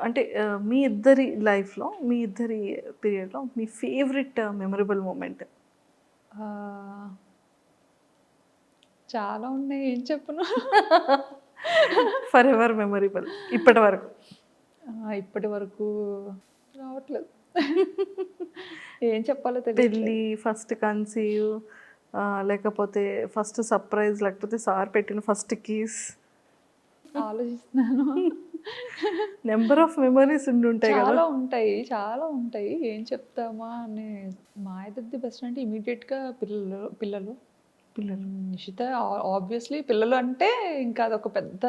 అంటే మీ ఇద్దరి లైఫ్లో, మీ ఇద్దరి పీరియడ్లో మీ ఫేవరెట్ మెమరబుల్ మూమెంట్? చాలా ఉన్నాయి, ఏం చెప్పను. ఫర్ ఎవర్ మెమరబుల్ ఇప్పటి వరకు రావట్లేదు, ఏం చెప్పాలో తెలియదు. పెళ్ళి, ఫస్ట్ కన్సీవ్, లేకపోతే ఫస్ట్ సర్ప్రైజ్, లేకపోతే సార్ పెట్టిన ఫస్ట్ కీస్? ఆలోచిస్తున్నాను. నెంబర్ ఆఫ్ మెమరీస్ ఉంటాయి కదా. చాలా ఉంటాయి, ఏం చెప్తామా అని. మా ఇద్దరిది బెస్ట్ అంటే ఇమీడియట్గా పిల్లలు నిషిత ఆబ్వియస్లీ. పిల్లలు అంటే ఇంకా అదొక పెద్ద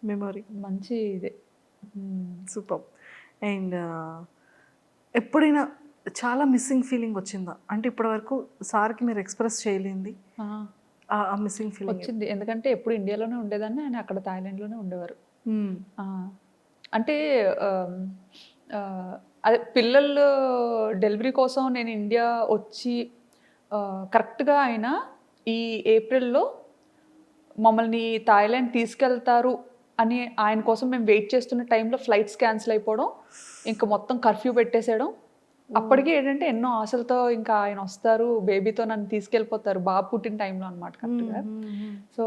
మెమరీ, మంచి ఇదే. సూపర్. అండ్ ఎప్పుడైనా చాలా మిస్సింగ్ ఫీలింగ్ వచ్చిందా? అంటే ఇప్పటివరకు సార్కి మీరు ఎక్స్ప్రెస్ చేయలేంది ఆ మిస్సింగ్ ఫీలింగ్ వచ్చింది. ఎందుకంటే ఎప్పుడు ఇండియాలోనే ఉండేదాన్ని, ఆయన అక్కడ థాయిలాండ్లోనే ఉండేవారు. అంటే అదే పిల్లలు డెలివరీ కోసం నేను ఇండియా వచ్చి కరెక్ట్గా ఆయన ఈ ఏప్రిల్లో మమ్మల్ని థాయిలాండ్ తీసుకెళ్తారు అని ఆయన కోసం మేము వెయిట్ చేస్తున్న టైంలో ఫ్లైట్స్ క్యాన్సిల్ అయిపోవడం, ఇంకా మొత్తం కర్ఫ్యూ పెట్టేసేయడం. అప్పటికి ఏంటంటే ఎన్నో ఆశలతో ఇంకా ఆయన వస్తారు, బేబీతో నన్ను తీసుకెళ్ళిపోతారు, బాబు పుట్టిన టైంలో అనమాట కరెక్ట్గా. సో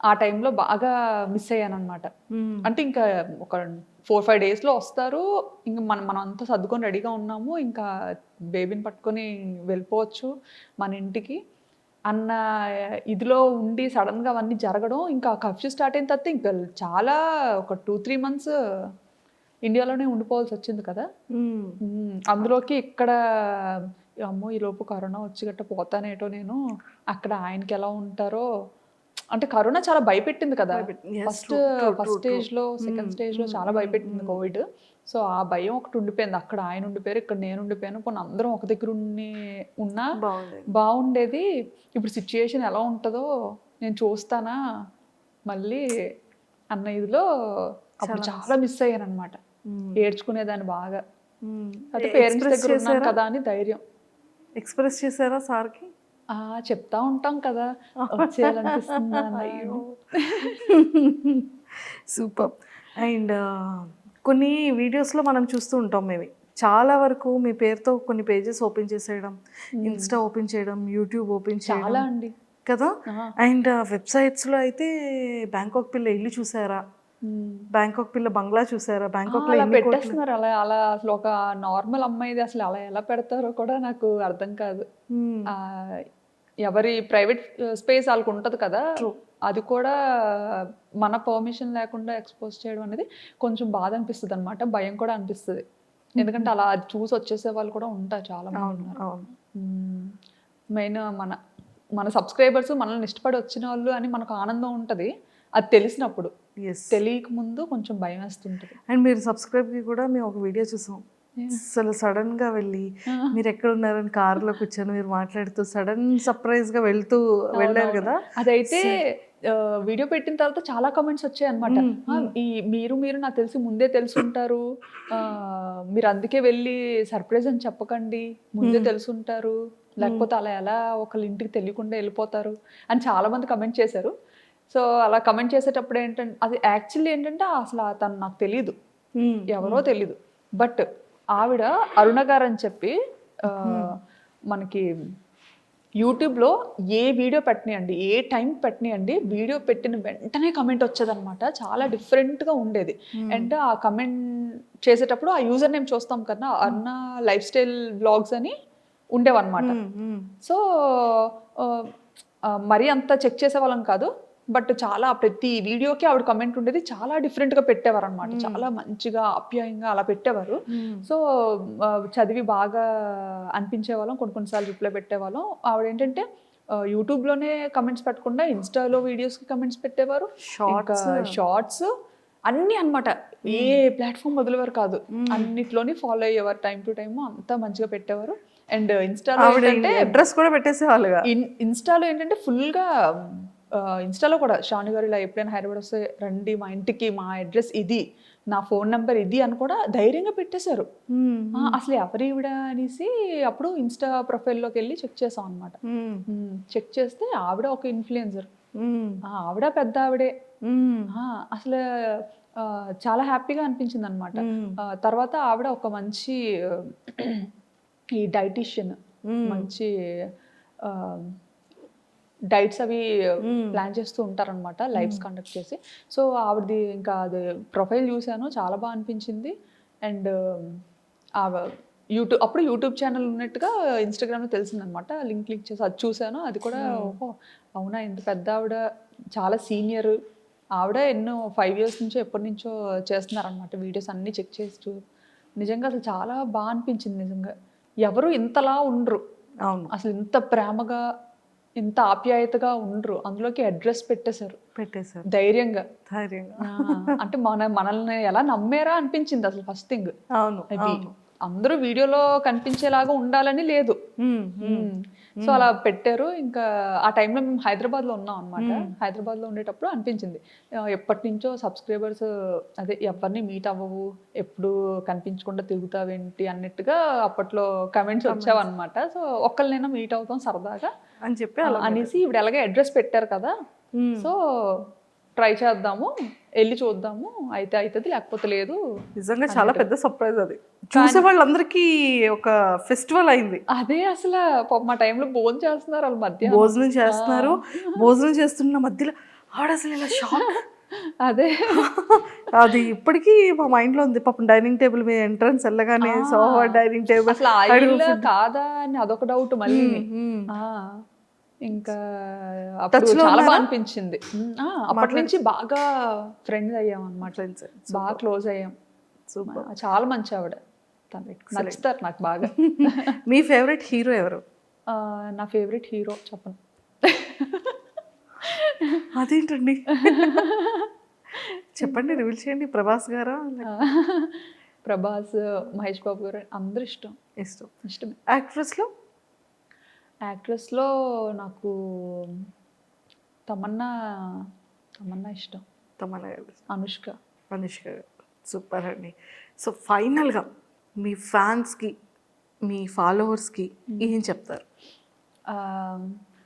ఆ టైంలో బాగా మిస్ అయ్యాను అనమాట. అంటే ఇంకా ఒక 4-5 డేస్లో వస్తారు, ఇంకా మనం అంతా సర్దుకొని రెడీగా ఉన్నాము, ఇంకా బేబీని పట్టుకొని వెళ్ళిపోవచ్చు మన ఇంటికి అన్న ఇదిలో ఉండి సడన్గా అవన్నీ జరగడం. ఇంకా కర్ఫ్యూ స్టార్ట్ అయిన తర్వాత ఇంకా చాలా ఒక 2-3 months ఇండియాలోనే ఉండిపోవాల్సి వచ్చింది కదా. అందులోకి ఇక్కడ అమ్మో ఈలోపు కరోనా వచ్చి గట్ట పోతానేటో నేను, అక్కడ ఆయనకి ఎలా ఉంటారో. అంటే కరోనా చాలా భయపెట్టింది కదా, ఫస్ట్ స్టేజ్లో, సెకండ్ స్టేజ్లో చాలా భయపెట్టింది కోవిడ్. సో ఆ భయం ఒకటి ఉండిపోయింది. అక్కడ ఆయన ఉండిపోయారు, ఇక్కడ నేను ఉండిపోయాను, కొన్ని అందరం ఒక దగ్గర ఉన్నా బాగుండేది. ఇప్పుడు సిచ్యుయేషన్ ఎలా ఉంటుందో నేను చూస్తానా మళ్ళీ అన్న ఇదిలో అప్పుడు చాలా మిస్ అయ్యాను అనమాట. ఏడ్చుకునేదాన్ని బాగా. అంటే పేరెంట్స్ దగ్గర ఉన్నాను కదా అని ధైర్యం. ఎక్స్ప్రెస్ చేశారా సార్కి? చెప్తా ఉంటాం కదా, వచ్చేయాలనిపిస్తుంది. సూపర్. అండ్ కొన్ని వీడియోస్లో మనం చూస్తూ ఉంటాం మేము చాలా వరకు మీ పేరుతో కొన్ని పేజెస్ ఓపెన్ చేసేయడం, ఇన్స్టా ఓపెన్ చేయడం, యూట్యూబ్ ఓపెన్ చేయడం చాలా అండి. కదా. అండ్ వెబ్సైట్స్లో అయితే బ్యాంకాక్ పిల్ల ఇల్లు చూసారా, బ్యాంకాక్ పిల్ల బంగ్లా చూసారా, బ్యాంకాక్లో అలా ఎన్ని కోట్లు. పెట్టేస్తున్నారు. అలా అలా అసలు ఒక నార్మల్ అమ్మాయిది అసలు అలా ఎలా పెడతారో కూడా నాకు అర్థం కాదు. ఆ, ఎవరి ప్రైవేట్ స్పేస్ వాళ్ళకు ఉంటుంది కదా, అది కూడా మన పర్మిషన్ లేకుండా ఎక్స్పోజ్ చేయడం అనేది కొంచెం బాధ అనిపిస్తుంది అనమాట, భయం కూడా అనిపిస్తుంది. ఎందుకంటే అలా అది చూసి వచ్చేసే వాళ్ళు కూడా ఉంటారు చాలా మంది ఉన్నారు. మెయిన్ మన మన సబ్స్క్రైబర్స్ మనల్ని ఇష్టపడి వచ్చిన వాళ్ళు అని మనకు ఆనందం ఉంటుంది అది తెలిసినప్పుడు. తెలియక ముందు కొంచెం భయం వేస్తుంటుంది. అండ్ మీరు సబ్స్క్రైబ్కి కూడా మేము ఒక వీడియో చూసాం, అసలు సడన్గా వెళ్ళి మీరు ఎక్కడ ఉన్నారని కార్లో కూర్చొని మీరు మాట్లాడుతూ సడన్ సర్ప్రైజ్గా వెళ్ళారు కదా. అదైతే వీడియో పెట్టిన తర్వాత చాలా కామెంట్స్ వచ్చాయి అనమాట. ఈ మీరు నాకు తెలిసి ముందే తెలుసుంటారు, మీరు అందుకే వెళ్ళి సర్ప్రైజ్ అని చెప్పకండి, ముందే తెలుసుంటారు, లేకపోతే అలా ఎలా ఒకళ్ళ ఇంటికి తెలియకుండా వెళ్ళిపోతారు అని చాలా మంది కమెంట్ చేశారు. సో అలా కమెంట్ చేసేటప్పుడు ఏంటంటే అది యాక్చువల్లీ ఏంటంటే అసలు తను నాకు తెలీదు, ఎవరో తెలీదు. బట్ ఆవిడ అరుణ గారు అని చెప్పి మనకి యూట్యూబ్లో ఏ వీడియో పెట్టనియండి, ఏ టైం పెట్టనియండి, వీడియో పెట్టిన వెంటనే కమెంట్ వచ్చేదన్నమాట. చాలా డిఫరెంట్గా ఉండేది. అండ్ ఆ కమెంట్ చేసేటప్పుడు ఆ యూజర్ నేమ్ చూస్తాం కదా, అరుణ లైఫ్ స్టైల్ వ్లాగ్స్ అని ఉండేవన్నమాట. సో మరీ అంత చెక్ చేసేవాళ్ళం కాదు, బట్ చాలా ప్రతి వీడియోకి ఆవిడ కమెంట్ ఉండేది, చాలా డిఫరెంట్గా పెట్టేవారు అనమాట, చాలా మంచిగా ఆప్యాయంగా అలా పెట్టేవారు. సో చదివి బాగా అనిపించే వాళ్ళం, కొన్నిసార్లు రిప్లై పెట్టేవాళ్ళం. ఆవిడ ఏంటంటే యూట్యూబ్లోనే కమెంట్స్ పెట్టకుండా ఇన్స్టాలో వీడియోస్కి కమెంట్స్ పెట్టేవారు, షార్ట్స్ అన్నీ అనమాట. ఏ ప్లాట్ఫామ్ వదిలేవారు కాదు, అన్నిట్లోని ఫాలో అయ్యేవారు, టైం టు టైం అంతా మంచిగా పెట్టేవారు. అండ్ ఇన్స్టాలో ఏంటంటే అడ్రస్ కూడా పెట్టేసేవాళ్ళుగా. ఇన్స్టాలో ఏంటంటే ఫుల్గా ఇన్స్టాలో కూడా షాను గారు ఇలా ఎప్పుడైనా హైదరాబాద్ వస్తే రండి మా ఇంటికి, మా అడ్రస్ ఇది, నా ఫోన్ నెంబర్ ఇది అని కూడా ధైర్యంగా పెట్టేశారు. అసలు ఎవరి ఈవిడ అనేసి అప్పుడు ఇన్స్టా ప్రొఫైల్లోకి వెళ్ళి చెక్ చేసాం అనమాట. చెక్ చేస్తే ఆవిడ ఒక ఇన్ఫ్లుయెన్సర్, ఆవిడ పెద్ద ఆవిడే. అసలు చాలా హ్యాపీగా అనిపించింది అనమాట. తర్వాత ఆవిడ ఒక మంచి ఈ డైటీషియన్, మంచి డైట్స్ అవి ప్లాన్ చేస్తూ ఉంటారనమాట, లైవ్స్ కండక్ట్ చేసి. సో ఆవిడది ఇంకా అది ప్రొఫైల్ చూశాను, చాలా బాగా అనిపించింది. అండ్ అప్పుడు యూట్యూబ్ ఛానల్ ఉన్నట్టుగా ఇన్స్టాగ్రామ్లో తెలిసిందనమాట. లింక్ క్లిక్ చేసి అది చూశాను, అది కూడా ఓహో అవునా ఇంత పెద్ద ఆవిడ, చాలా సీనియర్ ఆవిడ, ఎన్నో 5 years నుంచో ఎప్పటి నుంచో చేస్తున్నారనమాట వీడియోస్ అన్నీ చెక్ చేస్తూ. నిజంగా అసలు చాలా బాగా అనిపించింది. నిజంగా ఎవరు ఇంతలా ఉండరు, అసలు ఇంత ప్రేమగా ఇంత ఆప్యాయతగా ఉండరు. అందులోకి అడ్రస్ పెట్టేశారు ధైర్యంగా. అంటే మనల్ని ఎలా నమ్మారా అనిపించింది అసలు ఫస్ట్ థింగ్. అది అందరూ వీడియోలో కనిపించేలాగా ఉండాలని లేదు. సో అలా పెట్టారు. ఇంకా ఆ టైంలో మేము హైదరాబాద్లో ఉన్నాం అనమాట. హైదరాబాద్లో ఉండేటప్పుడు అనిపించింది ఎప్పటి నుంచో సబ్స్క్రైబర్స్ అదే ఎవరిని మీట్ అవ్వవు, ఎప్పుడు కనిపించకుండా తిరుగుతావేంటి అన్నట్టుగా అప్పట్లో కమెంట్స్ వచ్చావన్నమాట. సో ఒక్కళ్ళనైనా మీట్ అవుతాం సరదాగా అని చెప్పి అనేసి ఇప్పుడు ఎలాగే అడ్రస్ పెట్టారు కదా, సో ట్రై చేద్దాము, వెళ్ళి చూద్దాము, అయితే అవుతుంది లేకపోతే లేదు. నిజంగా చాలా పెద్ద సర్ప్రైజ్ అది, చూసే వాళ్ళందరికీ ఒక ఫెస్టివల్ అయింది. అదే అసలు మా టైంలో భోజనం చేస్తున్నారు, వాళ్ళ మధ్య భోజనం చేస్తున్నారు, భోజనం చేస్తున్న మధ్యలో ఆడ అసలు ఇలా షాక్. అదే అది ఇప్పటికీ మా మైండ్ లో ఉంది. పాపం డైనింగ్ టేబుల్ మీద ఎంట్రన్స్ వెళ్ళగానే సోఫా డైనింగ్ టేబుల్ అసలు ఆయిల్ కాదా అని అదొక డౌట్ మళ్ళీ. ఇంకా అప్పుడు చాలా బాగా అనిపించింది. అప్పటి నుంచి బాగా ఫ్రెండ్స్ అయ్యాం అన్నమాట, బాగా క్లోజ్ అయ్యాం. చాలా మంచి ఆవిడ, నచ్చుతారు నాకు బాగా. మీ ఫేవరెట్ హీరో ఎవరు? నా ఫేవరెట్ హీరో చెప్పను. అదేంటండి చెప్పండి, రివీల్ చేయండి. ప్రభాస్ గారా? ప్రభాస్, మహేష్ బాబు గారు అందరూ ఇష్టం. ఇష్టమే. యాక్ట్రెస్లో నాకు తమన్నా ఇష్టం. తమన్నా గారు, అనుష్క గారు. సూపర్ అండి. సో ఫైనల్గా మీ ఫ్యాన్స్కి, మీ ఫాలోవర్స్కి ఏం చెప్తారు?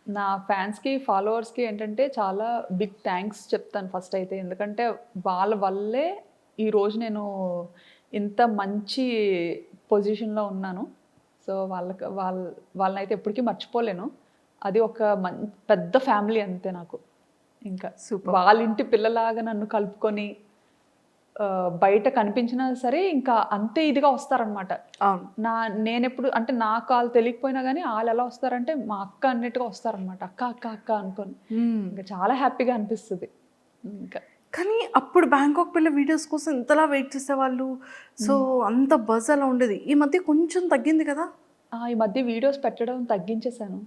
నా ఫ్యాన్స్కి ఫాలోవర్స్కి ఏంటంటే చాలా బిగ్ థ్యాంక్స్ చెప్తాను ఫస్ట్ అయితే. ఎందుకంటే వాళ్ళ వల్లే ఈరోజు నేను ఇంత మంచి పొజిషన్లో ఉన్నాను. సో వాళ్ళనైతే ఎప్పటికీ మర్చిపోలేను. అది ఒక పెద్ద ఫ్యామిలీ అంతే నాకు. ఇంకా వాళ్ళ ఇంటి పిల్లలాగా నన్ను కలుపుకొని బయట కనిపించినా సరే ఇంకా అంతే ఇదిగా వస్తారనమాట. నేనెప్పుడు అంటే నాకు వాళ్ళు తెలియకపోయినా కానీ వాళ్ళు ఎలా వస్తారంటే మా అక్క అన్నట్టుగా వస్తారనమాట. అక్క అక్క అక్క అనుకొని ఇంకా చాలా హ్యాపీగా అనిపిస్తుంది. ఇంకా కానీ అప్పుడు బ్యాంకాక్ పిల్ల వీడియోస్ కోసం ఇంతలా వెయిట్ చేసేవాళ్ళు. సో అంత బజ్ అలా ఉండేది. ఈ మధ్య కొంచెం తగ్గింది కదా. ఈ మధ్య వీడియోస్ పెట్టడం తగ్గించేశాను.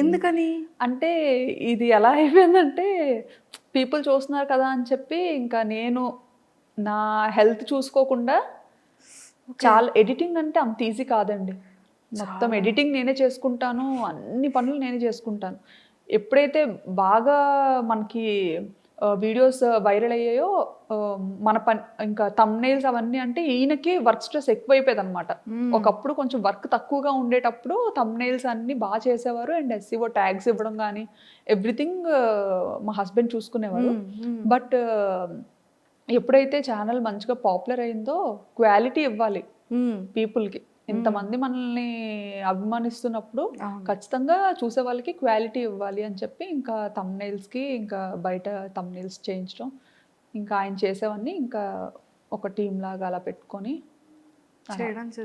ఎందుకని అంటే ఇది ఎలా అయిపోయిందంటే పీపుల్ చూస్తున్నారు కదా అని చెప్పి ఇంకా నేను నా హెల్త్ చూసుకోకుండా చాలా ఎడిటింగ్ అంటే అంత ఈజీ కాదండి. మొత్తం ఎడిటింగ్ నేనే చేసుకుంటాను, అన్ని పనులు నేనే చేసుకుంటాను. ఎప్పుడైతే బాగా మనకి వీడియోస్ వైరల్ అయ్యాయో మన పని ఇంకా థంబ్నెయిల్స్ అవన్నీ అంటే ఈయనకి వర్క్ స్ట్రెస్ ఎక్కువైపోయేది అనమాట. ఒకప్పుడు కొంచెం వర్క్ తక్కువగా ఉండేటప్పుడు థంబ్నెయిల్స్ అన్ని బాగా చేసేవారు అండ్ SEO ట్యాగ్స్ ఇవ్వడం కానీ ఎవ్రీథింగ్ మా హస్బెండ్ చూసుకునేవారు. బట్ ఎప్పుడైతే ఛానల్ మంచిగా పాపులర్ అయిందో క్వాలిటీ ఇవ్వాలి పీపుల్కి. ఇంతమంది మనల్ని అభిమానిస్తున్నప్పుడు ఖచ్చితంగా చూసే వాళ్ళకి క్వాలిటీ ఇవ్వాలి అని చెప్పి ఇంకా థంబ్నెయిల్స్కి ఇంకా బయట థంబ్నెయిల్స్ చేయించడం, ఇంకా ఆయన చేసేవన్నీ ఇంకా ఒక టీం లాగా అలా పెట్టుకొని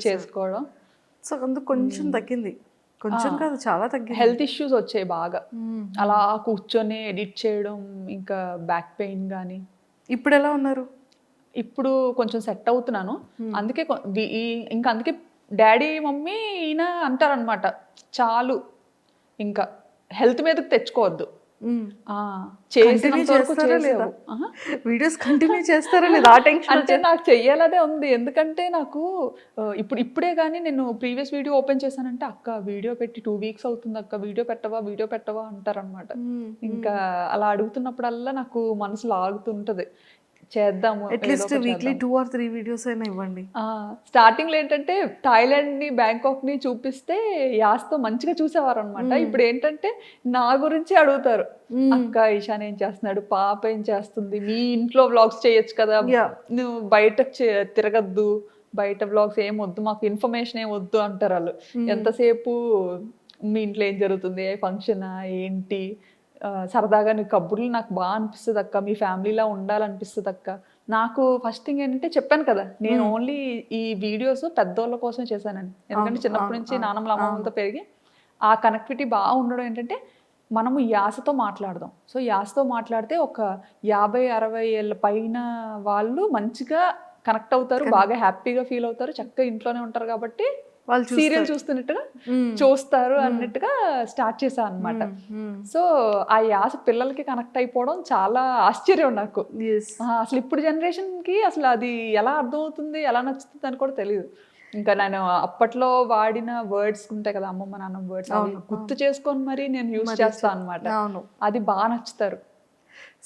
చేసుకోవడం. సో అందుకు కొంచెం తగ్గింది. కొంచెం కాదు చాలా తగ్గింది. హెల్త్ ఇష్యూస్ వచ్చాయి బాగా. అలా కూర్చొని ఎడిట్ చేయడం, ఇంకా బ్యాక్ పెయిన్ కానీ. ఇప్పుడు ఎలా ఉన్నారు? ఇప్పుడు కొంచెం సెట్ అవుతున్నాను. అందుకే ఇంకా అందుకే డాడీ మమ్మీ ఈయన అంటారనమాట, చాలు ఇంకా హెల్త్ మీదకి తెచ్చుకోవద్దు. వీడియోస్ కంటిన్యూ చేస్తారా లేదా అంటే నాకు చెయ్యాలనే ఉంది. ఎందుకంటే నాకు ఇప్పుడే కానీ నేను ప్రీవియస్ వీడియో ఓపెన్ చేశానంటే అక్క వీడియో పెట్టి 2 weeks అవుతుంది అక్క, వీడియో పెట్టవా అంటారనమాట. ఇంకా అలా అడుగుతున్నప్పుడల్లా నాకు మనసు లాగుతుంటది, చేద్దాము అట్లీస్ట్ వీక్లీ 2 or 3 వీడియోస్ అయినా ఇవ్వండి. స్టార్టింగ్ లో ఏంటంటే థాయిలాండ్ ని బ్యాంకాక్ ని చూపిస్తే యాస్తో మంచిగా చూసేవారు అనమాట. ఇప్పుడు ఏంటంటే నా గురించి అడుగుతారు, అక్క ఈశాన్ ఏం చేస్తున్నాడు, పాప ఏం చేస్తుంది, మీ ఇంట్లో వ్లాగ్స్ చేయొచ్చు కదా, నువ్వు బయట తిరగద్దు, బయట వ్లాగ్స్ ఏం వద్దు, మాకు ఇన్ఫర్మేషన్ ఏం వద్దు అంటారు వాళ్ళు. ఎంతసేపు మీ ఇంట్లో ఏం జరుగుతుంది, ఏ ఫంక్షనా ఏంటి, సరదాగా నీ కబుర్లు నాకు బాగా అనిపిస్తుంది అక్క, మీ ఫ్యామిలీలా ఉండాలనిపిస్తుంది అక్క. నాకు ఫస్ట్ థింగ్ ఏంటంటే చెప్పాను కదా, నేను ఓన్లీ ఈ వీడియోస్ పెద్దోళ్ళ కోసమే చేశానండి. ఎందుకంటే చిన్నప్పటి నుంచి నాన్నమ్మల అమ్మమ్మలతో పెరిగి ఆ కనెక్టివిటీ బాగా ఉండడం ఏంటంటే మనము యాసతో మాట్లాడదాం. సో యాసతో మాట్లాడితే ఒక 50-60 ఏళ్ళ పైన వాళ్ళు మంచిగా కనెక్ట్ అవుతారు, బాగా హ్యాపీగా ఫీల్ అవుతారు, చక్కగా ఇంట్లోనే ఉంటారు కాబట్టి వాళ్ళు సీరియల్ చూస్తున్నట్టుగా చూస్తారు అన్నట్టుగా స్టార్ట్ చేశాను అనమాట. సో ఆ యాస పిల్లలకి కనెక్ట్ అయిపోవడం చాలా ఆశ్చర్యం నాకు. అసలు ఇప్పుడు జనరేషన్కి అసలు అది ఎలా అర్థమవుతుంది, ఎలా నచ్చుతుంది అని కూడా తెలియదు. ఇంకా నేను అప్పట్లో వాడిన వర్డ్స్ ఉంటాయి కదా, అమ్మమ్మ నాన్న వర్డ్స్, గుర్తు చేసుకొని మరి నేను యూజ్ చేస్తాను అనమాట. అది బాగా నచ్చుతారు.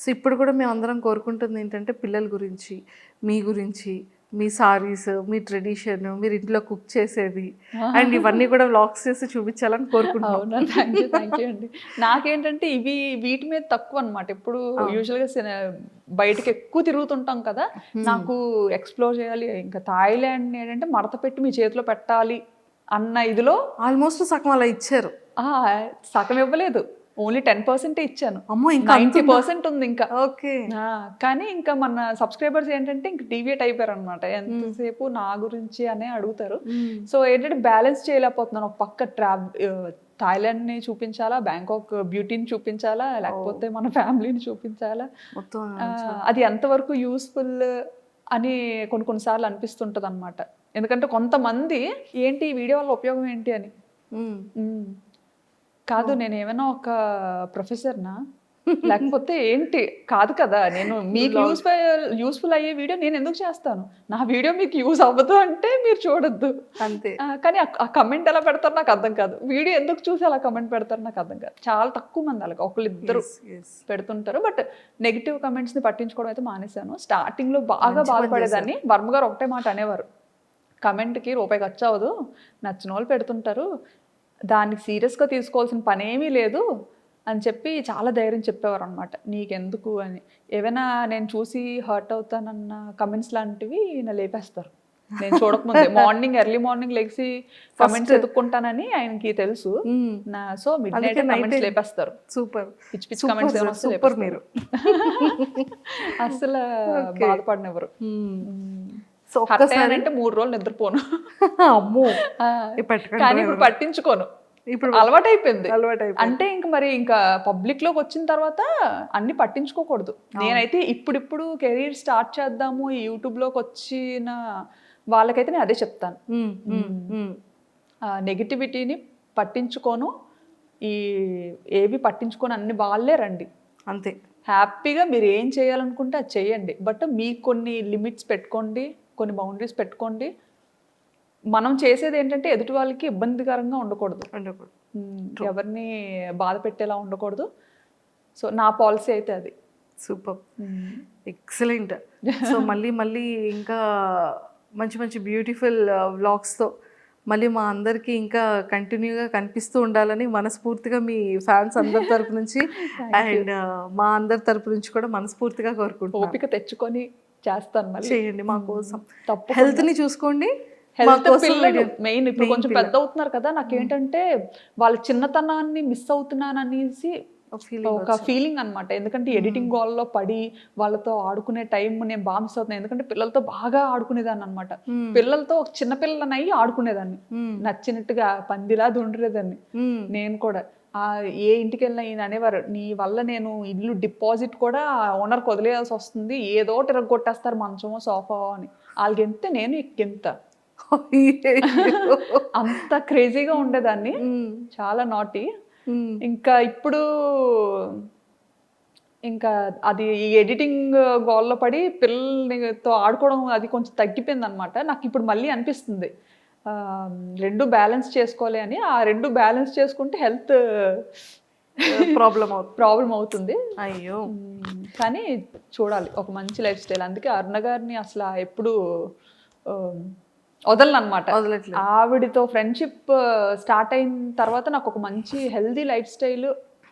సో ఇప్పుడు కూడా మేము అందరం కోరుకుంటుంది ఏంటంటే పిల్లల గురించి, మీ గురించి, మీ సారీస్, మీ ట్రెడిషన్, మీరు ఇంట్లో కుక్ చేసేది అండ్ ఇవన్నీ కూడా వ్లాగ్స్ చేసి చూపించాలని కోరుకుంటున్నాను. థ్యాంక్ యూ అండి. నాకేంటంటే వీటి మీద తక్కువ అనమాట. ఇప్పుడు యూజువల్గా బయటకు ఎక్కువ తిరుగుతుంటాం కదా, నాకు ఎక్స్ప్లోర్ చేయాలి. ఇంకా థాయిలాండ్ ఏంటంటే మడత పెట్టి మీ చేతిలో పెట్టాలి అన్న ఇదిలో ఆల్మోస్ట్ సగం అలా ఇచ్చారు. సగం ఇవ్వలేదు, ఓన్లీ 10% ఇచ్చాను. అమ్మో, ఇంకా 90% ఉంది ఇంకా. ఓకే. కానీ ఇంకా మన సబ్స్క్రైబర్స్ ఏంటంటే ఇంకా డీవియేట్ అయిపోయారు అనమాట. ఎంతసేపు నా గురించి అనే అడుగుతారు. సో ఏంటంటే బ్యాలెన్స్ చేయలేకపోతున్నాను. ఒక పక్క థాయిలాండ్ ని చూపించాలా, బ్యాంకాక్ బ్యూటీని చూపించాలా, లేకపోతే మన ఫ్యామిలీని చూపించాలా, అది ఎంతవరకు యూస్ఫుల్ అని కొన్నిసార్లు అనిపిస్తుంటది అనమాట. ఎందుకంటే కొంతమంది ఏంటి ఈ వీడియో వల్ల ఉపయోగం ఏంటి అని, కాదు నేను ఏమైనా ఒక ప్రొఫెసర్నా లేకపోతే ఏంటి, కాదు కదా, నేను మీకు యూస్ఫుల్ అయ్యే వీడియో నేను ఎందుకు చేస్తాను, నా వీడియో మీకు యూజ్ అవ్వదు అంటే మీరు చూడొద్దు అంతే. కానీ ఆ కమెంట్ ఎలా పెడతారు నాకు అర్థం కాదు, వీడియో ఎందుకు చూసి అలా కమెంట్ పెడతారు నాకు అర్థం కాదు. చాలా తక్కువ మంది అలాగ ఒకళ్ళిద్దరు పెడుతుంటారు. బట్ నెగిటివ్ కమెంట్స్ని పట్టించుకోవడం అయితే మానేశాను. స్టార్టింగ్లో బాగా బాధపడేదాన్ని. వర్మ గారు ఒకటే మాట అనేవారు, కమెంట్కి రూపాయి ఖర్చు అవ్వదు, నచ్చిన వాళ్ళు పెడుతుంటారు, దానికి సీరియస్గా తీసుకోవాల్సిన పని ఏమీ లేదు అని చెప్పి చాలా ధైర్యం చెప్పేవారు అనమాట. నీకెందుకు అని. ఏవైనా నేను చూసి హర్ట్ అవుతానన్న కమెంట్స్ లాంటివి నా లేపేస్తారు. నేను చూడకముందే ఎర్లీ మార్నింగ్ లెగిసి కమెంట్స్ ఎదుక్కుంటానని ఆయనకి తెలుసు. సో మిడ్ నైట్ కమెంట్స్ లేపేస్తారు. సూపర్ పిచ్చి పిచ్చి కమెంట్స్ ఏమైనా సూపర్ మీరు. అసలు బాధపడినెవరు. సో ఒక్కసారి అంటే 3 రోజులు నిద్రపోను. అమ్మో కానీ ఇప్పుడు పట్టించుకోను. ఇప్పుడు అలవాటైపోయింది. అంటే ఇంకా పబ్లిక్ లోకి వచ్చిన తర్వాత అన్ని పట్టించుకోకూడదు. నేనైతే ఇప్పుడు కెరీర్ స్టార్ట్ చేద్దాము ఈ యూట్యూబ్ లోకి వచ్చిన వాళ్ళకైతే నేను అదే చెప్తాను. నెగిటివిటీని పట్టించుకోను, ఏవి పట్టించుకొని అన్ని వాళ్ళే రండి అంతే. హ్యాపీగా మీరు ఏం చేయాలనుకుంటే అది చేయండి. బట్ మీకు కొన్ని లిమిట్స్ పెట్టుకోండి, కొన్ని బౌండరీస్ పెట్టుకోండి. మనం చేసేది ఏంటంటే ఎదుటి వాళ్ళకి ఇబ్బందికరంగా ఉండకూడదు, ఎవరిని బాధ పెట్టేలా ఉండకూడదు. సో నా పాలసీ అయితే అది. Super, excellent. సో మళ్ళీ ఇంకా మంచి మంచి బ్యూటిఫుల్ వ్లాగ్స్తో మళ్ళీ మా అందరికీ ఇంకా కంటిన్యూగా కనిపిస్తూ ఉండాలని మనస్ఫూర్తిగా మీ ఫ్యాన్స్ అందరి తరపు నుంచి అండ్ మా అందరి తరపు నుంచి కూడా మనస్ఫూర్తిగా కోరుకుంటున్నాను. ఓపిక తెచ్చుకొని చేస్తాను. చేయండి మా కోసం. హెల్త్ని చూసుకోండి. మెయిన్ ఇప్పుడు కొంచెం పెద్ద అవుతున్నారు కదా, నాకేంటంటే వాళ్ళ చిన్నతనాన్ని మిస్ అవుతున్నాననేసి ఒక ఫీలింగ్ అనమాట. ఎందుకంటే ఎడిటింగ్ గోల్లో పడి వాళ్ళతో ఆడుకునే టైం నేను బాగా మిస్ అవుతున్నాను. ఎందుకంటే పిల్లలతో బాగా ఆడుకునేదాన్ని అనమాట. పిల్లలతో ఒక చిన్న పిల్లలని అయ్యి ఆడుకునేదాన్ని, నచ్చినట్టుగా పందిలా దుండరేదాన్ని. నేను కూడా ఏ ఇంటికి వెళ్ళినా ఈయన అనేవారు, నీ వల్ల నేను ఇల్లు డిపాజిట్ కూడా ఓనర్కి వదిలేయాల్సి వస్తుంది, ఏదో తిరగొట్టేస్తారు మంచమో సోఫా అని. వాళ్ళకి ఎంత నేను ఎంత అంత క్రేజీగా ఉండేదాన్ని, చాలా నాటి. ఇంకా ఇప్పుడు ఇంకా అది ఎడిటింగ్ గోల్లో పడి పిల్లలతో ఆడుకోవడం అది కొంచెం తగ్గిపోయింది అనమాట. నాకు ఇప్పుడు మళ్ళీ అనిపిస్తుంది రెండు బ్యాలెన్స్ చేసుకోవాలి అని. ఆ రెండు బ్యాలెన్స్ చేసుకుంటే హెల్త్ ప్రాబ్లం అవుతుంది. అయ్యో, కానీ చూడాలి ఒక మంచి లైఫ్ స్టైల్. అందుకే అరుణ గారిని అసలు ఎప్పుడు వదలనమాట. ఆవిడతో ఫ్రెండ్షిప్ స్టార్ట్ అయిన తర్వాత నాకు ఒక మంచి హెల్దీ లైఫ్ స్టైల్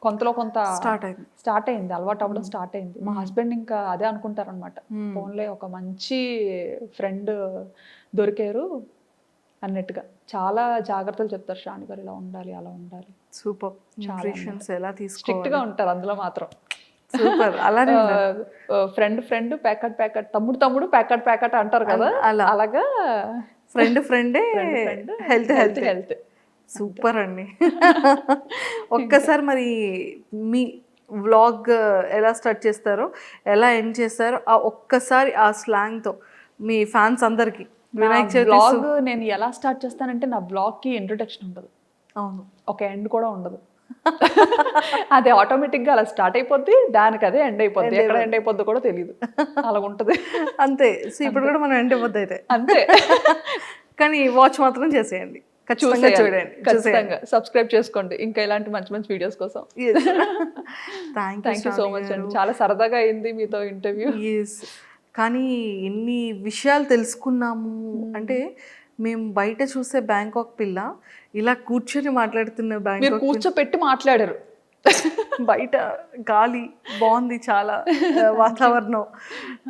కొంతలో కొంత స్టార్ట్ అయింది, అలవాటు అవ్వడం స్టార్ట్ అయింది. మా హస్బెండ్ ఇంకా అదే అనుకుంటారనమాట, ఫోన్లో ఒక మంచి ఫ్రెండ్ దొరికారు అన్నట్టుగా. చాలా జాగ్రత్తలు చెప్తారు శ్రావణి గారు, ఇలా ఉండాలి అలా ఉండాలి. సూపర్, ఎలా స్ట్రిక్ట్ గా ఉంటారు అందులో మాత్రం. సూపర్. అలానే ఫ్రెండ్ ప్యాకెట్ తమ్ముడు ప్యాకెట్ అంటారు కదా, అలాగా ఫ్రెండే హెల్త్. సూపర్ అండి. ఒక్కసారి మరి మీ వ్లాగ్ ఎలా స్టార్ట్ చేస్తారో, ఎలా ఎండ్ చేస్తారో ఆ ఒక్కసారి ఆ స్లాంగ్తో మీ ఫ్యాన్స్ అందరికి. వ్లాగ్ నేను ఎలా స్టార్ట్ చేస్తానంటే నా వ్లాగ్కి ఇంట్రొడక్షన్ ఉండదు, అవును, ఒక ఎండ్ కూడా ఉండదు. అది ఆటోమేటిక్గా అలా స్టార్ట్ అయిపోద్ది, దానికి అదే ఎండ్ అయిపోద్ది. ఎక్కడ ఎండ్ అయిపోద్ది కూడా తెలియదు, అలా ఉంటుంది అంతే. సో ఇప్పుడు కూడా మనం ఎండ్ అయిపోద్ది అయితే అంతే. కానీ వాచ్ మాత్రం చేసేయండి, ఖచ్చితంగా సబ్స్క్రైబ్ చేసుకోండి ఇంకా ఇలాంటి మంచి మంచి వీడియోస్ కోసం. థ్యాంక్ యూ సో మచ్ అండి, చాలా సరదాగా అయింది మీతో ఇంటర్వ్యూ. కానీ ఎన్ని విషయాలు తెలుసుకున్నాము అంటే, మేము బయట చూసే బ్యాంకాక్ పిల్ల ఇలా కూర్చొని మాట్లాడుతున్న బ్యాంకాక్ కూర్చోపెట్టి మాట్లాడారు. బయట గాలి బాగుంది, చాలా వాతావరణం.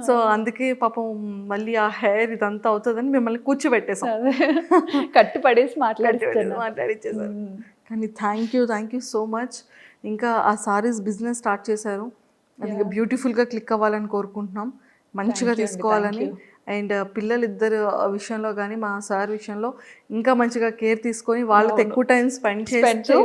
సో అందుకే పాపం మళ్ళీ ఆ హెయిర్ ఇదంతా అవుతుందని మిమ్మల్ని కూర్చోబెట్టేసాం, కట్టి పడేసి మాట్లాడిచ్చేసారు. కానీ థ్యాంక్ యూ సో మచ్. ఇంకా ఆ సారీస్ బిజినెస్ స్టార్ట్ చేశారు, అది బ్యూటిఫుల్గా క్లిక్ అవ్వాలని కోరుకుంటున్నాం, మంచిగా తీసుకోవాలని. అండ్ పిల్లలిద్దరు విషయంలో కానీ మా సార్ విషయంలో ఇంకా మంచిగా కేర్ తీసుకొని వాళ్ళతో ఎక్కువ టైం స్పెండ్ చేస్తూ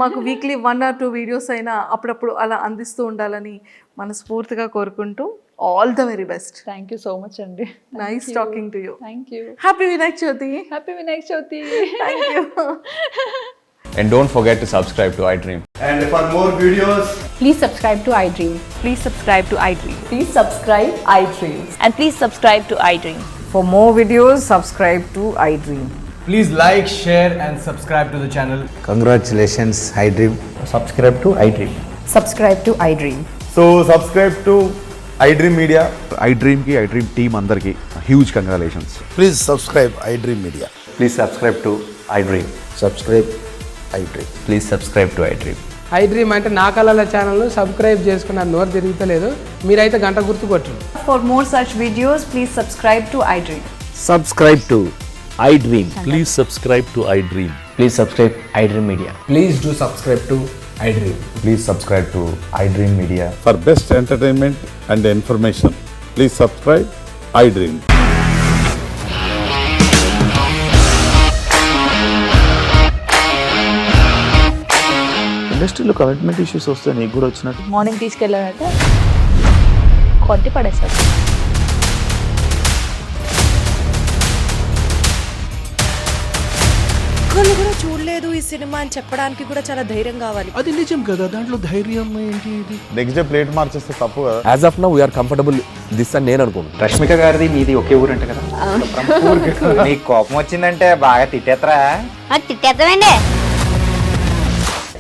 మాకు వీక్లీ 1 or 2 వీడియోస్ అయినా అప్పుడప్పుడు అలా అందిస్తూ ఉండాలని మనస్ఫూర్తిగా కోరుకుంటూ all the very best. Thank you so much అండి. Nice talking to you. Thank you. Happy Vinayaka Chavithi. Happy Vinayaka Chavithi. Thank you. And don't forget to subscribe to iDream. And for more videos, please subscribe to iDream. Please subscribe to iDream. Please subscribe iDream. And please subscribe to iDream. For more videos, subscribe to iDream. Please like, share and subscribe to the channel. Congratulations, iDream. subscribe to iDream. Subscribe to iDream. So subscribe to iDream Media. iDream ki iDream team andarki huge congratulations. Please subscribe iDream Media. Please subscribe to iDream. Subscribe iDream. Please subscribe to iDream. I dream అంటే నా కళల ఛానల్ను subscribe చేసుకున్న నోరు తిరుగుతలేదు, మీరైతే గంట గుర్తు కొట్టరు. For more such videos, please subscribe to iDream. Subscribe to iDream. Please subscribe to iDream. Please subscribe iDream Media. Please do subscribe to iDream. Please subscribe to iDream Media. For best entertainment and information, please subscribe iDream. ఇండస్ట్రీలో commitment issues వస్తే నీకు కూడా వచ్చినట్టు morning తీసుకెళ్ళారంటే కొట్టి పడేస్తారు. ఒక్కళ్ళు కూడా చూడలేదు ఈ సినిమా అని చెప్పడానికి కూడా చాలా ధైర్యం కావాలి. అది నిజం కదా, దాంట్లో ధైర్యం ఏంటి? ఇది నెక్స్ట్ డే ప్లేట్ మార్చేస్తే తప్పు కదా. As of now we are comfortable this అని నేను అనుకుంటున్నాను. రష్మిక గారిది మీది ఒకే ఊరు అంట కదా. నీకు కోపం వచ్చిందంటే బాగా తిట్టేత్తరా? తిట్టేద్దామండి.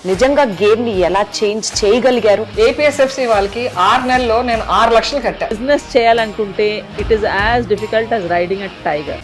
నిజంగా గేమ్ ని ఎలా చేంజ్ చేయగలిగారు? ఏపీఎస్ఎఫ్సి వాళ్ళకి 6 నెలల్లో నేను 6 లక్షలు కట్టా. బిజినెస్ చేయాలనుకుంటే it is as difficult as riding a tiger.